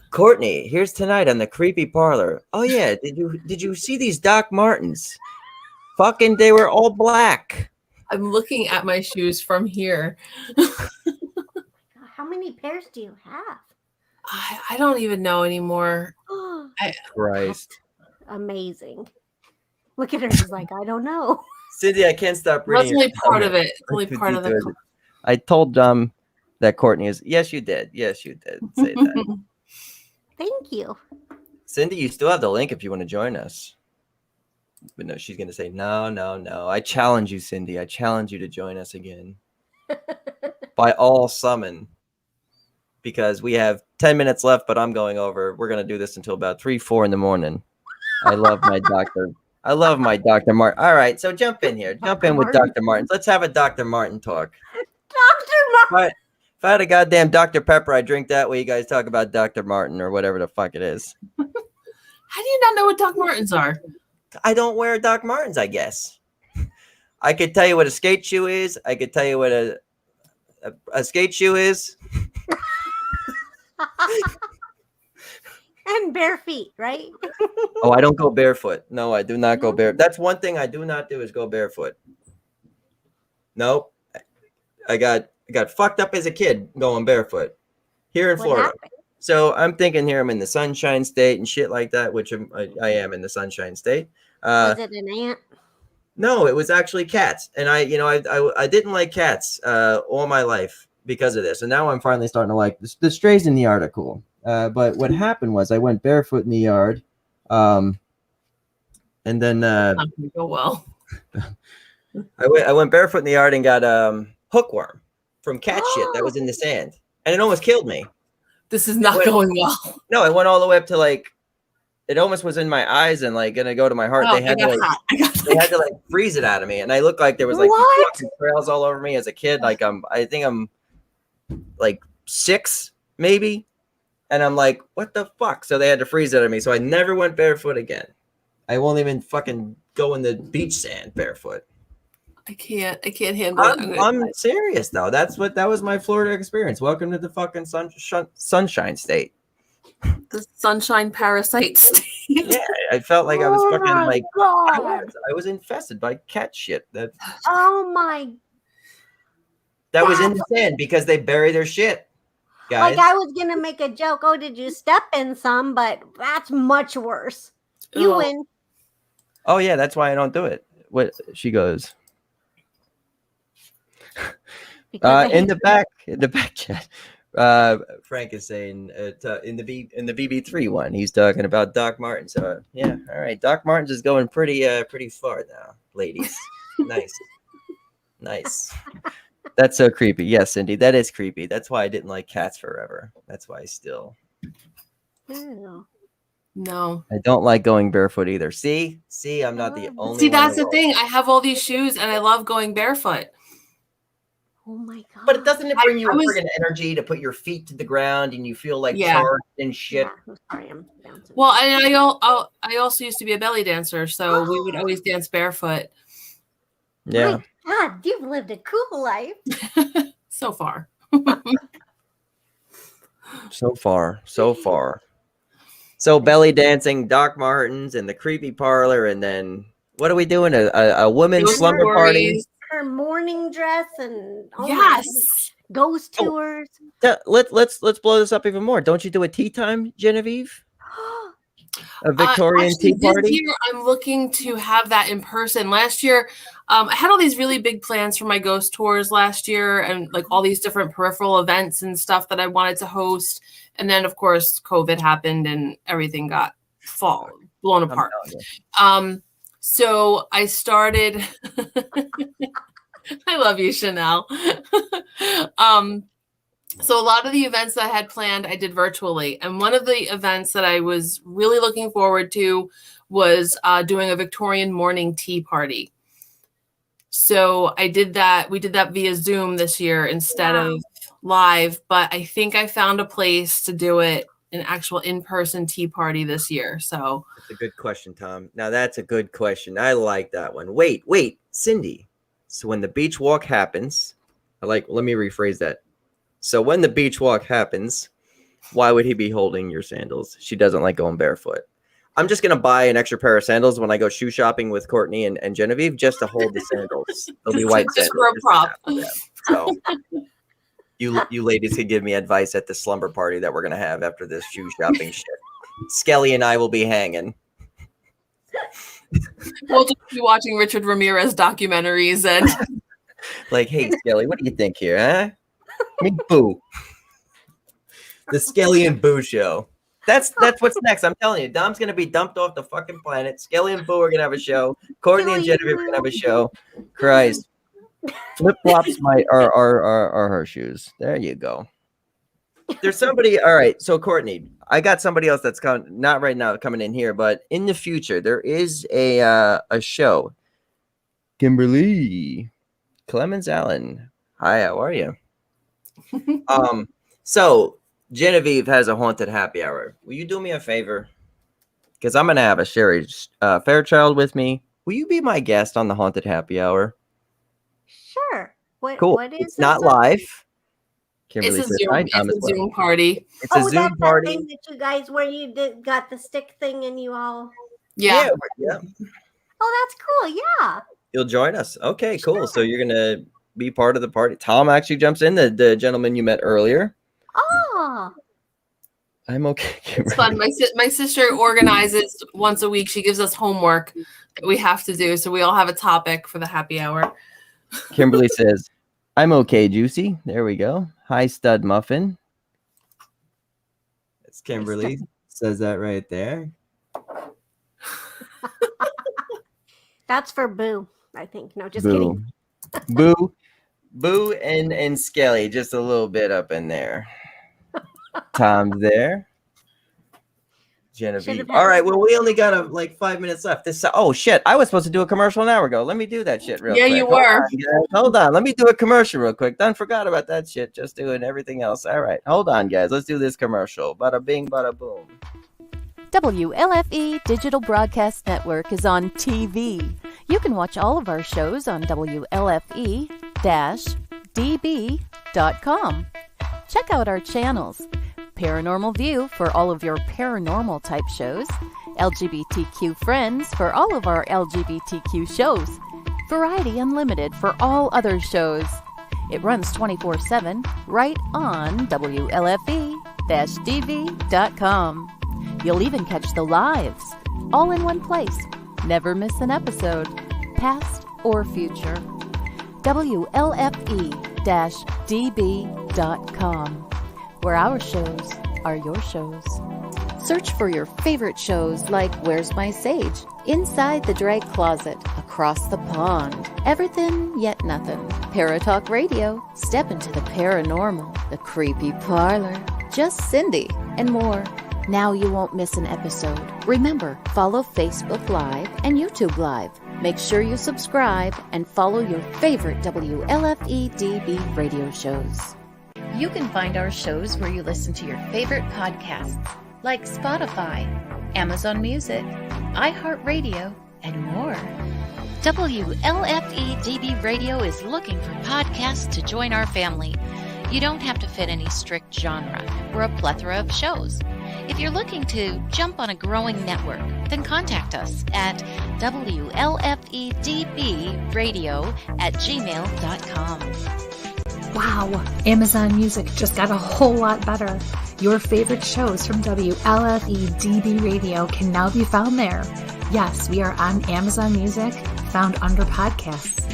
Courtney, here's tonight on the creepy parlor. Oh yeah, did you see these Doc Martens? Fucking, they were all black. I'm looking at my shoes from here. How many pairs do you have? I don't even know anymore. Christ. Amazing. Look at her. She's like, I don't know. Cindy, I can't stop That's reading. only your part of comment. it. Only part of the. I told that Courtney is. Yes, you did. Yes, you did say that. Thank you. Cindy, you still have the link if you want to join us. But no, she's gonna say no. I challenge you, Cindy. I challenge you to join us again. By all summon. Because we have 10 minutes left, but I'm going over. We're gonna do this until about 3-4 in the morning. I love my doctor. I love my Dr. Martin. All right, so jump in here. Jump in with Dr. Martin. Let's have a Dr. Martin talk. Dr. Martin. If I had a goddamn Dr. Pepper, I'd drink that way you guys talk about Dr. Martin or whatever the fuck it is. How do you not know what Doc Martens are? I don't wear Doc Martens, I guess. I could tell you what a skate shoe is. I could tell you what a skate shoe is. And bare feet, right? Oh, I don't go barefoot. No, I do not go barefoot. That's one thing I do not do is go barefoot. Nope. I got fucked up as a kid going barefoot here in What Florida. happened? So I'm thinking here I'm in the Sunshine State and shit like that, which I am in the Sunshine State. Was it an ant? No, it was actually cats, and I didn't like cats all my life because of this, and now I'm finally starting to like the strays in the yard are cool. But what happened was I went barefoot in the yard, and then Not gonna go well. I went barefoot in the yard and got hookworm from cat shit that was in the sand, and it almost killed me. This is not going well. No, it went all the way up to like, it almost was in my eyes and like gonna go to my heart. Oh, They had to like, they had to like freeze it out of me, and I looked like there was like What? fucking trails all over me as a kid. Like I think I'm like 6 maybe, and I'm like, what the fuck? So they had to freeze it out of me. So I never went barefoot again. I won't even fucking go in the beach sand barefoot. I can't handle it. I'm serious though. That was my Florida experience. Welcome to the fucking sunshine state. The sunshine parasite state. Yeah, I felt like I was Oh fucking my like God. I was infested by cat shit. That Oh was in the sand because they bury their shit, guys. Like I was gonna make a joke. Oh, did you step in some? But that's much worse. You Oh. win. Oh yeah, that's why I don't do it. What she goes in the back chat. Frank is saying in the BB3 one, he's talking about Doc Martens. So yeah, all right, Doc Martens is going pretty far now, ladies. Nice. That's so creepy. Yes, Cindy, that is creepy. That's why I didn't like cats forever. That's why I still. Ew. No. I don't like going barefoot either. See, I'm not the only. See, one that's in the world. thing. I have all these shoes and I love going barefoot. Oh my God. But doesn't it bring you I a was- friggin' energy to put your feet to the ground and you feel like Yeah. charged and shit? Yeah, I'm sorry, I'm bouncing. Well, and I also used to be a belly dancer, so we would always dance barefoot. Yeah. My God, you've lived a cool life. So far. So far. So belly dancing, Doc Martens, and the creepy parlor, and then what are we doing? A women's Ghost slumber party. stories. Her morning dress and oh my Yes. goodness, ghost Oh. tours. Let's blow this up even more. Don't you do a tea time, Genevieve? A Victorian Actually, tea party? This year, I'm looking to have that in person. Last year, I had all these really big plans for my ghost tours last year, and like all these different peripheral events and stuff that I wanted to host. And then, of course, COVID happened, and everything got blown I'm apart. telling you. So I started. I love you, Chanel. So a lot of the events that I had planned, I did virtually. And one of the events that I was really looking forward to was doing a Victorian morning tea party. So I did that. We did that via Zoom this year instead of live. But I think I found a place to do it, an actual in-person tea party this year. So That's a good question, Tom. Now that's a good question. I like that one. Wait, Cindy. So when the beach walk happens, let me rephrase that. So when the beach walk happens, why would he be holding your sandals? She doesn't like going barefoot. I'm just gonna buy an extra pair of sandals when I go shoe shopping with Courtney and Genevieve just to hold the sandals. They'll be white just sandals. for a prop. So you ladies can give me advice at the slumber party that we're gonna have after this shoe shopping shit. Skelly and I will be hanging. We'll just be watching Richard Ramirez documentaries and Like, hey, Skelly, what do you think here, huh? Me Boo. The Skelly and Boo show. That's what's next. I'm telling you, Dom's gonna be dumped off the fucking planet. Skelly and Boo are gonna have a show. Courtney and Genevieve are gonna have a show. Christ. Flip flops are her shoes. There you go. There's somebody. All right. So Courtney, I got somebody else that's not right now coming in here, but in the future there is a show. Kimberly Clemens Allen. Hi, how are you? So Genevieve has a haunted happy hour. Will you do me a favor? Because I'm gonna have a Sherry Fairchild with me. Will you be my guest on the haunted happy hour? Sure. Cool. What is It's not this? live. it's Kimberly a said, Zoom, "Hi, it's Tom," a as well. Zoom party. It's a Oh, Zoom that's that party. thing that you guys where you got the stick thing and you all. Yeah. Yeah. Oh, that's cool. Yeah. You'll join us. Okay, cool. So you're gonna be part of the party. Tom actually jumps in, the gentleman you met earlier. Oh. I'm okay. It's fun. My sister organizes once a week. She gives us homework that we have to do. So we all have a topic for the happy hour. Kimberly says, "I'm okay, Juicy." There we go. Hi, Stud Muffin. It's Kimberly says that right there. That's for Boo, I think. No, just kidding. Boo, and Skelly, just a little bit up in there. Tom's there. Genevieve. All right. Well, we only got like 5 minutes left. Oh shit! I was supposed to do a commercial an hour ago. Let me do that shit real quick. Yeah, you were. Hold on. Let me do a commercial real quick. Done forgot about that shit. Just doing everything else. All right. Hold on, guys. Let's do this commercial. Bada bing, bada boom. WLFE Digital Broadcast Network is on TV. You can watch all of our shows on WLFE-DB.com. Check out our channels. Paranormal View for all of your paranormal type shows. LGBTQ Friends for all of our LGBTQ shows. Variety Unlimited for all other shows. It runs 24/7 right on WLFE-DB.com. You'll even catch the lives, all in one place. Never miss an episode, past or future. WLFE-DB.com, where our shows are your shows. Search for your favorite shows like Where's My Sage, Inside the Drag Closet, Across the Pond, Everything Yet Nothing, Paratalk Radio, Step into the Paranormal, The Creepy Parlor, Just Cindy, and more. Now you won't miss an episode. Remember, follow Facebook Live and YouTube Live. Make sure you subscribe and follow your favorite WLFE-DB radio shows. You can find our shows where you listen to your favorite podcasts, like Spotify, Amazon Music, iHeartRadio, and more. WLFE-DB Radio is looking for podcasts to join our family. You don't have to fit any strict genre. We're a plethora of shows. If you're looking to jump on a growing network, then contact us at WLFEDBradio@gmail.com. Wow, Amazon Music just got a whole lot better. Your favorite shows from WLFE-DB Radio can now be found there. Yes, we are on Amazon Music, found under podcasts.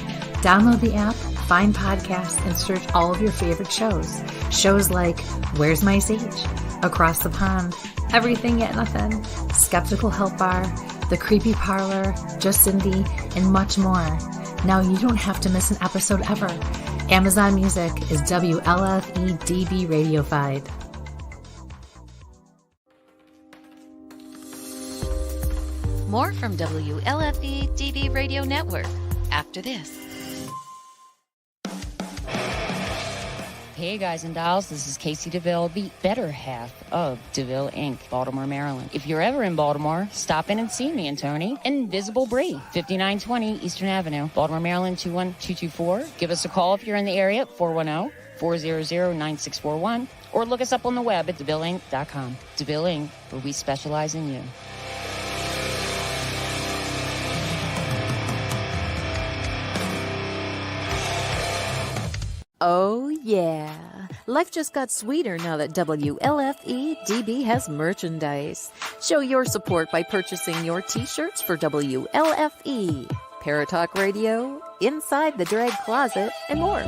Download the app, find podcasts, and search all of your favorite shows. Shows like Where's My Sage, Across the Pond, Everything Yet Nothing, Skeptical Help Bar, The Creepy Parlor, Just Cindy, and much more. Now you don't have to miss an episode ever. Amazon Music is WLFE-DB Radiofied. More from WLFE-DB Radio Network after this. Hey guys and dolls, this is Casey DeVille, the better half of DeVille Inc., Baltimore, Maryland. If you're ever in Baltimore, stop in and see me and Tony. Invisible Bree, 5920 Eastern Avenue, Baltimore, Maryland, 21224. Give us a call if you're in the area at 410-400-9641, or look us up on the web at DeVilleInc.com. DeVille Inc., where we specialize in you. Oh, yeah. Life just got sweeter now that WLFE-DB has merchandise. Show your support by purchasing your t-shirts for WLFE, Paratalk Radio, Inside the Drag Closet, and more.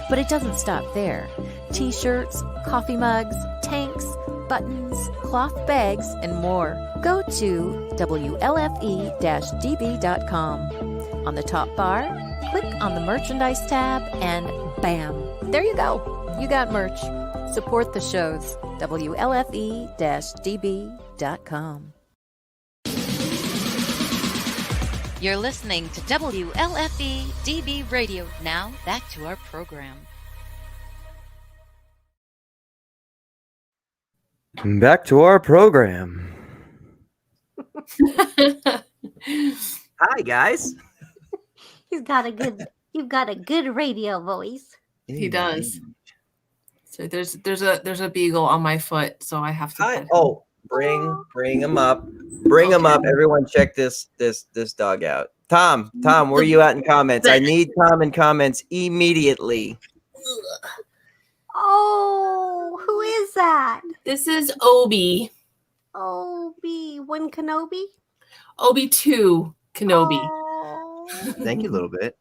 But it doesn't stop there. T-shirts, coffee mugs, tanks, buttons, cloth bags, and more. Go to WLFE-DB.com. On the top bar, click on the merchandise tab and bam! There you go. You got merch. Support the shows. WLFE-DB.com. You're listening to WLFE-DB Radio. Now, back to our program. Back to our program. Hi, guys. You've got a good radio voice. He does. So there's a beagle on my foot, so I have to. Hi. Oh, bring him up. Bring him up. Everyone, check this dog out. Tom, where are you at in comments? I need Tom in comments immediately. Oh, who is that? This is Obi. One Kenobi? Obi 2 Kenobi. Oh. Thank you a little bit.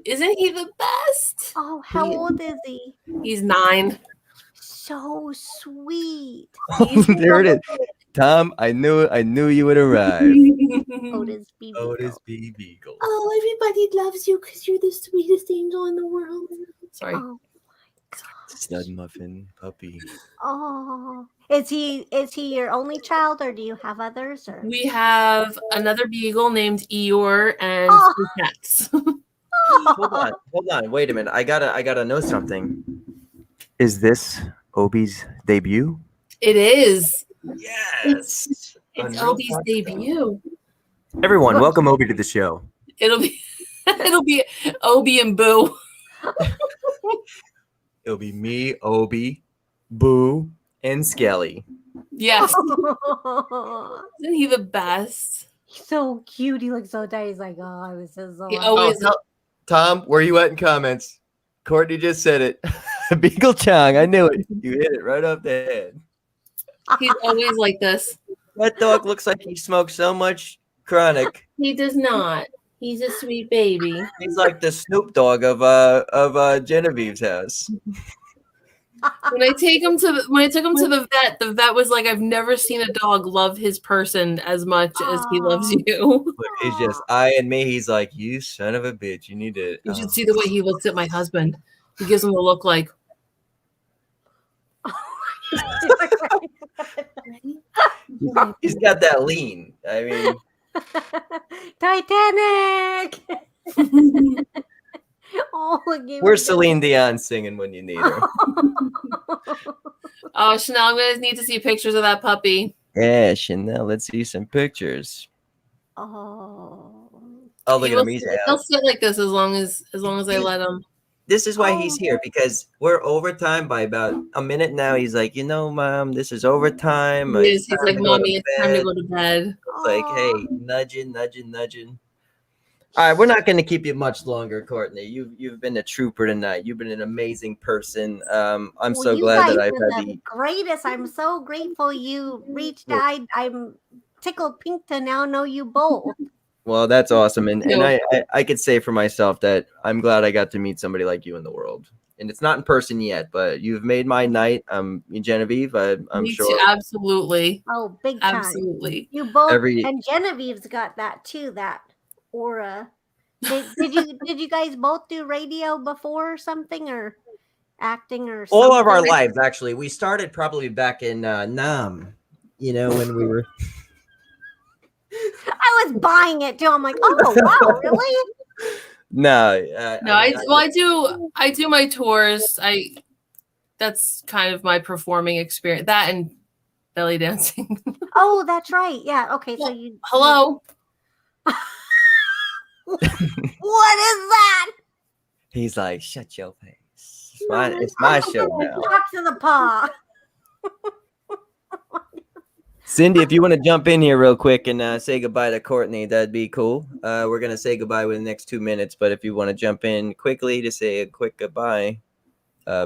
Isn't he the best? Oh, how old is he? He's 9. So sweet. There it is. Tom, I knew you would arrive. Otis B. Beagle. Oh, everybody loves you because you're the sweetest angel in the world. Sorry. Oh, Stud muffin puppy. Oh, is he your only child, or do you have others? Or We have another beagle named Eeyore and Oh. 2 cats. Hold on. Wait a minute. I gotta know something. Is this Obi's debut? It is. Yes. It's Obi's debut. Everyone, welcome Obi to the show. It'll be Obi and Boo. It'll be me, Obi, Boo, and Skelly. Yes. Isn't he the best? He's so cute. He looks so tight. He's like, oh, I was so. He always Tom, where you at in comments? Courtney just said it. Beagle Chong, I knew it. You hit it right off the head. he's always like this. That dog looks like he smokes so much chronic. He does not. He's a sweet baby. He's like the Snoop Dogg of Genevieve's house. When I took him to the vet was like, I've never seen a dog love his person as much as he loves you. But he's just eyeing me. He's like, you son of a bitch. You need to. You should see the way he looks at my husband. He gives him a look like, He's got that lean. I mean, Titanic. Oh, where's Celine Dion singing when you need her? oh, Chanel, I'm gonna need to see pictures of that puppy. Yeah, Chanel. Let's see some pictures. Oh, Look at him. He's He'll out. sit like this as long as I let him. This is why he's here, because we're overtime by about a minute now. He's like, Mom, this is overtime. He's like, Mommy, it's time to go to bed. It's like, hey, nudging. All right, we're not going to keep you much longer, Courtney. You've been a trooper tonight. You've been an amazing person. I'm so glad that I've had the greatest. I'm so grateful you reached out. I'm tickled pink to now know you both. Well, that's awesome, and I could say for myself that I'm glad I got to meet somebody like you in the world. And it's not in person yet, but you've made my night. Genevieve, I'm Me sure. too, absolutely. Oh, big time. Absolutely. You both and Genevieve's got that too. That aura. Did you guys both do radio before or something, or acting or something? All of our lives, actually. We started probably back in Nam. When we were. I was buying it too. I'm like, oh wow, really? No, I do my tours. That's kind of my performing experience. That and belly dancing. Oh, that's right. Yeah. Okay. So you. Hello. What is that? He's like, shut your face. It's my show now. Talk to the paw. Cindy, if you want to jump in here real quick and say goodbye to Courtney, that'd be cool. We're going to say goodbye within the next 2 minutes, but if you want to jump in quickly to say a quick goodbye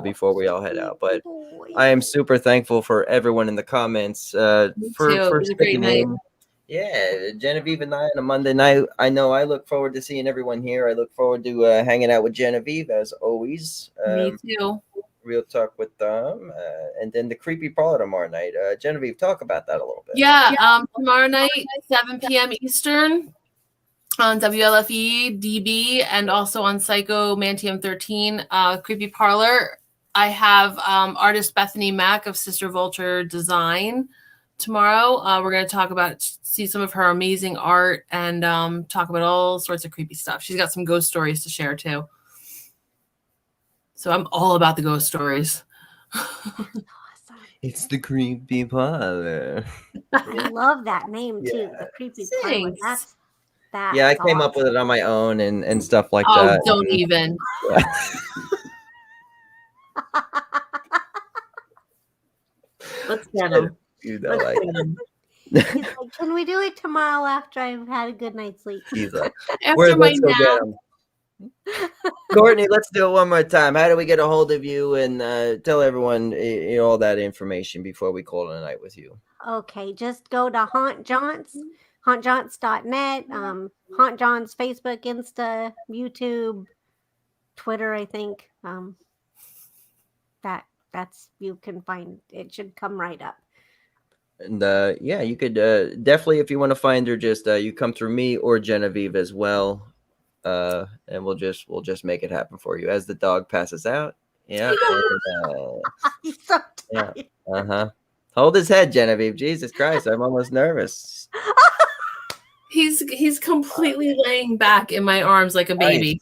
before we all head out. But I am super thankful for everyone in the comments for sticking in. Yeah, Genevieve and I on a Monday night. I know I look forward to seeing everyone here. I look forward to hanging out with Genevieve as always. Me too. Real Talk with Dom, and then the Creepy Parlor tomorrow night. Genevieve, talk about that a little bit. Yeah, tomorrow night, 7 p.m. Eastern on WLFE DB and also on Psycho Mantium 13 Creepy Parlor. I have artist Bethany Mack of Sister Vulture Design tomorrow. We're going to see some of her amazing art and talk about all sorts of creepy stuff. She's got some ghost stories to share too. So I'm all about the ghost stories. It's the Creepy Parlor. I love that name too. The Creepy Parlor. That's that. Yeah, I came up with it on my own and stuff like that. Oh, don't even. Yeah. Let's get him. He's like, can we do it tomorrow after I've had a good night's sleep? He's like, after my nap. Courtney, let's do it one more time. How do we get a hold of you and tell everyone all that information before we call it a night with you? Okay, just go to Haunt Jaunts, hauntjaunts.net, Haunt Jaunts Facebook, Insta, YouTube, Twitter, I think. That's you can find it, should come right up. And yeah, you could definitely, if you want to find her, just you come through me or Genevieve as well. And we'll just make it happen for you. As the dog passes out, Yeah. He's so Yeah. tired. Hold his head, Genevieve. Jesus Christ, I'm almost nervous. He's completely laying back in my arms like a baby.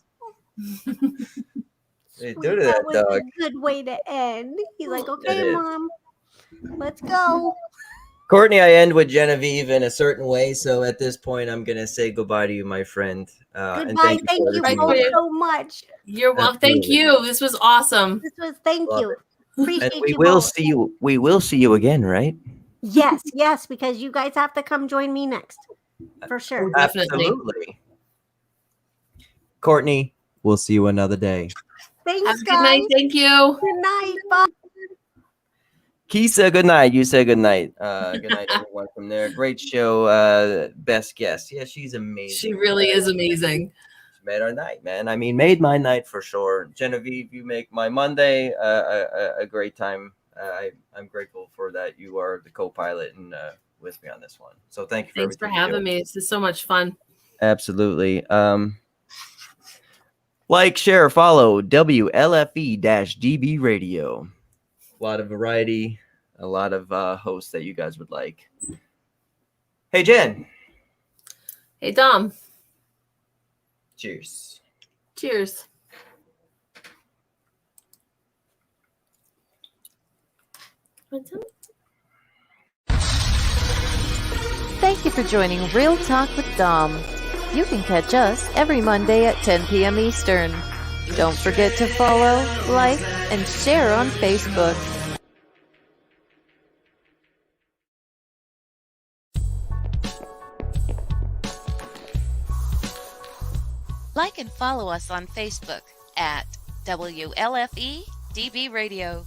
What do you do Sweet, to that was dog? a good way to end. He's like, okay, is. Mom, let's go. Courtney, I end with Genevieve in a certain way. So at this point, I'm going to say goodbye to you, my friend. And Goodbye. thank Thank for you everything both did. so much. You're welcome. Thank Absolutely. you. This was awesome. Thank Love you. it. Appreciate And we you will both. see you. We will see you again, right? Yes, because you guys have to come join me next. For sure. Definitely. Absolutely. Courtney, we'll see you another day. Thanks, Have a good guys. night. Thank you. Good night. Bye. Kisa, good night. You say good night. Good night, everyone from there. Great show. Best guest. Yeah, she's amazing. She really is amazing. She made our night, man. I mean, made my night for sure. Genevieve, you make my Monday a great time. I'm grateful for that. You are the co-pilot and with me on this one. So thank you for Thanks for everything. having me. This is so much fun. Absolutely. Like, share, follow WLFE-DB Radio. A lot of variety, a lot of hosts that you guys would like. Hey, Jen. Hey, Dom. Cheers. Cheers. Thank you for joining Real Talk with Dom. You can catch us every Monday at 10 p.m. Eastern. Don't forget to follow, like, and share on Facebook. Like and follow us on Facebook at WLFE DB Radio.